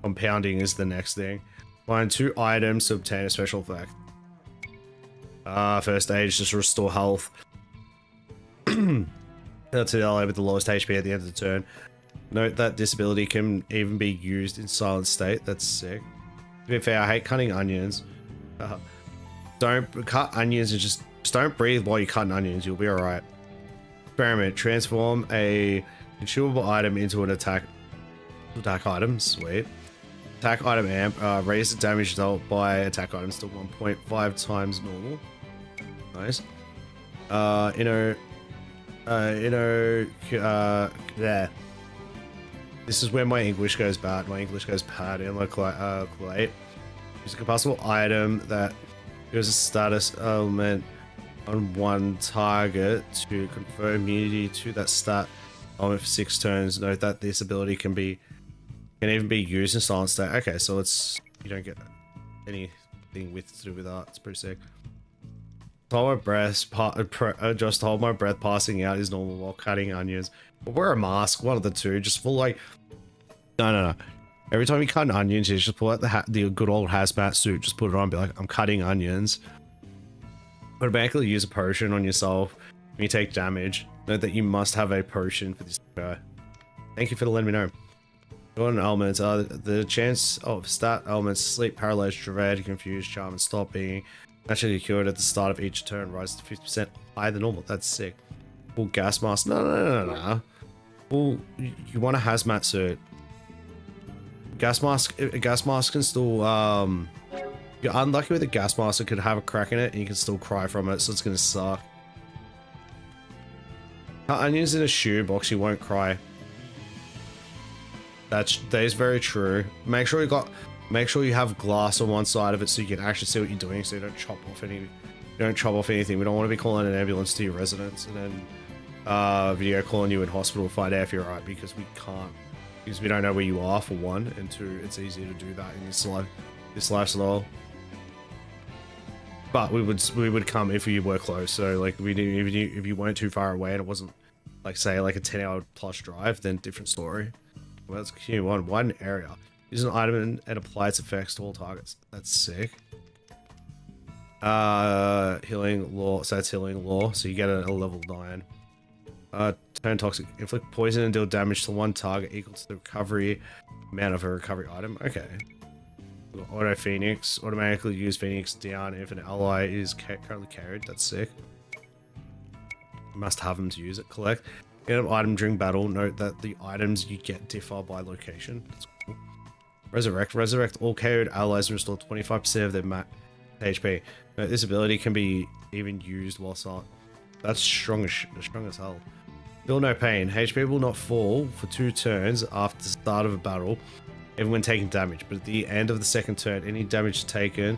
Compounding is the next thing. Find 2 items to obtain a special effect. First aid, just restore health. That's the ally with the lowest HP at the end of the turn. Note that this ability can even be used in silent state. That's sick. To be fair, I hate cutting onions. Don't cut onions and just don't breathe while you're cutting onions. You'll be alright. Experiment. Transform a consumable item into an attack item. Sweet. Attack item amp. Raise the damage dealt by attack items to 1.5 times normal. Nice. There. This is where my English goes bad. My English goes bad in like late. Use a combustible item that gives a status element on one target to confer immunity to that stat element for 6 turns. Note that this ability can even be used in silent state. Okay, so you don't get anything to do with that. It's pretty sick. Hold my breath. Just hold my breath. Passing out is normal while cutting onions. Or wear a mask. One of the two. Just full like. No. Every time you cut an onion, you just pull out the good old hazmat suit. Just put it on. And be like, I'm cutting onions. Automatically use a potion on yourself when you take damage. Note that you must have a potion for this guy. Thank you for letting me know. Golden elements are the chance of stat elements: sleep, paralyze, dread, confuse, charm, and stop being naturally cured at the start of each turn rises to 50% higher than normal. That's sick. Full gas mask. No. Well, you want a hazmat suit. Gas mask can still you're unlucky with a gas mask. It could have a crack in it and you can still cry from it, so it's gonna suck. Cut onions in a shoe box, you won't cry. That is very true. Make sure you have glass on one side of it so you can actually see what you're doing, so you don't chop off anything. We don't want to be calling an ambulance to your residence and then video calling you in hospital to find out if you're alright, because we can't. Because we don't know where you are, for one, and two, it's easier to do that in this lifestyle. But we would come if you were close. So like if you weren't too far away and it wasn't like say like a 10-hour plus drive, then different story. Well, let's continue on. One area. Use an item and apply its effects to all targets. That's sick. Healing law. So that's healing law. So you get a level 9. Turn toxic. Inflict poison and deal damage to one target equal to the recovery amount of a recovery item. Okay. Auto Phoenix. Automatically use Phoenix down if an ally is currently carried. That's sick. Must have them to use it. Collect. Get an item during battle. Note that the items you get differ by location. That's cool. Resurrect. Resurrect all carried allies and restore 25% of their HP. Note this ability can be even used whilst on. That's strong as hell. Feel no pain. HP will not fall for 2 turns after the start of a battle, even when taking damage. But at the end of the second turn, any damage taken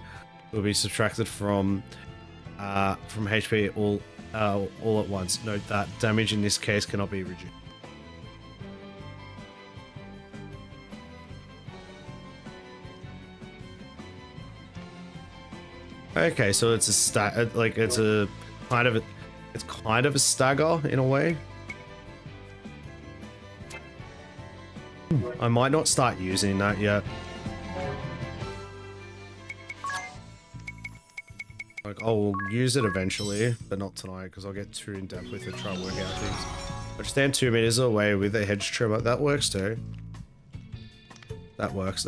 will be subtracted from HP all at once. Note that damage in this case cannot be reduced. Okay, so it's a kind of a stagger in a way. I might not start using that yet. Like, I'll use it eventually, but not tonight because I'll get too in depth with it, try to work out things. I just stand 2 meters away with a hedge trimmer. That works too. That works.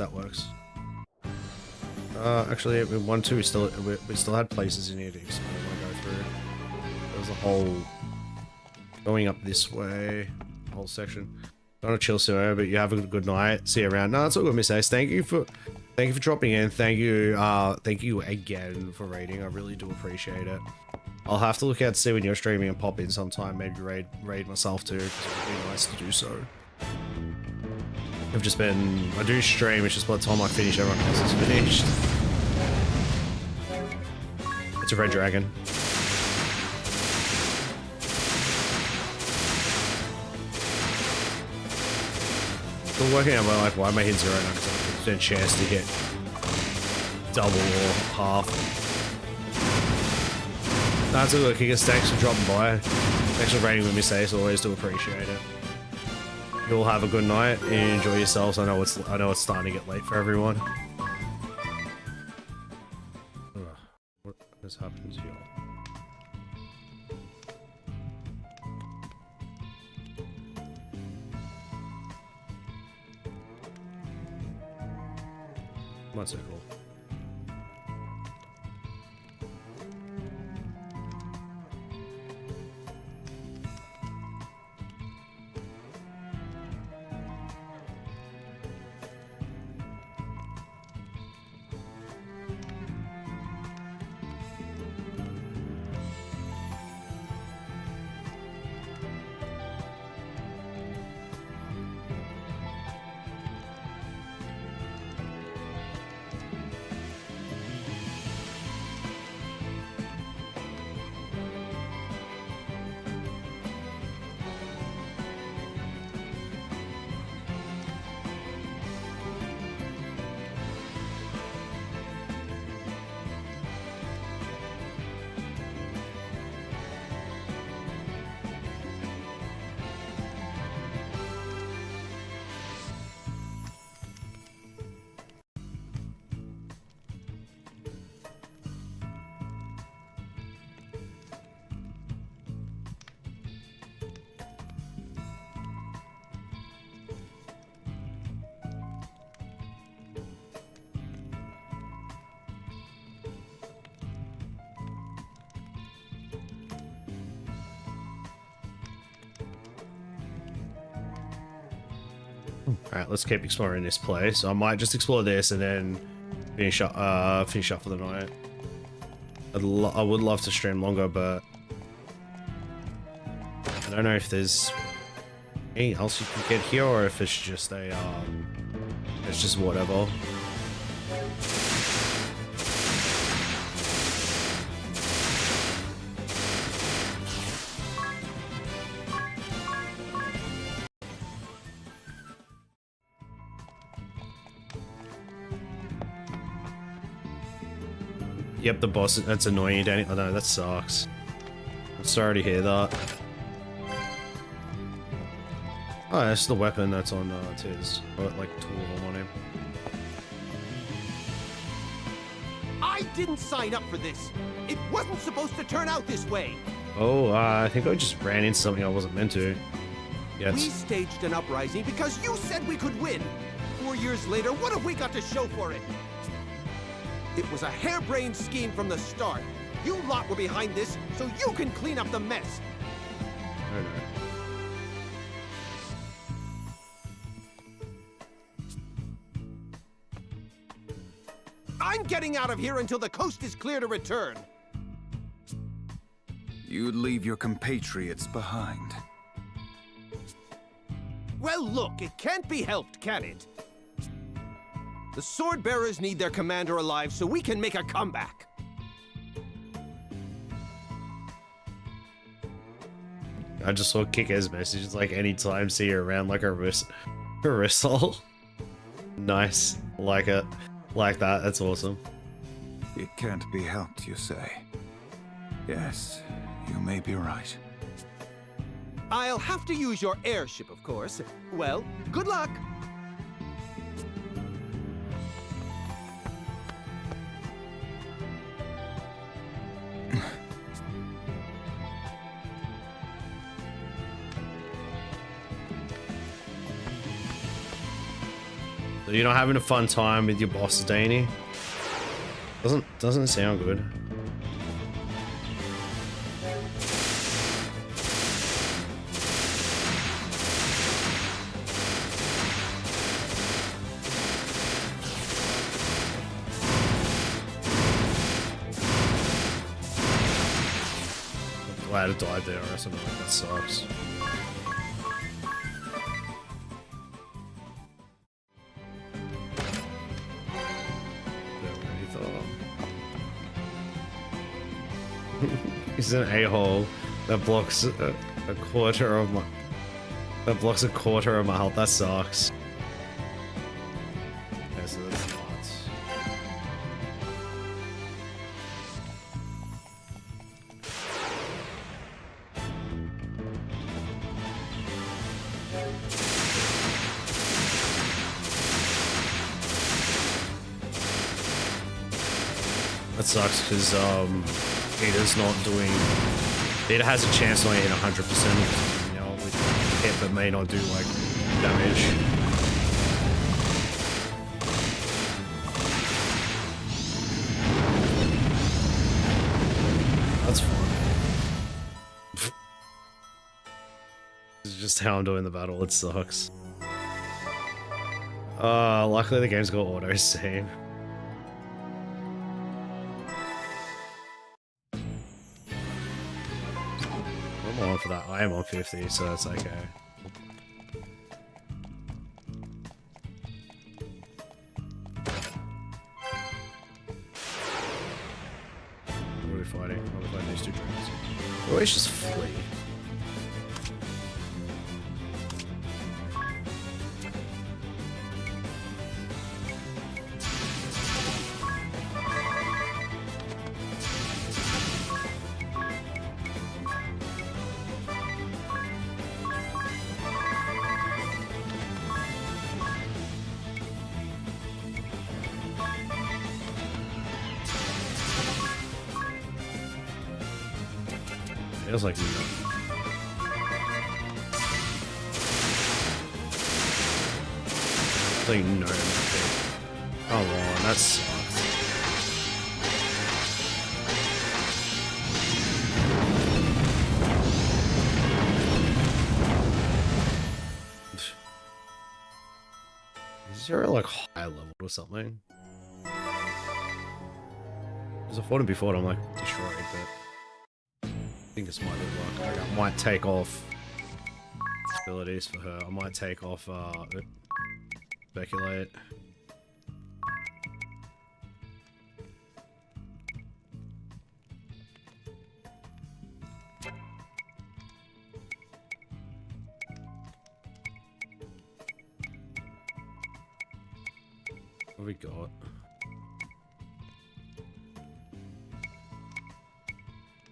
Actually, in 1-2, we still had places in here to explore. I go through. There was a whole going up this way, whole section. Gonna chill soon, but you have a good night. See you around. No, that's all good, Miss Ace. Thank you for dropping in. Thank you again for raiding. I really do appreciate it. I'll have to look out to see when you're streaming and pop in sometime. Maybe raid myself too, because it would be nice to do so. I do stream, it's just by the time I finish, everyone else is finished. It's a red dragon. Still working out my life. Why am I hitting 0 now? Because I have a chance to hit double or half. That's a good kick. Thanks for dropping by. Thanks for raiding with me, Ace. Always do appreciate it. You'll have a good night and enjoy yourselves. I know it's starting to get late for everyone. What has happened here? What's it called? Alright, let's keep exploring this place. I might just explore this and then finish up for the night. I would love to stream longer, but I don't know if there's anything else you can get here or if it's just it's just whatever. Yep, the boss, that's annoying, Danny. Oh no, that sucks. I'm sorry to hear that. Oh, that's the weapon that's on Tiz. Got like 2 of them on him. I didn't sign up for this. It wasn't supposed to turn out this way. Oh, I think I just ran into something I wasn't meant to. Yes. We staged an uprising because you said we could win. 4 years later, what have we got to show for it? It was a harebrained scheme from the start. You lot were behind this, so you can clean up the mess. I know. I'm getting out of here until the coast is clear to return. You'd leave your compatriots behind. Well, look, it can't be helped, can it? The sword bearers need their commander alive so we can make a comeback. I just saw Kick-Ass messages like anytime see you around like a whistle. Nice. Like it. Like that. That's awesome. It can't be helped, you say? Yes, you may be right. I'll have to use your airship, of course. Well, good luck. So you're not having a fun time with your boss, Danny? Doesn't sound good. I'm glad it died there or something like that sucks. He's an a-hole that blocks a quarter of my health. That sucks. Okay, so that's nuts. That sucks because Ada's not doing. Ada has a chance not hitting 100%, you know, with hit, but may not do like damage. That's fine. This is just how I'm doing the battle. It sucks. Luckily the game's got auto save. For that, I am on 50, so that's okay. What are we fighting? What are we fighting these two dragons? We always just flee. Feels like no. Like no. Come on, that sucks. Is there like high level or something? Because I fought him before and I'm like destroyed, but I think this might be luck. I might take off abilities for her. I might take off speculate. What have we got?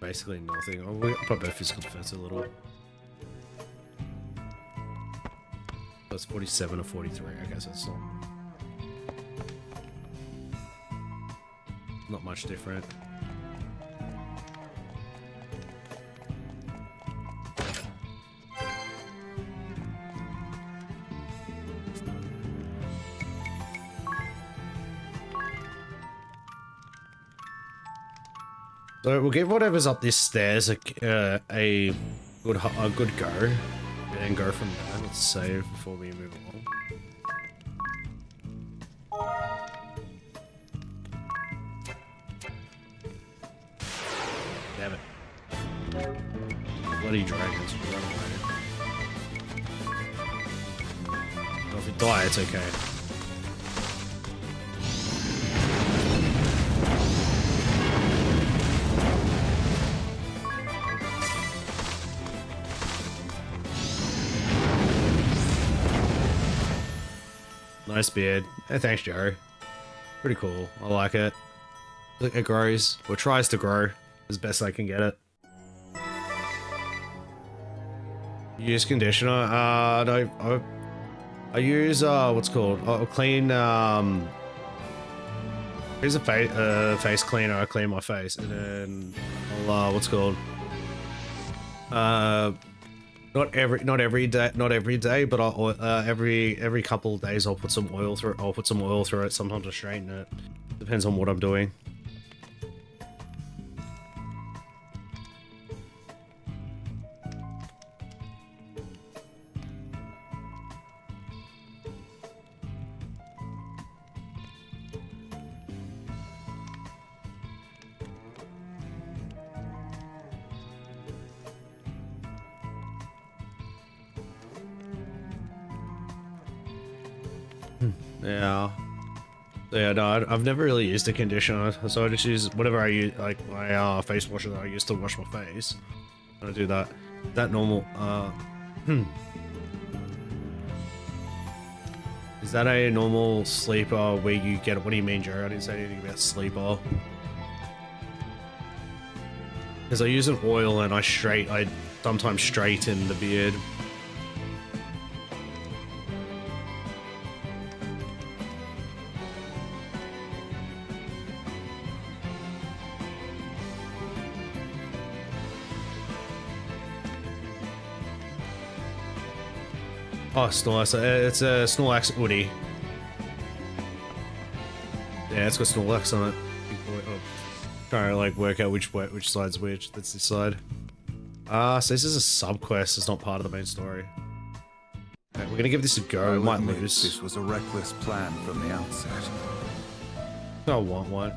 Basically nothing. Oh, we probably have physical defense a little. That's 47 or 43. I guess that's not much different. So we'll give whatever's up this stairs a good go, and then go from there. Let's save before we move along. Damn it! Bloody dragons! Run away. Well, if you die, it's okay. Nice beard. Hey, thanks, Joe. Pretty cool. I like it. It grows, or tries to grow, as best I can get it. Use conditioner. No, I use what's called? I'll clean. Here's a face cleaner. I clean my face, and then I'll what's called? Not every day, but I'll, every couple of days I'll put some oil through. I'll put some oil through it. Sometimes to straighten it. Depends on what I'm doing. Yeah, no, I've never really used a conditioner, so I just use whatever I use, like my face washer that I use to wash my face. I do that. That normal. Is that a normal sleeper where you get it? What do you mean, Joe? I didn't say anything about sleeper. Because I use an oil and I sometimes straighten the beard. Oh, Snorlax. It's a Snorlax Woody. Yeah, it's got Snorlax on it. Trying to like work out which side's which. That's this side. So this is a sub-quest. It's not part of the main story. Okay, we're gonna give this a go. We might lose. This was a reckless plan from the outset. I want one.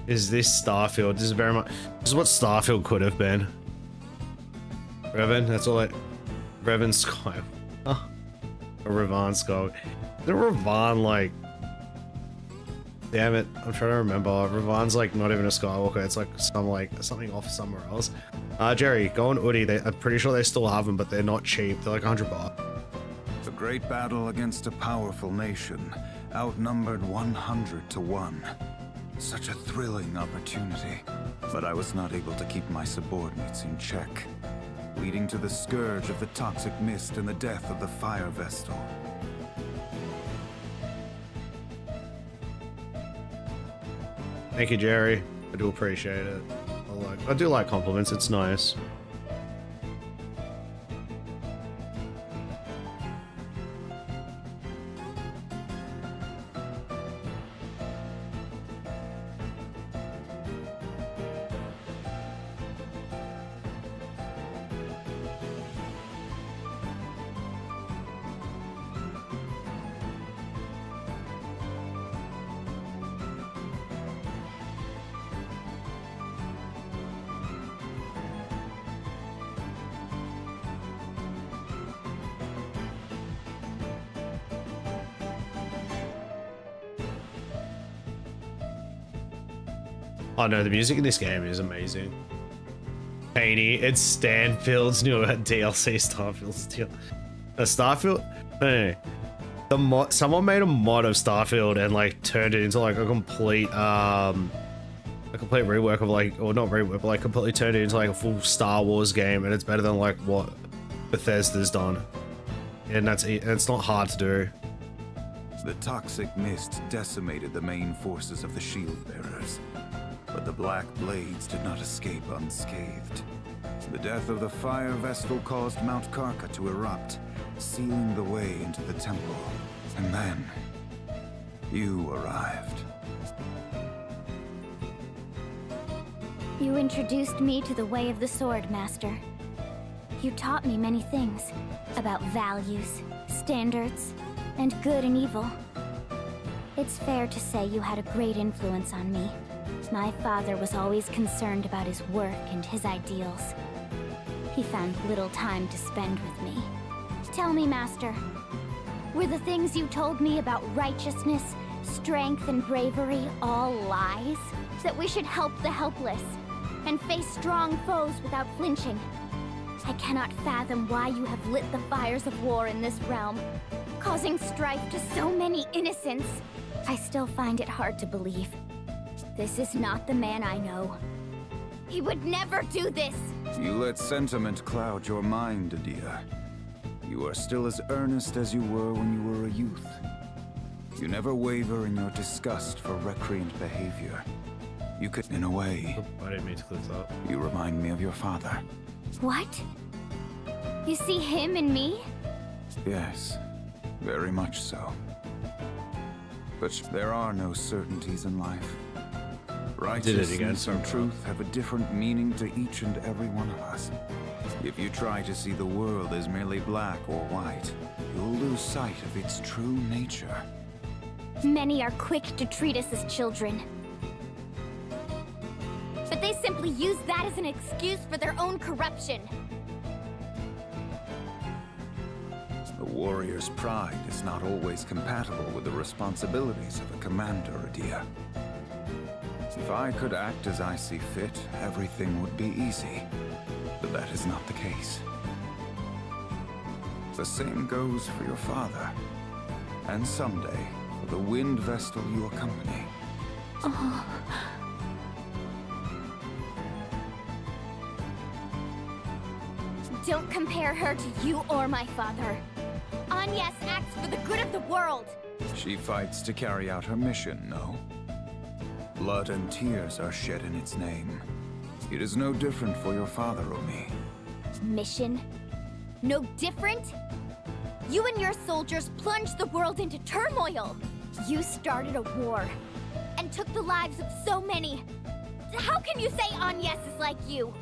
Is this Starfield? This is very much. This is what Starfield could have been. Revan, that's all. Revan Sky. Huh. A Revan Skull. The Revan, like... Damn it, I'm trying to remember. Revan's like not even a Skywalker, it's like something off somewhere else. Jerry, go on Udi. I'm pretty sure they still have them, but they're not cheap. They're like $100 bucks. A great battle against a powerful nation, outnumbered 100 to 1. Such a thrilling opportunity, but I was not able to keep my subordinates in check, leading to the scourge of the toxic mist and the death of the Fire Vestal. Thank you, Jerry. I do appreciate it. I do like compliments. It's nice. Oh no, the music in this game is amazing. Haney, it's Stanfield's new DLC, Starfield's deal. Starfield? No. The mod, someone made a mod of Starfield and like turned it into like a complete rework of like, or not rework, but like completely turned it into like a full Star Wars game, and it's better than like what Bethesda's done. And it's not hard to do. The toxic mist decimated the main forces of the Shield Bearers. But the Black Blades did not escape unscathed. The death of the Fire Vestal caused Mount Karka to erupt, sealing the way into the temple. And then, you arrived. You introduced me to the way of the sword, Master. You taught me many things about values, standards, and good and evil. It's fair to say you had a great influence on me. My father was always concerned about his work and his ideals. He found little time to spend with me. Tell me, Master, were the things you told me about righteousness, strength, and bravery all lies? That we should help the helpless and face strong foes without flinching? I cannot fathom why you have lit the fires of war in this realm, causing strife to so many innocents. I still find it hard to believe. This is not the man I know. He would never do this! You let sentiment cloud your mind, Adia. You are still as earnest as you were when you were a youth. You never waver in your disgust for recreant behavior. You could, in a way... Oh, I didn't mean to click that. You remind me of your father. What? You see him in me? Yes, very much so. But there are no certainties in life. Righteousness and truth have a different meaning to each and every one of us. If you try to see the world as merely black or white, you'll lose sight of its true nature. Many are quick to treat us as children. But they simply use that as an excuse for their own corruption. The warrior's pride is not always compatible with the responsibilities of a commander, Adia. If I could act as I see fit, everything would be easy. But that is not the case. The same goes for your father. And someday, for the wind vestal you accompany. Oh. Don't compare her to you or my father. Agnes acts for the good of the world. She fights to carry out her mission, no? Blood and tears are shed in its name. It is no different for your father or me. Mission? No different? You and your soldiers plunged the world into turmoil. You started a war and took the lives of so many. How can you say Agnes is like you?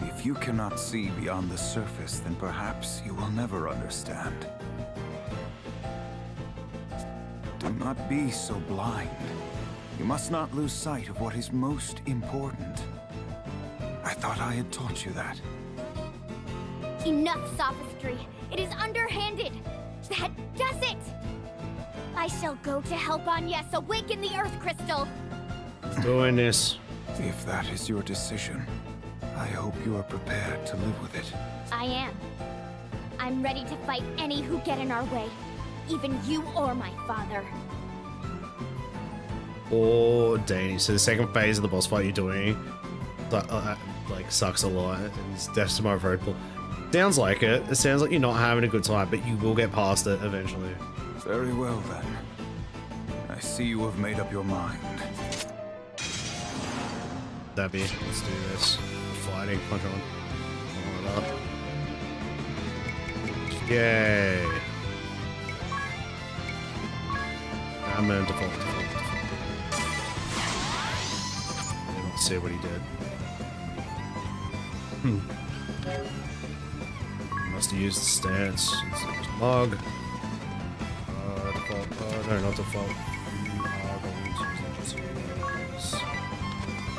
If you cannot see beyond the surface, then perhaps you will never understand. Do not be so blind. You must not lose sight of what is most important. I thought I had taught you that. Enough sophistry. It is underhanded. That does it. I shall go to help Agnes awaken the Earth Crystal. Doing this. If that is your decision, I hope you are prepared to live with it. I am. I'm ready to fight any who get in our way. Even you or my father. Oh, Danny. So the second phase of the boss fight you're doing, like sucks a lot. And it's Death to my vertical. Sounds like it. It sounds like you're not having a good time, but you will get past it eventually. Very well then. I see you have made up your mind. Dabby, let's do this. Fighting, punch on. Hold up. Yay. I'm in default. Let's see what he did. Must have used the stance. It's log. Default. No, not default.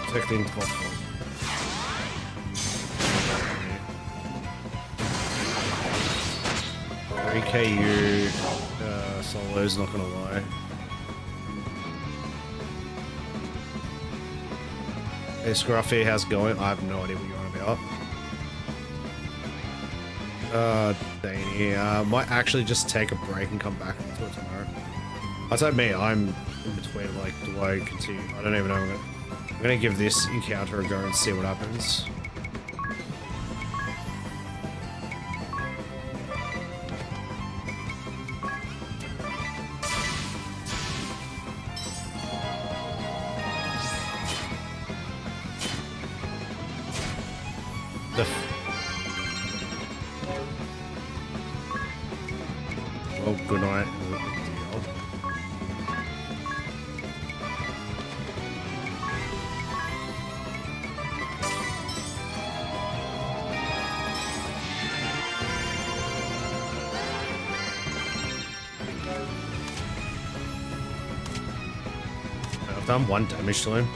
Selecting default. 3KU solo's not gonna lie. Hey Scruffy, how's it going? I have no idea what you're on about. Danny, might actually just take a break and come back to it tomorrow. I'd say me, I'm in between, like, do I continue? I don't even know. I'm gonna give this encounter a go and see what happens. Oh, good night. I've done 1 damage to him.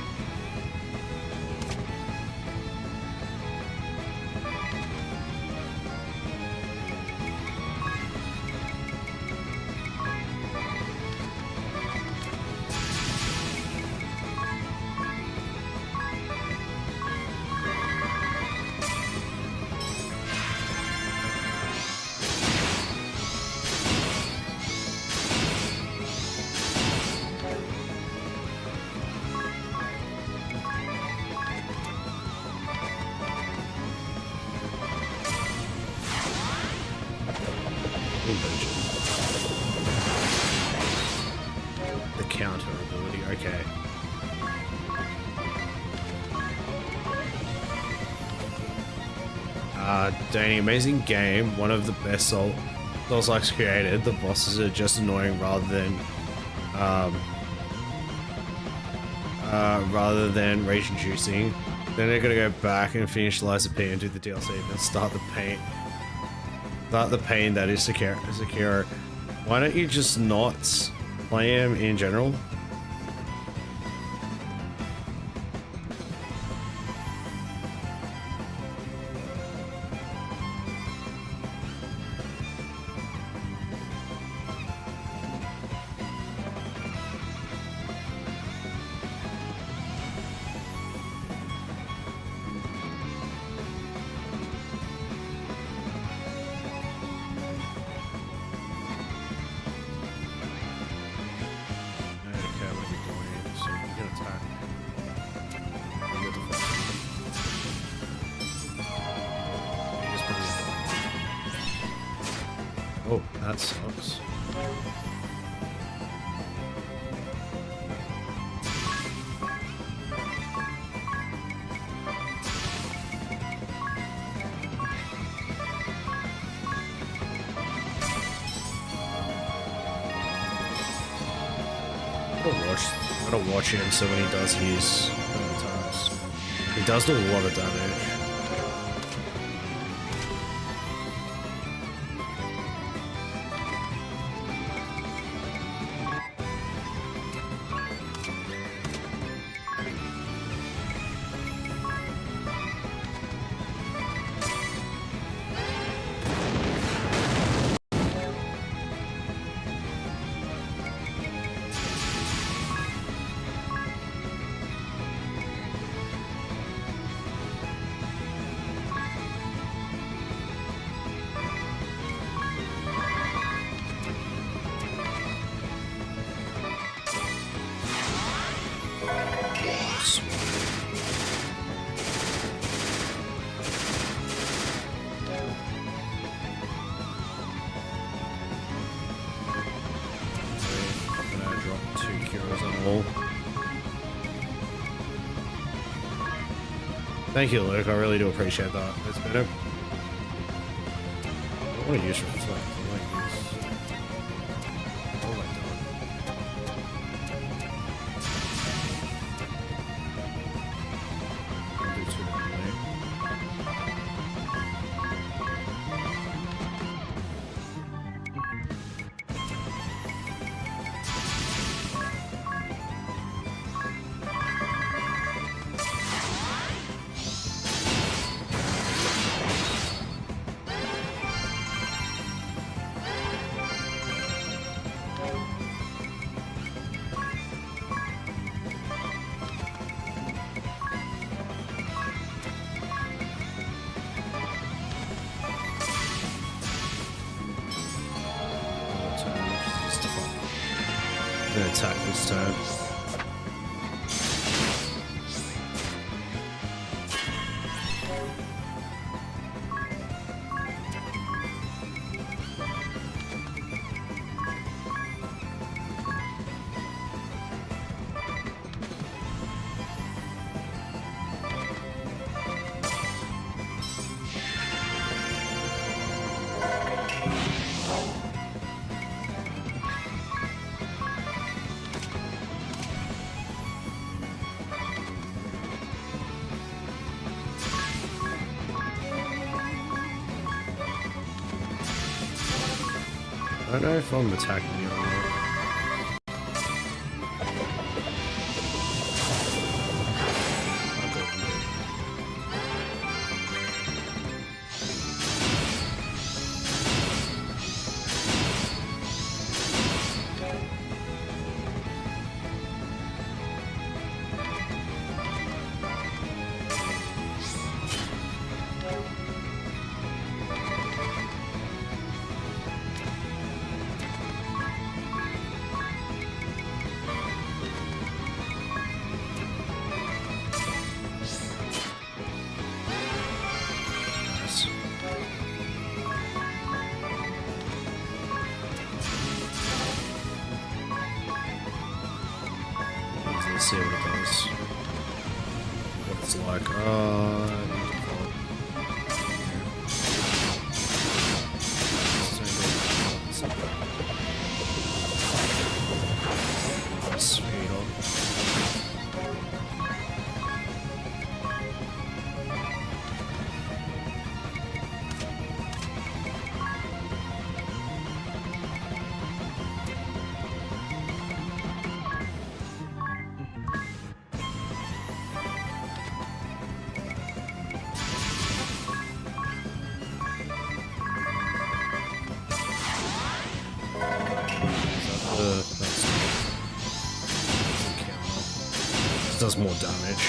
The counter ability, okay. Danny, amazing game. One of the best Souls-likes created. The bosses are just annoying rather than rage-inducing. Then they're gonna go back and finish Liza P and do the DLC, then start the pain. Start the pain that is Sekiro. Why don't you just not play him in general? Oh, that sucks. I gotta watch him so when he does his attacks, he does do a lot of damage. Thank you, Luke. I really do appreciate that. It's better. I want to use reflect. I like this. Oh my god. I'll do 2 anyway. Attack this turn. I don't know if I'm attacking you or not. Let's see what it does. What it's like. Speed on. Does more damage.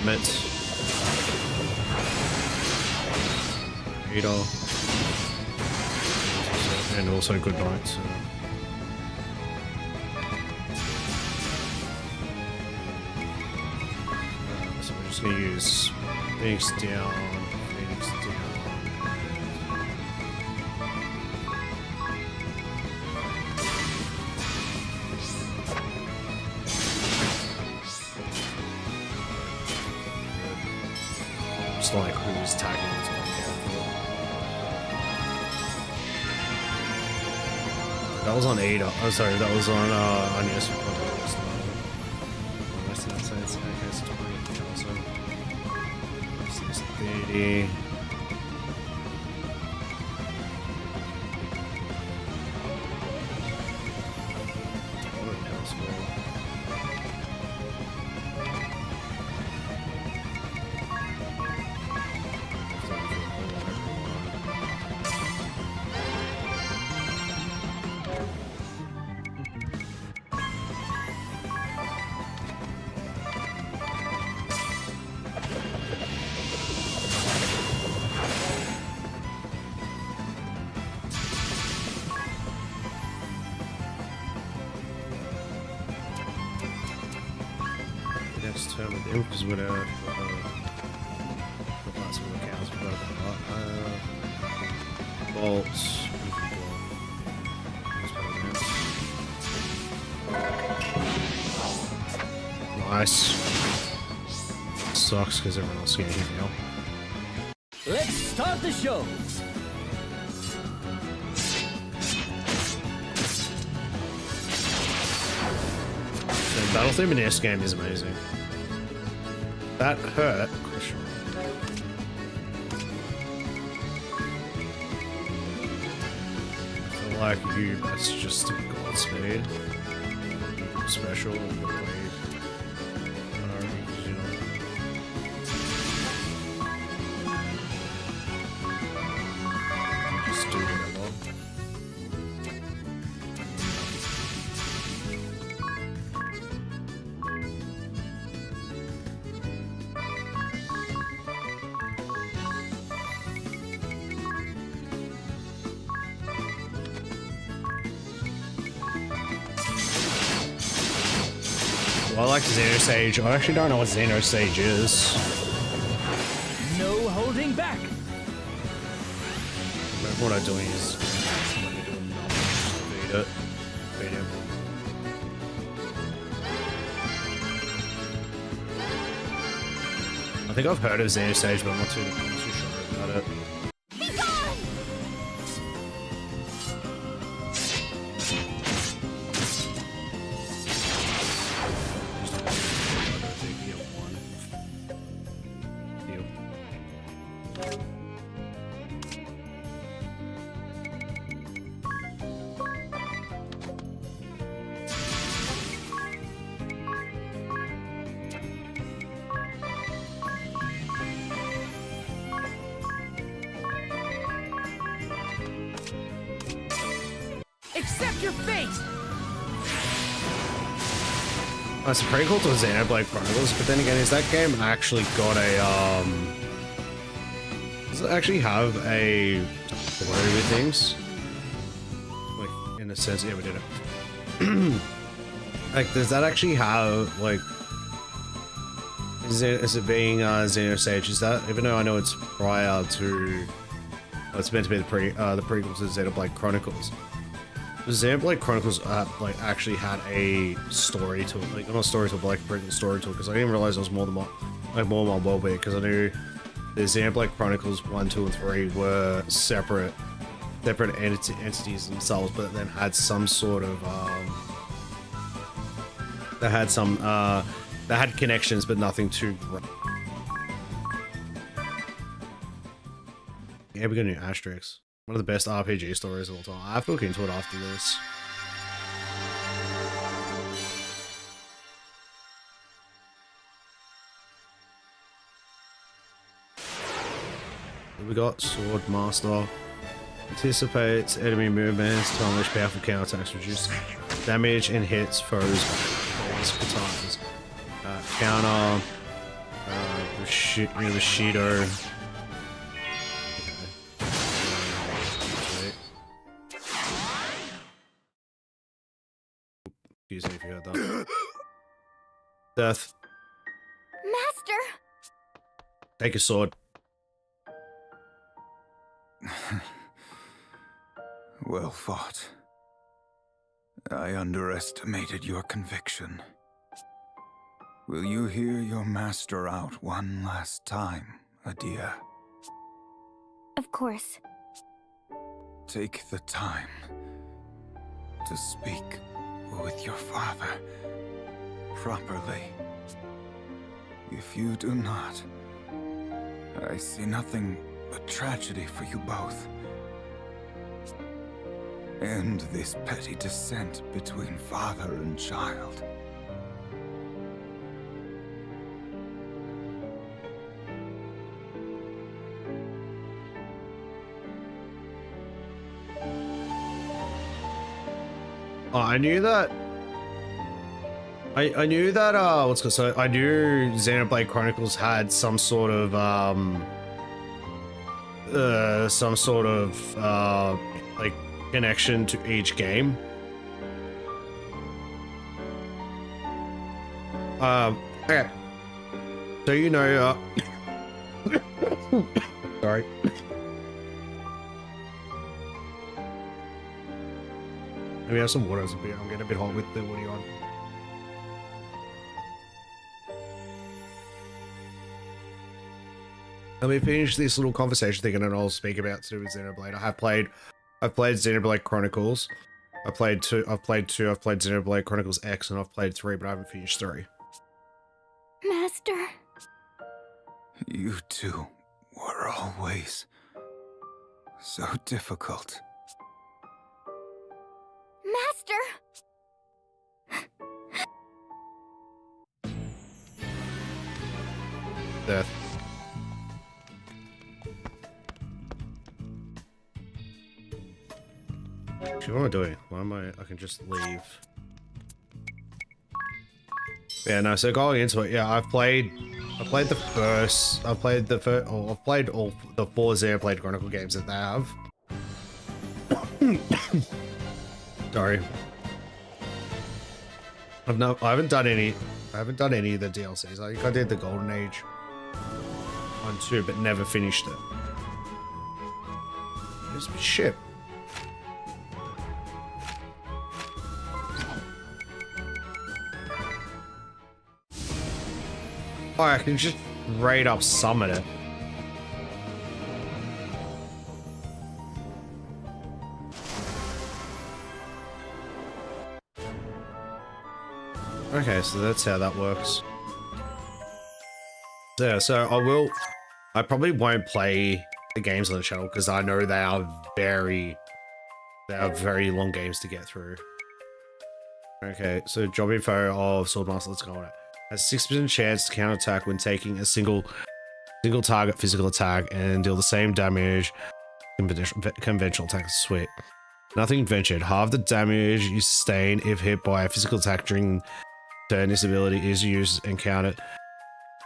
Damn it. Rito. And also good night. So. So we're just gonna use Phoenix down, Phoenix down. Just like who's tagging it to my character. That was on Ada. Oh, sorry, that was on yes. West of that side, okay, it's 20,000. This is 30. What else will? Next turn with him because we're gonna put lots of accounts. Bolts. Nice. Sucks because everyone else can't hit me now. Let's start the show. The battle theme in this game is amazing. That hurt. I feel like you, that's just Godspeed. Special and blade. You know. Well, I like Xenosage. I actually don't know what Xenosage is. No holding back. What I'm doing is beat it. Beat him. I think I've heard of Xenosage, but I'm not too sure about it. Accept your fate! It's pretty cool to Xenoblade Chronicles, but then again, is that game actually got a, does it actually have a story with things? Like, in a sense, yeah, we did it. Like, does that actually have, like, is it being, Xenosage, is that, even though I know it's prior to, it's meant to be the prequels to Xenoblade Chronicles. Xenoblade Chronicles like actually had a story to it, like not a story to it, but like a prequel story to it, because I didn't realize it was more than more on world bit, because I knew the Xenoblade Chronicles 1, 2, and 3 were separate entities themselves, but then had some sort of they had connections, but nothing too great. Yeah, we got a new asterisk. One of the best RPG stories of all time. I have to look into it after this. We got Sword Master. Anticipates enemy movements to unleash powerful counterattacks, reduce damage and hits foes with katanas. Counter. Bushido. Excuse me if you heard that. Death. Master! Take a sword. Well fought. I underestimated your conviction. Will you hear your master out one last time, Adia? Of course. Take the time to speak with your father properly. If you do not, I see nothing but tragedy for you both. End this petty dissent between father and child. Oh, I knew that. I knew that. I knew Xenoblade Chronicles had some sort of like connection to each game. Okay. So you know, sorry. Let me have some water as a beer. I'm getting a bit hot with the woody on. Let me finish this little conversation thing and then I'll speak about to do with Xenoblade. I've played Xenoblade Chronicles. I've played 2, I've played Xenoblade Chronicles X, and I've played 3, but I haven't finished 3. Master. You two were always so difficult. Master! Death. Actually, what am I doing? Why am I can just leave. Yeah, no, so going into it, yeah, I've played all the 4 Xenoblade Chronicle games that they have. Sorry. I haven't done any I haven't done any of the DLCs. I think I did the Golden Age one too, but never finished it. Where's my ship? Oh, I can just straight up summon it. Okay, so that's how that works. Yeah, so I probably won't play the games on the channel because I know they are very long games to get through. Okay, so job info of Swordmaster, let's go on it. Has 6% chance to counterattack when taking a single target physical attack and deal the same damage. Conventional attack, sweet. Nothing ventured. Half the damage you sustain if hit by a physical attack during turn. This ability is used and counter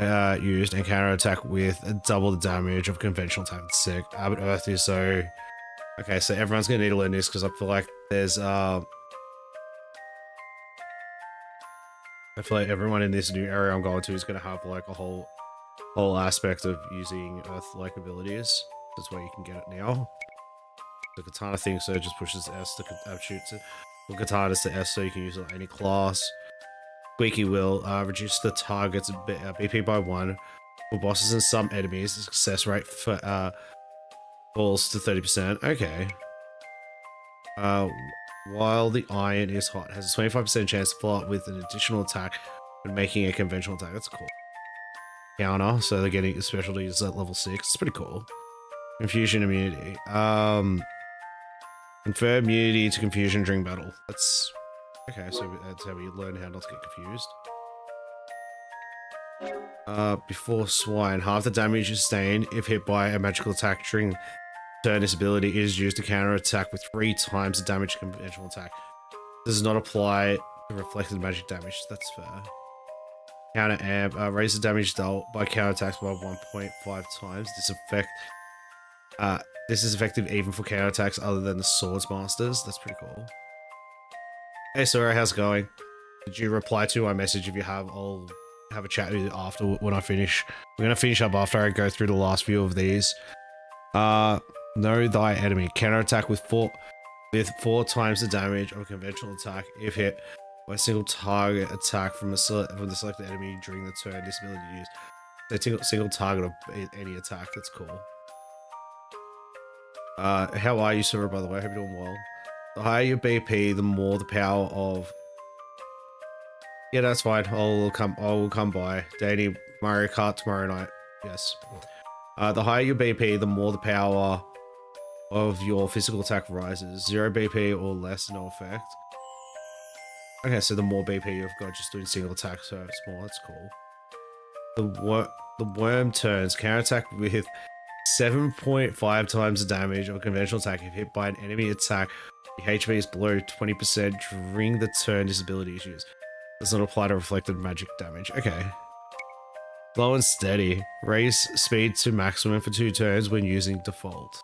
attack with double the damage of conventional attack. That's sick. But Earth is so. Okay, so everyone's gonna need to learn this because I feel like there's I feel like everyone in this new area I'm going to is going to have like a whole aspect of using Earth-like abilities. That's why you can get it now. The katana thing, so it just pushes S to shoots it. Well, katana is to S, so you can use it on any class. Squeaky will reduce the target's BP by 1 for bosses and some enemies. The success rate for falls to 30%. Okay. While the iron is hot, has a 25% chance to follow up with an additional attack when making a conventional attack. That's cool. Counter, so they're getting specialties at level 6. It's pretty cool. Confusion immunity. Confer immunity to confusion during battle. That's okay, so that's how we learn how not to get confused. Before swine, half the damage you sustain if hit by a magical attack during turn. This ability is used to counter attack with 3 times the damage conventional attack. Does not apply to reflected magic damage. That's fair. Counter amp, raise the damage dealt by counter attacks by 1.5 times. This is effective even for counter attacks other than the Swords Masters. That's pretty cool. Hey Sora, how's it going? Did you reply to my message? If you have, I'll have a chat with you after when I finish. We're gonna finish up after I go through the last few of these. Know thy enemy. Counter attack with 4 times the damage of a conventional attack if hit by a single target attack from the selected enemy during the turn. This ability used. So single target of any attack. That's cool. How are you, sir? By the way, I hope you're doing well. The higher your BP, the more the power of. Yeah, that's fine. I will come by. Danny, Mario Kart tomorrow night. Yes. The higher your BP, the more the power of your physical attack rises. 0 BP or less, no effect. Okay, so the more BP you've got just doing single attack, so it's more. That's cool. The worm turns counter attack with 7.5 times the damage of a conventional attack if hit by an enemy attack. The HP is below 20% during the turn this ability is used. Does not apply to reflected magic damage. Okay. Slow and steady. Raise speed to maximum for 2 turns when using default.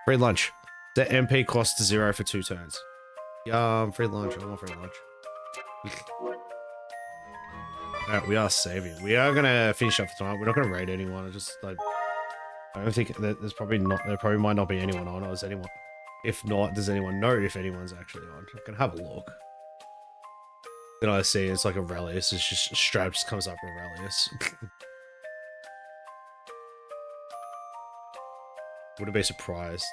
Free lunch. Set MP cost to 0 for 2 turns. Yum, free lunch. I want free lunch. Alright, we are saving. We are gonna finish up for tonight. We're not gonna raid anyone. I don't think there's probably not. There probably might not be anyone on. Or is anyone? If not, does anyone know if anyone's actually on? I'm gonna have a look. Then I see it's like Aurelius. It's just straight just comes up Aurelius. Wouldn't be surprised.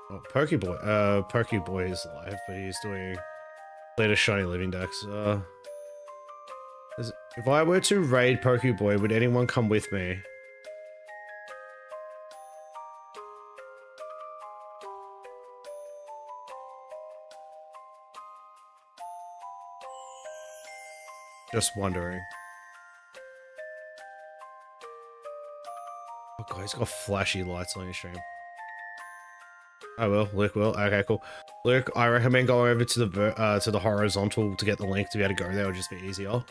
Oh, Pokeboy is live, but he's doing later Shiny Living decks. If I were to raid Pokeboy, would anyone come with me? Just wondering. Oh god, he's got flashy lights on his stream. I will. Luke will. Okay, cool. Luke, I recommend going over to the horizontal to get the link to be able to go there. It'll just be easier.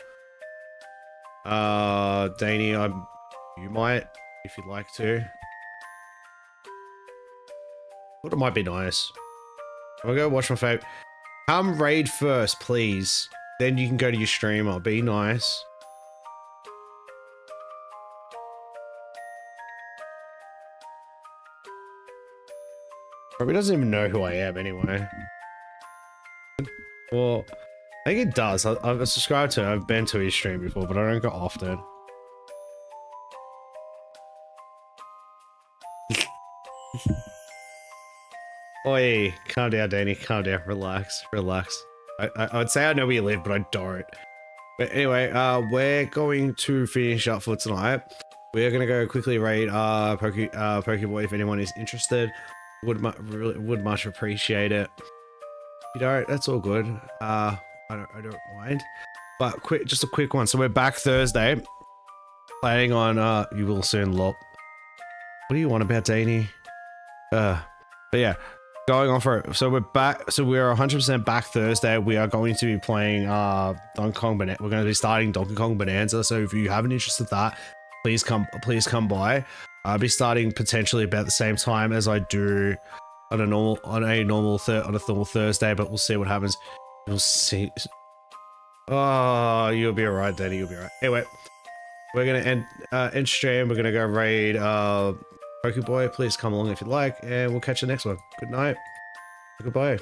Danny, you might, if you'd like to. Thought it might be nice. I'll go watch my favorite. Come raid first, please. Then you can go to your streamer. Be nice. Probably doesn't even know who I am anyway. Well, I think it does. I've subscribed to it. I've been to his stream before, but I don't go often. Oi, calm down, Danny. Calm down. Relax. Relax. I would say I know where you live, but I don't. But anyway, we're going to finish up for tonight. We're gonna go quickly raid Pokeboy if anyone is interested. Would much appreciate it. If you don't, that's all good. I don't mind. But just a quick one. So we're back Thursday. Planning on you will soon lop. What do you want about Danny? But yeah, going on for it. So we're back. So we're 100% back Thursday. We are going to be playing Donkey Kong Bonanza. We're going to be starting Donkey Kong Bonanza. So if you have an interest in that, please come by. I'll be starting potentially about the same time as I do on a normal Thursday, but we'll see what happens. We'll see. Oh, you'll be alright, Danny. You'll be alright. Anyway, we're gonna end stream. We're gonna go raid Pokeboy. Please come along if you'd like, and we'll catch you next one. Good night. Goodbye.